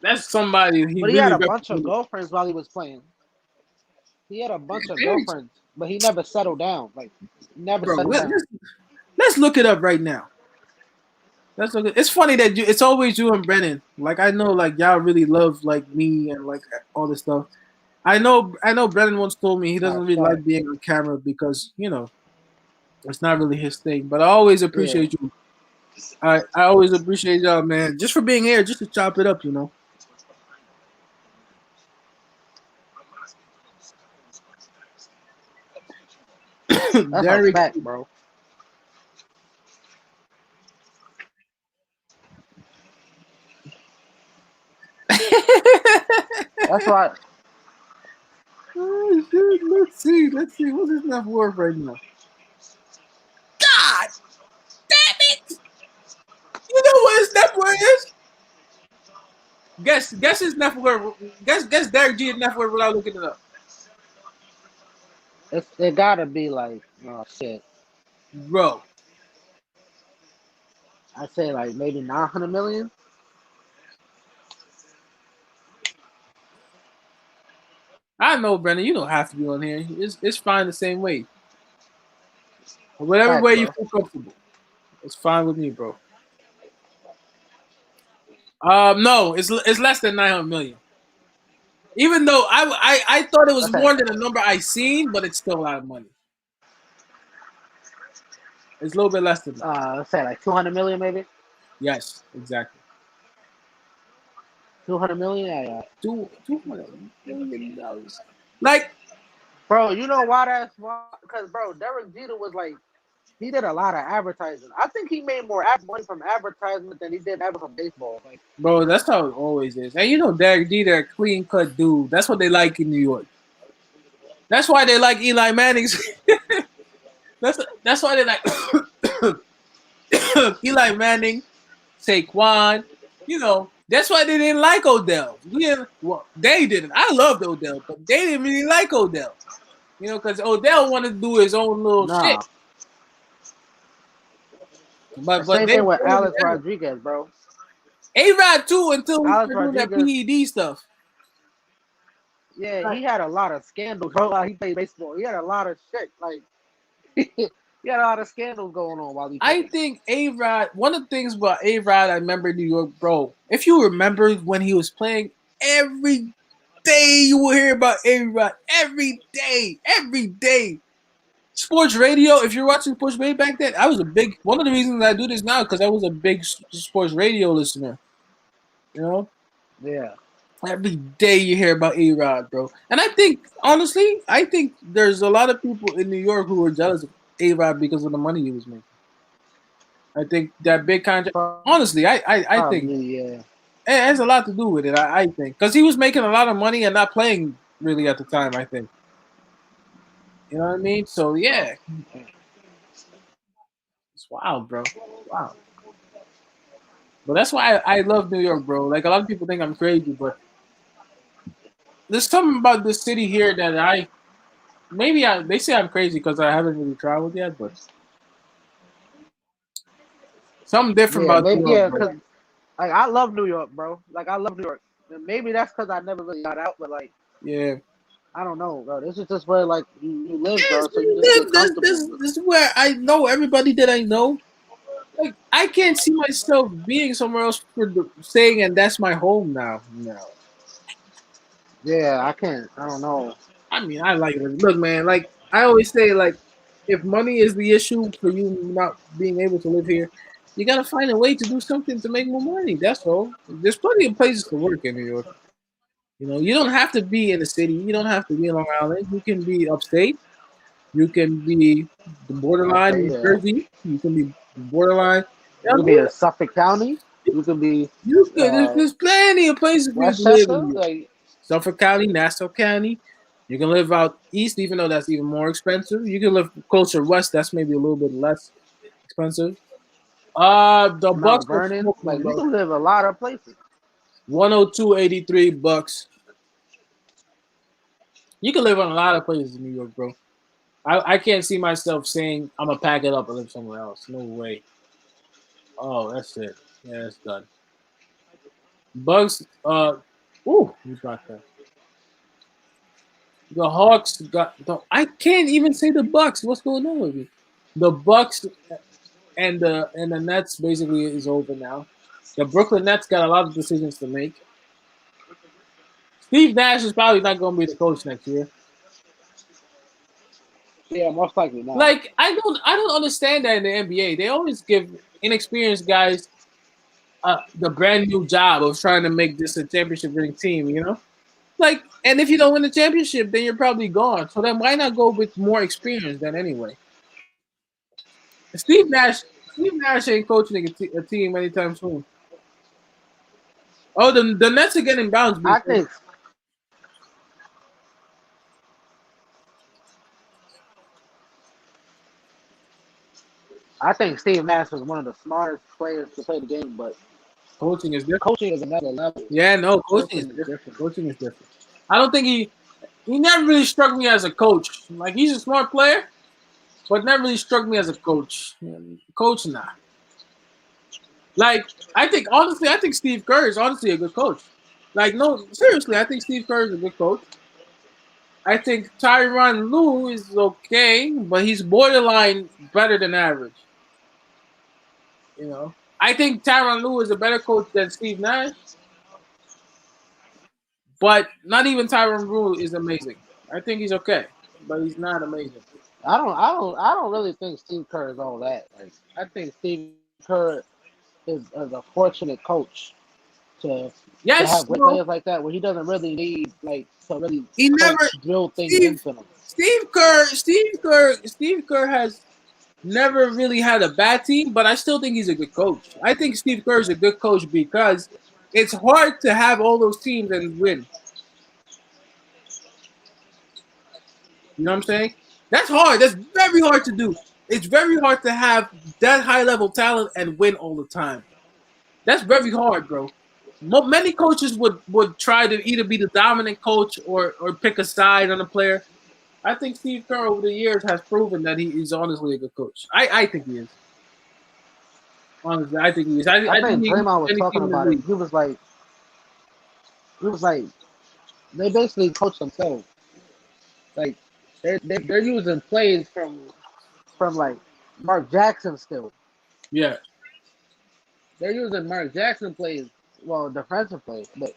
that's somebody he But he had really a bunch of represented. girlfriends while he was playing. He had a bunch of Derek, girlfriends, but he never settled down. Like, never bro. settled down. Let's look it up right now. Let's look. It's funny that it's always you and Brennan. Like I know, like y'all really love like me and like all this stuff. I know. Brennan once told me he doesn't That's really fact. like being on camera because it's not really his thing. But I always Yeah, appreciate you. I always appreciate y'all, man, just for being here, just to chop it up. that's a Derek. fact, bro. That's why. Oh, shit. Let's see. Let's see. What's his net worth right now? God damn it! You know what his net worth is? Guess his net worth. Guess Derek G's net worth without looking it up, It gotta be like, oh shit. bro. I'd say like maybe 900 million. I know, Brennan. You don't have to be on here. It's fine the same way. Whatever Facts, way you bro. feel comfortable, it's fine with me, bro. No, it's less than 900 million. Even though I thought it was Okay. more than the number I seen, but it's still a lot of money. It's a little bit less than that. Let's say like 200 million, maybe. Yes, exactly. 200 million. Yeah, yeah. $200 million. Like, Bro, you know why that's why? Because bro, Derek Jeter was like he did a lot of advertising. I think he made more money from advertisement than he did ever from baseball. Like, bro, that's how it always is. And Derek Jeter, a clean cut dude. That's what they like in New York. That's why they like Eli Manning's. that's why they like Eli Manning, Saquon. That's why they didn't like Odell. Well, they didn't. I loved Odell, but they didn't really like Odell. Because Odell wanted to do his own little shit. nah. The But same they thing with wanted Alex Rodriguez, bro. A-Rod too until we Alex started doing that Rodriguez, PED stuff. yeah, Like, he had a lot of scandals, bro. While he played baseball, he had a lot of shit. Like, he had a lot of scandals going on while he I played. think A-Rod, one of the things about A-Rod I remember in New York, bro, if you remember when he was playing, every day you will hear about A-Rod. Every day. Every day. Sports radio, if you're watching sports radio back then, one of the reasons I do this now because I was a big sports radio listener. You know? Yeah, Every day you hear about A-Rod, bro. And honestly, I think there's a lot of people in New York who were jealous of A-Rod because of the money he was making. I think that big contract. Honestly, I think probably, yeah. it has a lot to do with it. I think because he was making a lot of money and not playing really at the time. I think you know what I mean. So yeah, it's wild, bro. Wow. But that's why I love New York, bro. Like a lot of people think I'm crazy, but there's something about this city here that they say I'm crazy because I haven't really traveled yet, but something different Yeah, about maybe New York, yeah, bro. cause like I love New York, bro. Like I love New York. And maybe that's because I never really got out, but like Yeah. I don't know, bro. This is just where like you live, Yes, bro. So you just get comfortable. this is where I know everybody that I know. Like I can't see myself being somewhere else saying, and that's my home now. No, Yeah, I can't. I don't know. I mean I like it. Look, man, like I always say, like if money is the issue for you not being able to live here, you gotta find a way to do something to make more money. That's all. There's plenty of places to work in New York. You know, you don't have to be in the city. You don't have to be in Long Island. You can be upstate. You can be the borderline Okay, New yeah. Jersey. You can be borderline. You I could be mean, in Suffolk County. You could be you could. uh, There's plenty of places for you to live Westchester. in New York. Like, Suffolk County, Nassau County. You can live out east, even though that's even more expensive. You can live closer west. That's maybe a little bit less expensive. The Bucks Mount are Vernon. smoking, Like, you bro. can live a lot of places. 102.83 Bucks. You can live in a lot of places in New York, bro. I can't see myself saying I'm gonna pack it up and live somewhere else. No way. Oh, that's it. Yeah, that's done. Bugs. Ooh, you got that. The Hawks got. I can't even say the Bucks. What's going on with me? The Bucks and the Nets basically is over now. The Brooklyn Nets got a lot of decisions to make. Steve Nash is probably not going to be the coach next year. Yeah, most likely not. Like I don't understand that in the NBA. They always give inexperienced guys the brand new job of trying to make this a championship winning team. You know, like, and if you don't win the championship, then you're probably gone. So then why not go with more experience than anyway? Steve Nash. Steve Nash ain't coaching a team anytime soon. Oh, the Nets are getting bounced. I Because think I think Steve Nash is one of the smartest players to play the game, but coaching is different. coaching is another level. Yeah, no, coaching is Coaching is different. different. Coaching is different. I don't think he never really struck me as a coach. Like he's a smart player, but never really struck me as a coach. Coach, nah. Like I think honestly, I think Steve Kerr is honestly a good coach. Like no, seriously, I think Steve Kerr is a good coach. I think Tyronn Lue is okay, but he's borderline better than average. You know, I think Tyronn Lue is a better coach than Steve Nash, but not even Tyronn Lue is amazing. I think he's okay, but he's not amazing. I don't really think Steve Kerr is all that. Like, I think Steve Kerr is a fortunate coach to Yes, have great bro. players like that, where he doesn't really need like to really He never coach drill things Steve into them. Steve Kerr has never really had a bad team, but I still think he's a good coach. I think Steve Kerr is a good coach because it's hard to have all those teams and win. You know what I'm saying? That's hard. That's very hard to do. It's very hard to have that high level talent and win all the time. That's very hard, bro. Many coaches would try to either be the dominant coach or pick a side on a player. I think Steve Kerr over the years has proven that he is honestly a good coach. I think he is. Honestly, I think he is. I I think think he can Draymond beat was any talking team in the about it. league. He was like they basically coach themselves. Like, they're using plays from like Mark Jackson still. Yeah. They're using Mark Jackson plays, well, defensive plays, but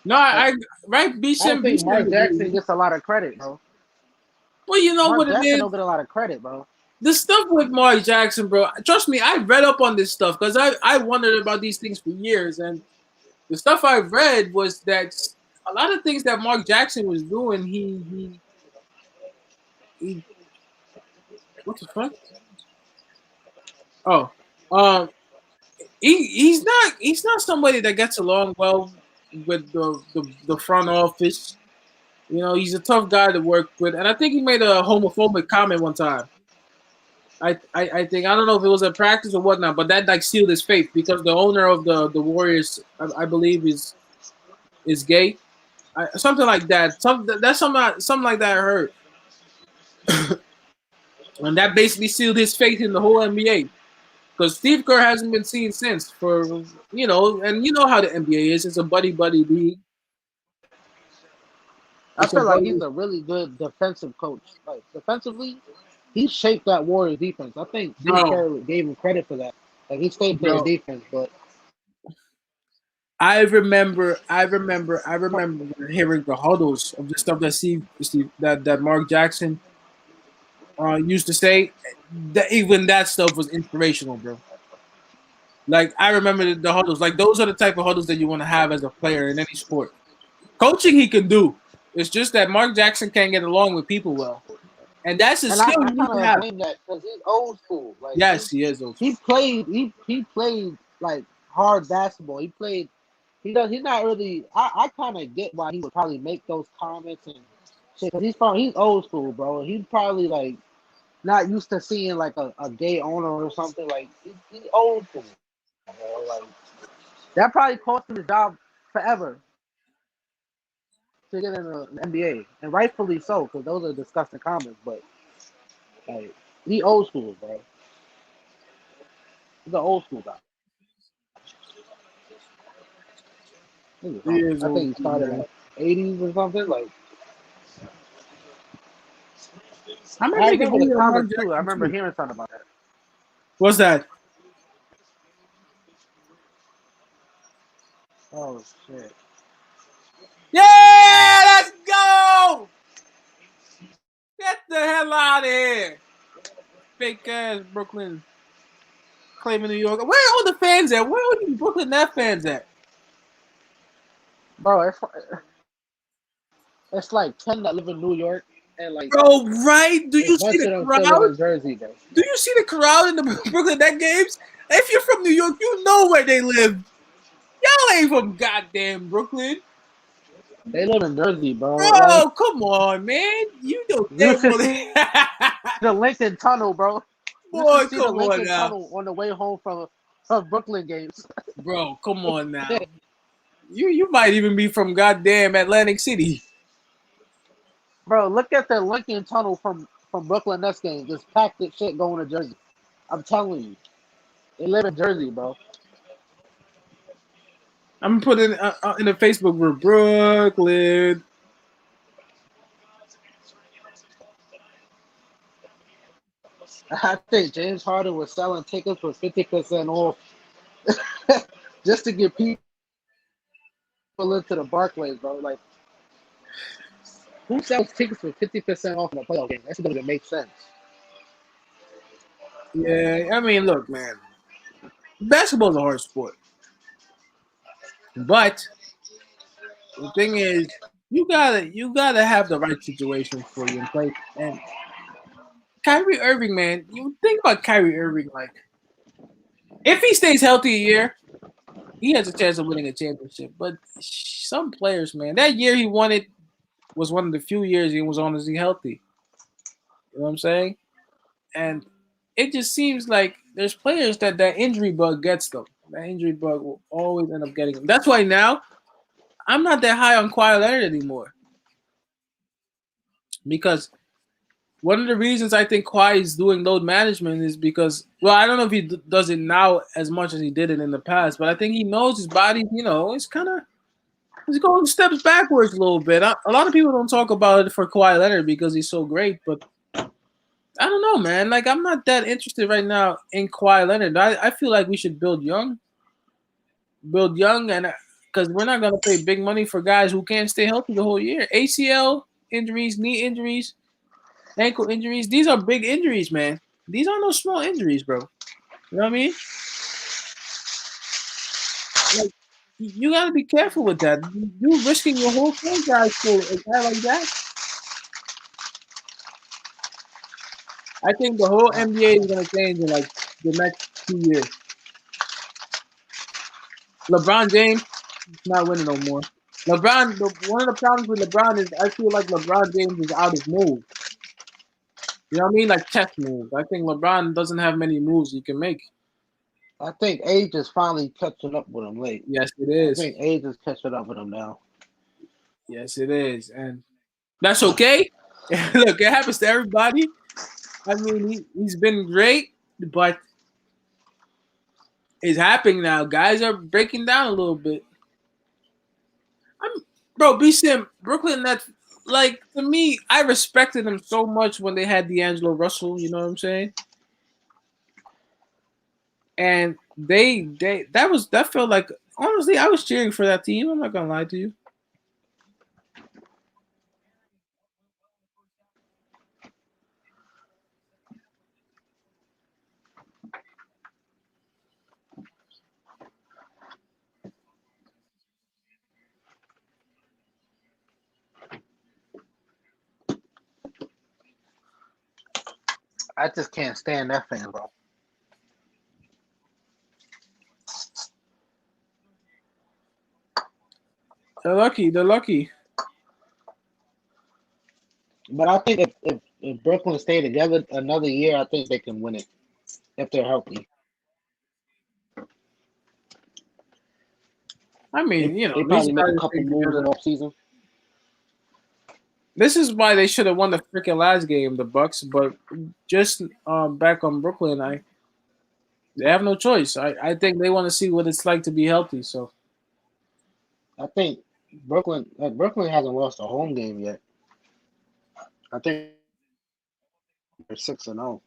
No, like, right. I don't think Beecham Mark agree. Jackson gets a lot of credit, bro. Well, you know Mark what it Jackson is. don't get a lot of credit, bro. The stuff with Mark Jackson, bro. Trust me, I read up on this stuff because I wondered about these things for years, and the stuff I read was that a lot of things that Mark Jackson was doing, he what the fuck? Oh, um, he's not somebody that gets along well with the front office. You know, he's a tough guy to work with, and I think he made a homophobic comment one time. I think I don't know if it was a practice or whatnot, but that like sealed his fate because the owner of the Warriors, I believe, is gay, something like that. That's something like that I heard, and that basically sealed his fate in the whole NBA. Because Steve Kerr hasn't been seen since for and you know how the NBA is. It's a buddy buddy league. I It's a feel like buddy, he's a really good defensive coach. Like, defensively, he shaped that Warriors defense. I think Steve bro, Kerr gave him credit for that. Like, he stayed to his bro. defense, but I remember hearing the huddles of the stuff that that Mark Jackson used to say. That even that stuff was inspirational, bro. Like I remember the huddles. Like those are the type of huddles that you want to have as a player in any sport. Coaching he can do. It's just that Mark Jackson can't get along with people well, and that's a And skill I you need kind to of have. blame that because he's old school. Like Yes, he is. Also. he played like hard basketball. He played. He does. He's not really. I kind of get why he would probably make those comments and shit. Cause he's old school, bro. He's probably like not used to seeing like a gay owner or something. Like he's old school, bro. Like that probably cost him his job forever to get in the NBA, and rightfully so, because those are disgusting comments. But like he old school, bro. He's an old school guy. He is I old think he school, started man. like 80s or something. Like I might I make a remember the video on Mark comments too. I Jackson remember too. hearing something about that. What's that? Oh shit. Yeah, let's go. Get the hell out of here. Fake ass Brooklyn claiming New York. Where are all the fans at? Where are all the Brooklyn Nets fans at? Bro, it's like 10 that live in New York and like Bro, right? Do a you see bunch the of them still live crowd? in Jersey, bro. Do you see the crowd in the Brooklyn Net games? If you're from New York, you know where they live. Y'all ain't from goddamn Brooklyn. They live in Jersey, bro. Like Bro, come on, man. You know you damn should well. see the Lincoln Tunnel, bro. You should Boy, see the come on Lincoln now. Tunnel on the way home from Brooklyn games. Bro, come on now. You might even be from goddamn Atlantic City. Bro, look at the Lincoln Tunnel from Brooklyn Nets games. Just packed this shit going to Jersey. I'm telling you, they live in Jersey, bro. I'm putting in the Facebook group, Brooklyn. I think James Harden was selling tickets for 50% off just to get people into the Barclays, bro. Like, who sells tickets for 50% off in a playoff game? That doesn't even make sense. Yeah, I mean, look, man. Basketball's a hard sport. But the thing is, you gotta have the right situation for you in place. And Kyrie Irving, man, you think about Kyrie Irving, like if he stays healthy a year, he has a chance of winning a championship. But some players, man, that year he won it was one of the few years he was honestly healthy. You know what I'm saying? And it just seems like there's players that injury bug gets them. That injury bug will always end up getting them. That's why now I'm not that high on Kawhi Leonard anymore because one of the reasons I think Kawhi is doing load management is because, well, I don't know if he does it now as much as he did it in the past, but I think he knows his body, it's kind of, he's going steps backwards a little bit. A lot of people don't talk about it for Kawhi Leonard because he's so great, but I don't know, man. Like, I'm not that interested right now in Kawhi Leonard. I feel like we should build young, and because we're not going to pay big money for guys who can't stay healthy the whole year. ACL injuries, knee injuries, ankle injuries. These are big injuries, man. These are no small injuries, bro. You know what I mean? Like, you got to be careful with that. You risking your whole franchise for a guy like that. I think the whole Uh, NBA is going to change in like the next 2 years. LeBron James is not winning no more. One of the problems with LeBron is I feel like LeBron James is out of moves. You know what I mean? Like chess moves. I think LeBron doesn't have many moves he can make. I think age is finally catching up with him late. Yes, it I is. think age is catching up with him now. Yes, it is. And that's okay. Look, it happens to everybody. I mean, he's been great, but it's happening now. Guys are breaking down a little bit. Bro, B Sim, Brooklyn Nets, like, to me, I respected them so much when they had D'Angelo Russell, you know what I'm saying? And that felt like, honestly, I was cheering for that team. I'm not gonna lie to you. I just can't stand that fan, bro. They're lucky. They're lucky. But I think if Brooklyn stay together another year, I think they can win it if they're healthy. I mean, you know, They these probably make a guys couple stay moves in together. off season. This is why they should have won the freaking last game, the Bucks. But just back on Brooklyn, they have no choice. I think they want to see what it's like to be healthy. So I think Brooklyn hasn't lost a home game yet. I think they're 6-0.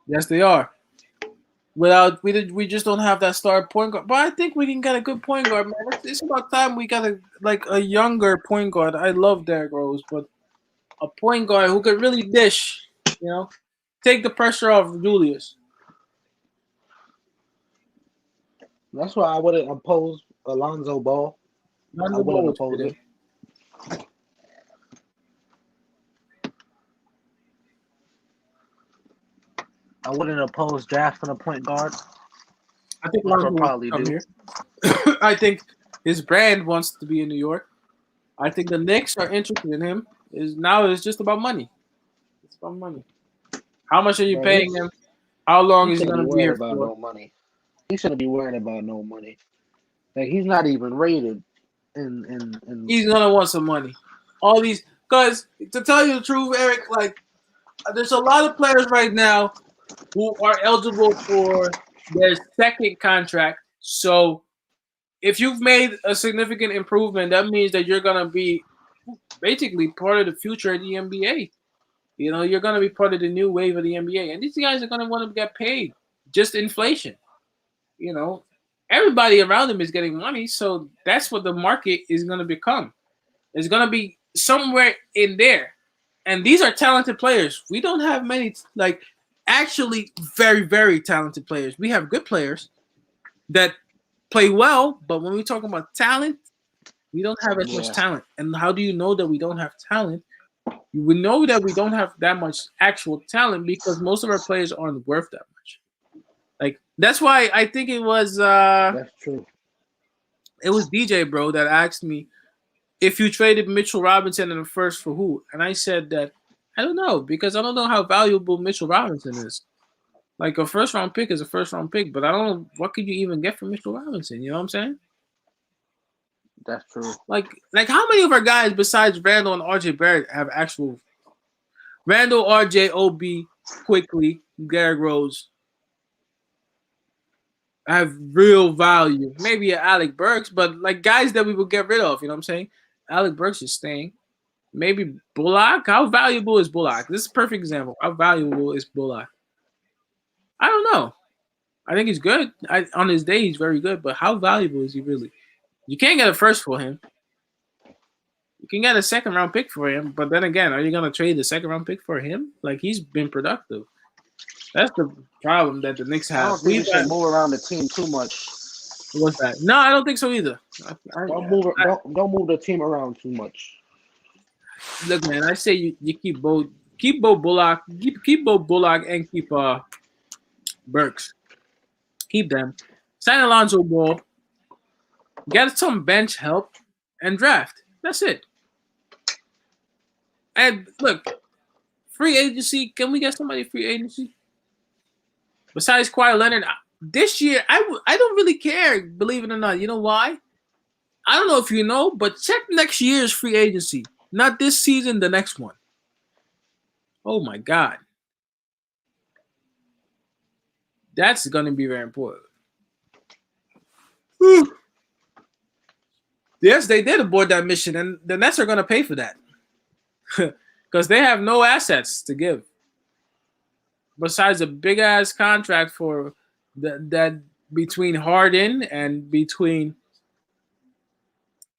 yes, they are. We just don't have that star point guard. But I think we can get a good point guard, man. It's about time we got a younger point guard. I love Derrick Rose, but a point guard who could really dish. You know, take the pressure off Julius. That's why I wouldn't oppose Alonzo Ball. I Lonzo Ball wouldn't was oppose good. it. I wouldn't oppose drafting a point guard. I think Which Lonzo I'll wants probably to come do. here. I think his brand wants to be in New York. I think the Knicks are interested in him. It's just about money. It's about money. How much are you Bro, paying him? How long he is he shouldn't going be to be worried here about for? no money. He shouldn't be worried about no money. Like he's not even rated in He's going to want some money. All these, because to tell you the truth, Eric, like there's a lot of players right now who are eligible for their second contract. So if you've made a significant improvement, that means that you're going to be basically part of the future of the NBA. You know, you're going to be part of the new wave of the NBA. And these guys are going to want to get paid. Just inflation. You know, everybody around them is getting money. So that's what the market is going to become. It's going to be somewhere in there. And these are talented players. We don't have many, like, actually very, very talented players. We have good players that play well. But when we talk about talent, we don't have as much yeah. talent. And how do you know that we don't have talent? We know that we don't have that much actual talent because most of our players aren't worth that much. Like that's why I think That's true. it was DJ bro that asked me if you traded Mitchell Robinson in the first for who, and I said that I don't know because I don't know how valuable Mitchell Robinson is. Like a first round pick is a first round pick, but I don't know what could you even get from Mitchell Robinson. You know what I'm saying? That's true. Like how many of our guys besides Randall and RJ Barrett have actual Randall, RJ, OB, quickly, Derrick Rose have real value. Maybe a Alec Burks, but like guys that we would get rid of. You know what I'm saying? Alec Burks is staying. Maybe Bullock. How valuable is Bullock? This is a perfect example. How valuable is Bullock? I don't know. I think he's good. On his day, he's very good. But how valuable is he really? You can't get a first for him. You can get a second round pick for him. But then again, are you going to trade the second round pick for him? Like, he's been productive. That's the problem that the Knicks I have. don't think we should move around the team too much. What's that? No, I don't think so either. Don't move the team around too much. Look, man, I say you keep both Bullock, keep both Bullock and keep Burks. Keep them. Sign Alonzo Ball. Get some bench help and draft. That's it. And look, free agency. Can we get somebody free agency? Besides Kawhi Leonard, this year I don't really care. Believe it or not, you know why? I don't know if you know, but check next year's free agency. Not this season, the next one. Oh my God. That's going to be very important. Whew. Yes, they did abort that mission, and the Nets are going to pay for that because they have no assets to give besides a big ass contract for that between Harden and between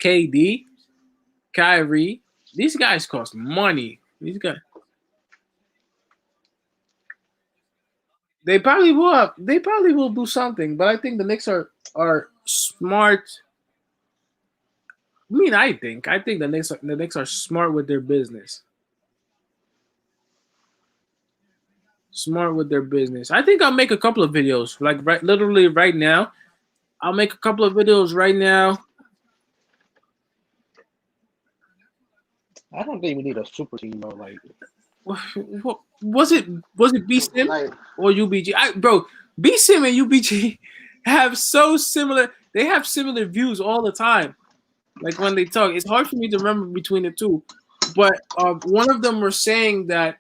KD, Kyrie. These guys cost money. These guys. They probably will. They probably will do something, but I think the Knicks are smart. I mean, I think the Knicks are smart with their business. Smart with their business. I think I'll make a couple of videos, like literally right now. I'll make a couple of videos right now. I don't think we need a super team though. Like, Was it? Was it B Sim like or UBG? Bro, B Sim and UBG have so similar. They have similar views all the time. Like when they talk, it's hard for me to remember between the two. But one of them were saying that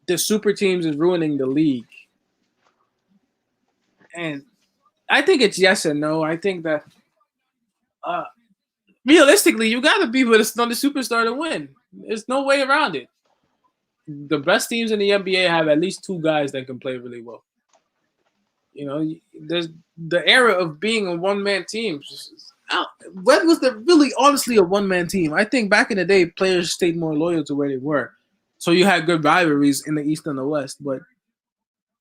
the super teams is ruining the league, and I think it's yes and no. I think that uh, realistically, you got to be with another superstar to win. There's no way around it. The best teams in the NBA have at least two guys that can play really well. You know, there's the era of being a one man team. When was there really honestly a one man team? I think back in the day, players stayed more loyal to where they were. So you had good rivalries in the East and the West. But,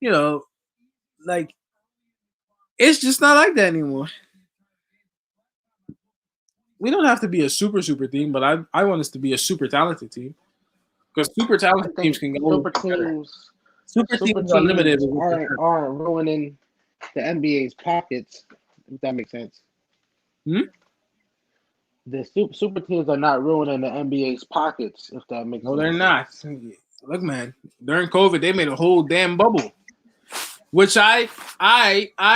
you know, like, it's just not like that anymore. We don't have to be a super team, but I want us to be a super talented team. Because super I talented teams think can go super better. teams, Super super teams are limited. teams aren't ruining the NBA's pockets. If that makes sense. Hmm? The super teams are not ruining the NBA's pockets. If that makes No, they're sense. not. Look, man, during COVID, they made a whole damn bubble, which I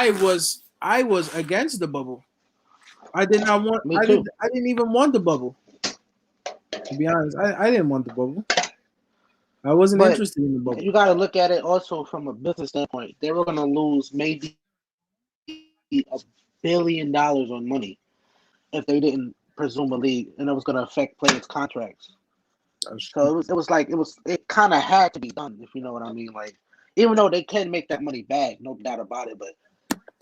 was against the bubble. I did not want. Me too. I didn't even want the bubble. To be honest, I didn't want the bubble. I wasn't But interested in the bubble. you got to look at it also from a business standpoint. They were going to lose maybe $1 billion on money if they didn't presume a league, and it was going to affect players' contracts. So it kind of had to be done, if you know what I mean. Like, even though they can make that money back, no doubt about it, but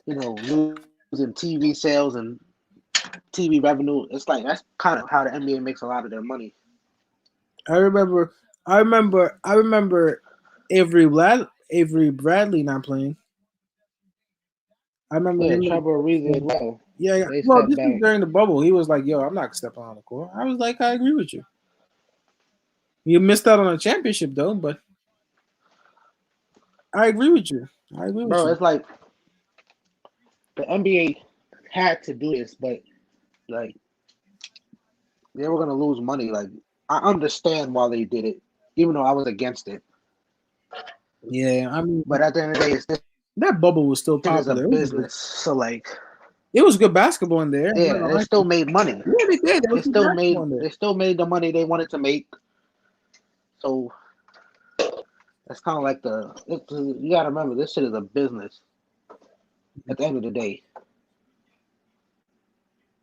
losing TV sales and TV revenue, it's like that's kind of how the NBA makes a lot of their money. I remember Avery Bradley not playing. I remember Yeah, him. Trevor Ariza as well. Yeah. They Well, stepped this was back. during the bubble. He was like, "Yo, I'm not stepping on the court." I was like, "I agree with you." You missed out on a championship though, but I agree with you. I agree with Bro, you. it's like the NBA had to do this, but like they were gonna lose money. Like I understand why they did it, even though I was against it. Yeah, I mean, But at the end of the day, that bubble was still it is a popular. business. So like, It was good basketball in there. I'm not yeah, gonna they lie to still you. made money. Yeah, they did. There They was good still basketball made in there. they still made the money they wanted to make. So that's kind of like you gotta remember this shit is a business. At the end of the day,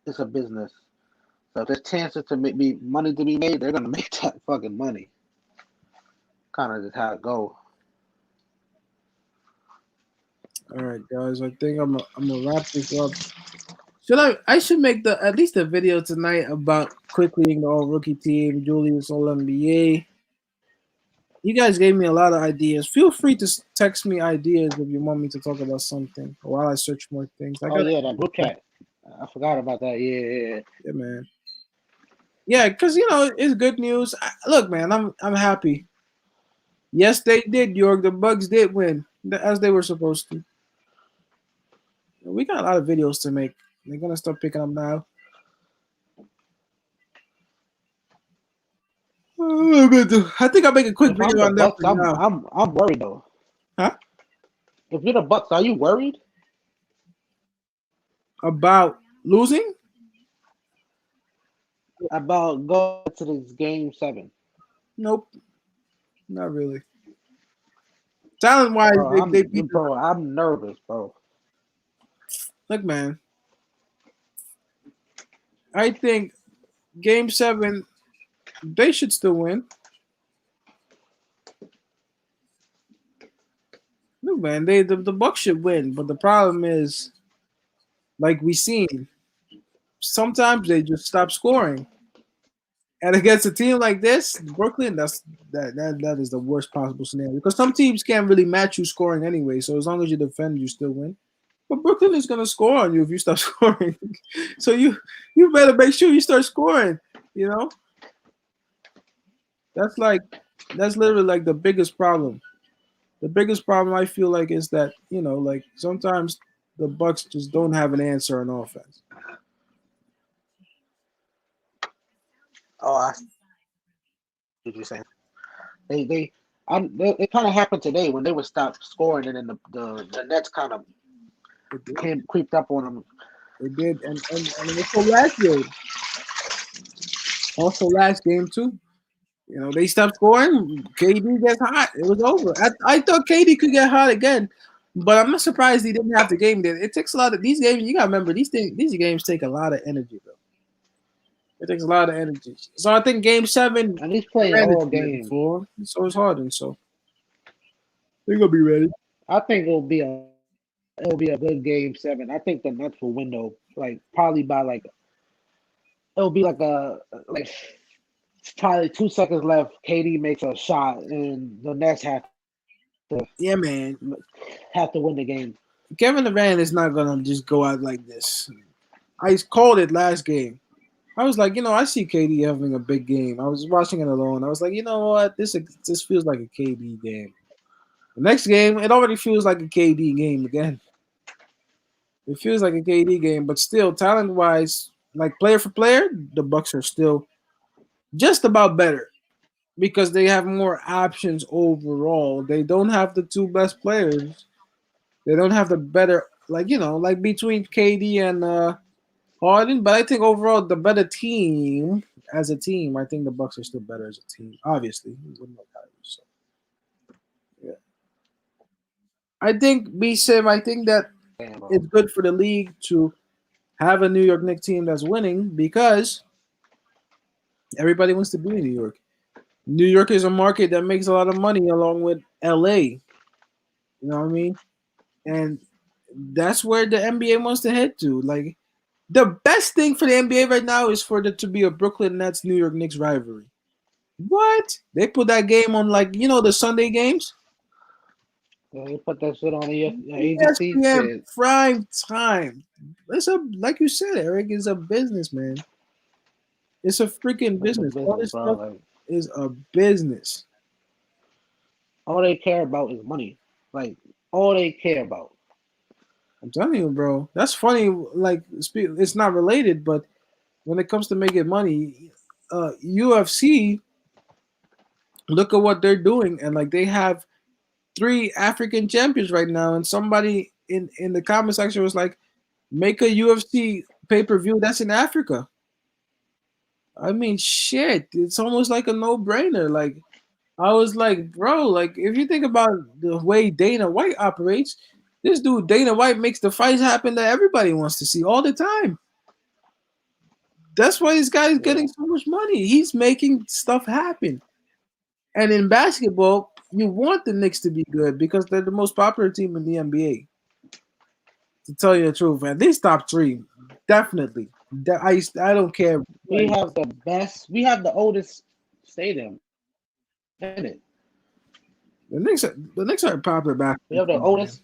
it's a business. So if there's chances to be money to be made, they're gonna make that fucking money. Kind of just how it go. All right, guys. I think I'm gonna wrap this up. I should make at least a video tonight about quickly the all rookie team, Julius All NBA. You guys gave me a lot of ideas. Feel free to text me ideas if you want me to talk about something while I search more things. I Oh got yeah, that group chat. I forgot about that. Yeah. yeah, man. Yeah, because it's good news. Look, man, I'm happy. Yes, they did, York. The Bucks did win as they were supposed to. We got a lot of videos to make. They're gonna start picking up now. I think I'll make a quick If I'm video the on that Bucks, for now. I'm worried though. Huh? If you're the Bucks, are you worried? About losing? About going to this game 7? Nope, not really. Talent wise, they beat. I'm nervous, bro. Look, man. I think Game 7, they should still win. Look, man, the Bucks should win, but the problem is, like we seen, sometimes they just stop scoring, And against a team like this, Brooklyn, that is the worst possible scenario because some teams can't really match you scoring anyway. So as long as you defend, you still win. But Brooklyn is gonna score on you if you stop scoring. So you better make sure you start scoring. You know, that's like that's literally like the biggest problem. The biggest problem I feel like is that like sometimes the Bucks just don't have an answer on offense. Oh, I see what you're saying. It kind of happened today when they would stop scoring, and then the Nets kind of It did, came creeped up on them. it did, and also last game, also last game too. They stopped scoring. KD gets hot. It was over. I thought KD could get hot again, but I'm not surprised he didn't have the game. There, it takes a lot of these games. You gotta remember these games take a lot of energy, bro. It takes a lot of energy. So I think Game 7 And he's playing ran it all game. before, so it's hard, and so they're gonna be ready. I think it'll be a good game 7. I think the Nets will win though, like probably by like it'll be like probably 2 seconds left. KD makes a shot, and the Nets Yeah, man. have to win the game. Kevin Durant is not gonna just go out like this. I called it last game. I was like, I see KD having a big game. I was watching it alone. I was like, you know what? This feels like a KD game. The next game, it already feels like a KD game again. It feels like a KD game, but still, talent wise, like player for player, the Bucks are still just about better because they have more options overall. They don't have the two best players. They don't have the better, like between KD and Harden. But I think overall, the better team as a team, I think the Bucks are still better as a team. Obviously, we wouldn't know Kyrie, so yeah. I think B Sim. I think that Damn, bro. it's good for the league to have a New York Knicks team that's winning because everybody wants to be in New York. New York is a market that makes a lot of money along with LA. You know what I mean? And that's where the NBA wants to head to. Like the best thing for the NBA right now is for there to be a Brooklyn Nets New York Knicks rivalry. What? They put that game on the Sunday games? Yeah, they put that shit on ABC. ESPN Shit, prime time. It's like you said, Eric, is a business, man. It's a freaking it's a business. All business, this bro. stuff Like is a business. all they care about is money. Like all they care about. I'm telling you, bro. That's funny. Like, it's not related, but when it comes to making money, UFC, look at what they're doing, and like they have 3 African champions right now, and somebody in the comment section was like, make a UFC pay-per-view that's in Africa. I mean, shit, it's almost like a no-brainer. Like, I was like, bro, like if you think about the way Dana White operates, this dude Dana White makes the fights happen that everybody wants to see all the time. That's why this guy is Yeah, getting so much money. He's making stuff happen. And in basketball, you want the Knicks to be good because they're the most popular team in the NBA. To tell you the truth, at least top 3, definitely. I don't care. we have the best. We have the oldest stadium in it. The Knicks are a popular We basketball have the team, man. oldest.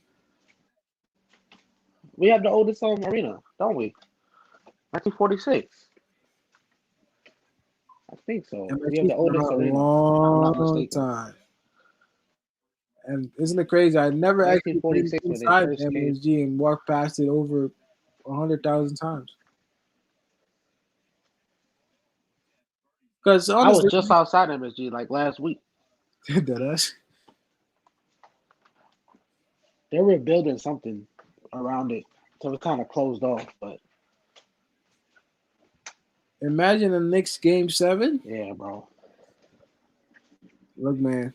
We have the oldest arena, don't we? 1946. I think so. We have MSG's the been oldest around a arena, if I'm not long mistaken. time. And isn't it crazy? I never actually been 1946 when they inside first came. MSG and walked past it over 100,000 times. Because I was honestly, just outside MSG like last week. that us. They were building something around it, so it kind of closed off. But Imagine the Knicks game 7. yeah, bro. Look, man.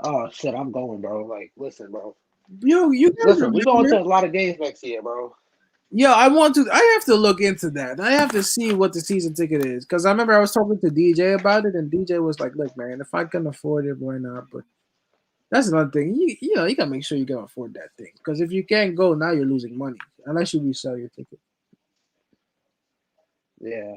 Oh shit, I'm going, bro. Like, listen, bro. Yo, you guys Listen, we going to remember? a lot of games next year, bro. Yo, I have to look into that. I have to see what the season ticket is. Because I remember I was talking to DJ about it, and DJ was like, look, man, if I can afford it, why not? But that's another thing. You gotta make sure you can afford that thing. Because if you can't go, now you're losing money. Unless you resell your ticket. Yeah,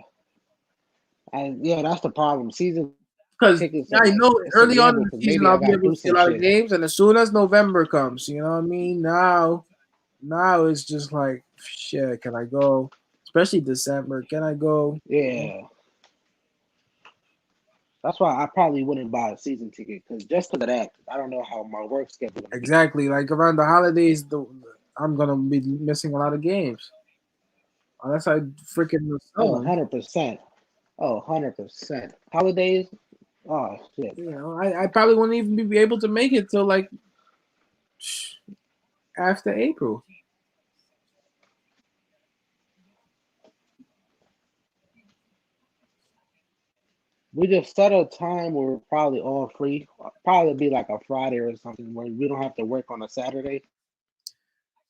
And yeah, that's the problem. Season Because tickets are I like know it's a early on in gamble the because season maybe I I'll be gotta able do to see a some lot of shit. games, and as soon as November comes, you know what I mean. Now it's just like shit. Can I go? Especially December. Can I go? Yeah, that's why I probably wouldn't buy a season ticket because just because of that, I don't know how my work schedule gonna be. Exactly. Like around the holidays, I'm gonna be missing a lot of games unless I freaking sell Oh, them. 100%. Oh, 100%. Holidays. Oh shit. You know, I probably wouldn't even be able to make it till like after April. We just set a time where we're probably all free. Probably be like a Friday or something where we don't have to work on a Saturday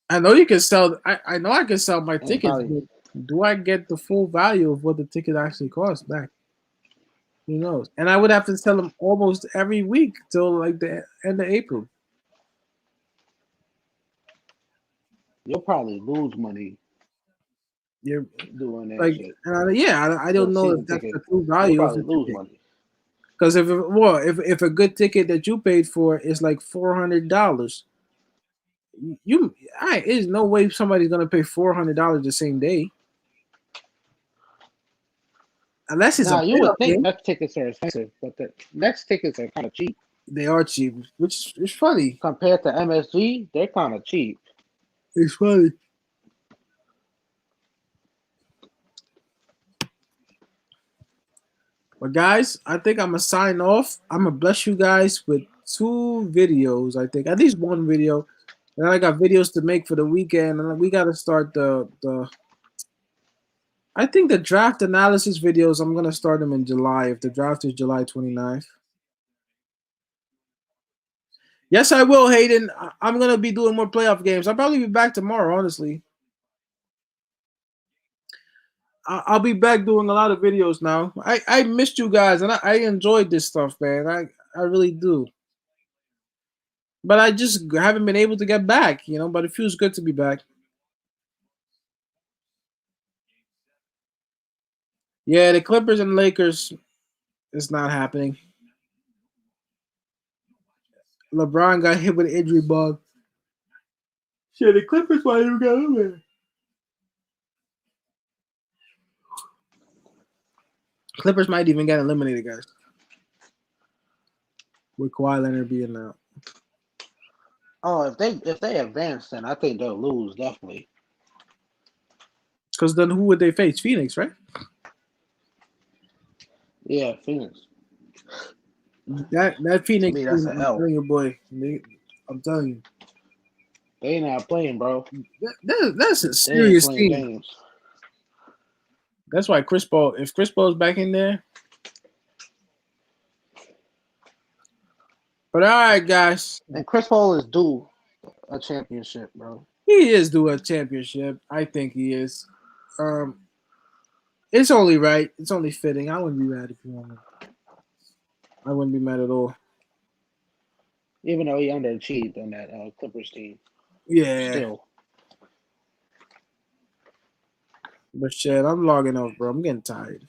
I know you can sell. I know I can sell my and tickets, probably but do I get the full value of what the ticket actually costs back? Who knows? And I would have to sell them almost every week till like the end of April. you'll probably lose money You're doing that like, shit. yeah, I The don't know if season that's ticket, the true you'll value of probably the lose ticket. money. Because if a good ticket that you paid for is like $400, there's no way somebody's gonna pay $400 the same day unless it's a Now you playoff would think game. next tickets are expensive, but the next tickets are kind of cheap They are cheap, which is funny. compared to MSG. They're kind of cheap. It's funny. But guys, I think I'm gonna sign off. I'm gonna bless you guys with 2 videos. I think at least 1 video. And I got videos to make for the weekend, and we gotta start the. I think the draft analysis videos. I'm gonna start them in July. If the draft is July 29th. Yes, I will, Hayden. I'm gonna be doing more playoff games. I'll probably be back tomorrow. Honestly, I'll be back doing a lot of videos now. I missed you guys, and I enjoyed this stuff, man. I really do. But I just haven't been able to get back, you know. But it feels good to be back. Yeah, the Clippers and Lakers is not happening. LeBron got hit with an injury bug. Shit, the Clippers might even get him there. Clippers might even get eliminated, guys. With Kawhi Leonard being out. Oh, if they advance, then I think they'll lose definitely. Because then who would they face? Phoenix, right? Yeah, Phoenix. That To Phoenix me, that's team, an I'm L. telling you, boy. I'm telling you, They not playing, bro. that's a They ain't serious playing team. games. That's why Chris Paul. If Chris Paul's back in there, but all right, guys, And Chris Paul is due a championship, bro. he is due a championship. I think he is. Um, it's only right. It's only fitting. I wouldn't be mad if he won. I wouldn't be mad at all. Even though he underachieved on that Clippers team, Yeah, still. but shit, I'm logging off, bro. I'm getting tired.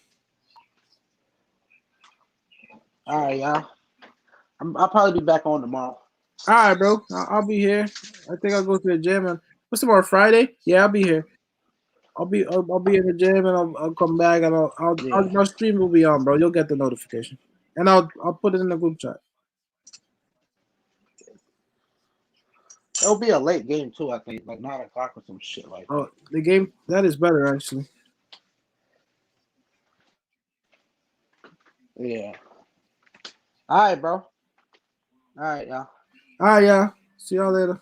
All right, y'all. I'll probably be back on tomorrow. All right, bro. I'll be here. I think I'll go to the gym. And what's tomorrow? Friday? Yeah, I'll be here. I'll be in the gym and I'll come back and Yeah, my stream will be on, bro. You'll get the notification, and I'll put it in the group chat. it'll be a late game too. I think like 9 o'clock or some shit like that. Oh, the game that is better actually. Yeah. All right, bro. All right, y'all. All right, yeah. See y'all later.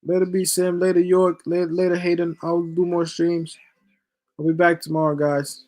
Later, B Sim. Later, York. Later, Hayden. I'll do more streams. I'll be back tomorrow, guys.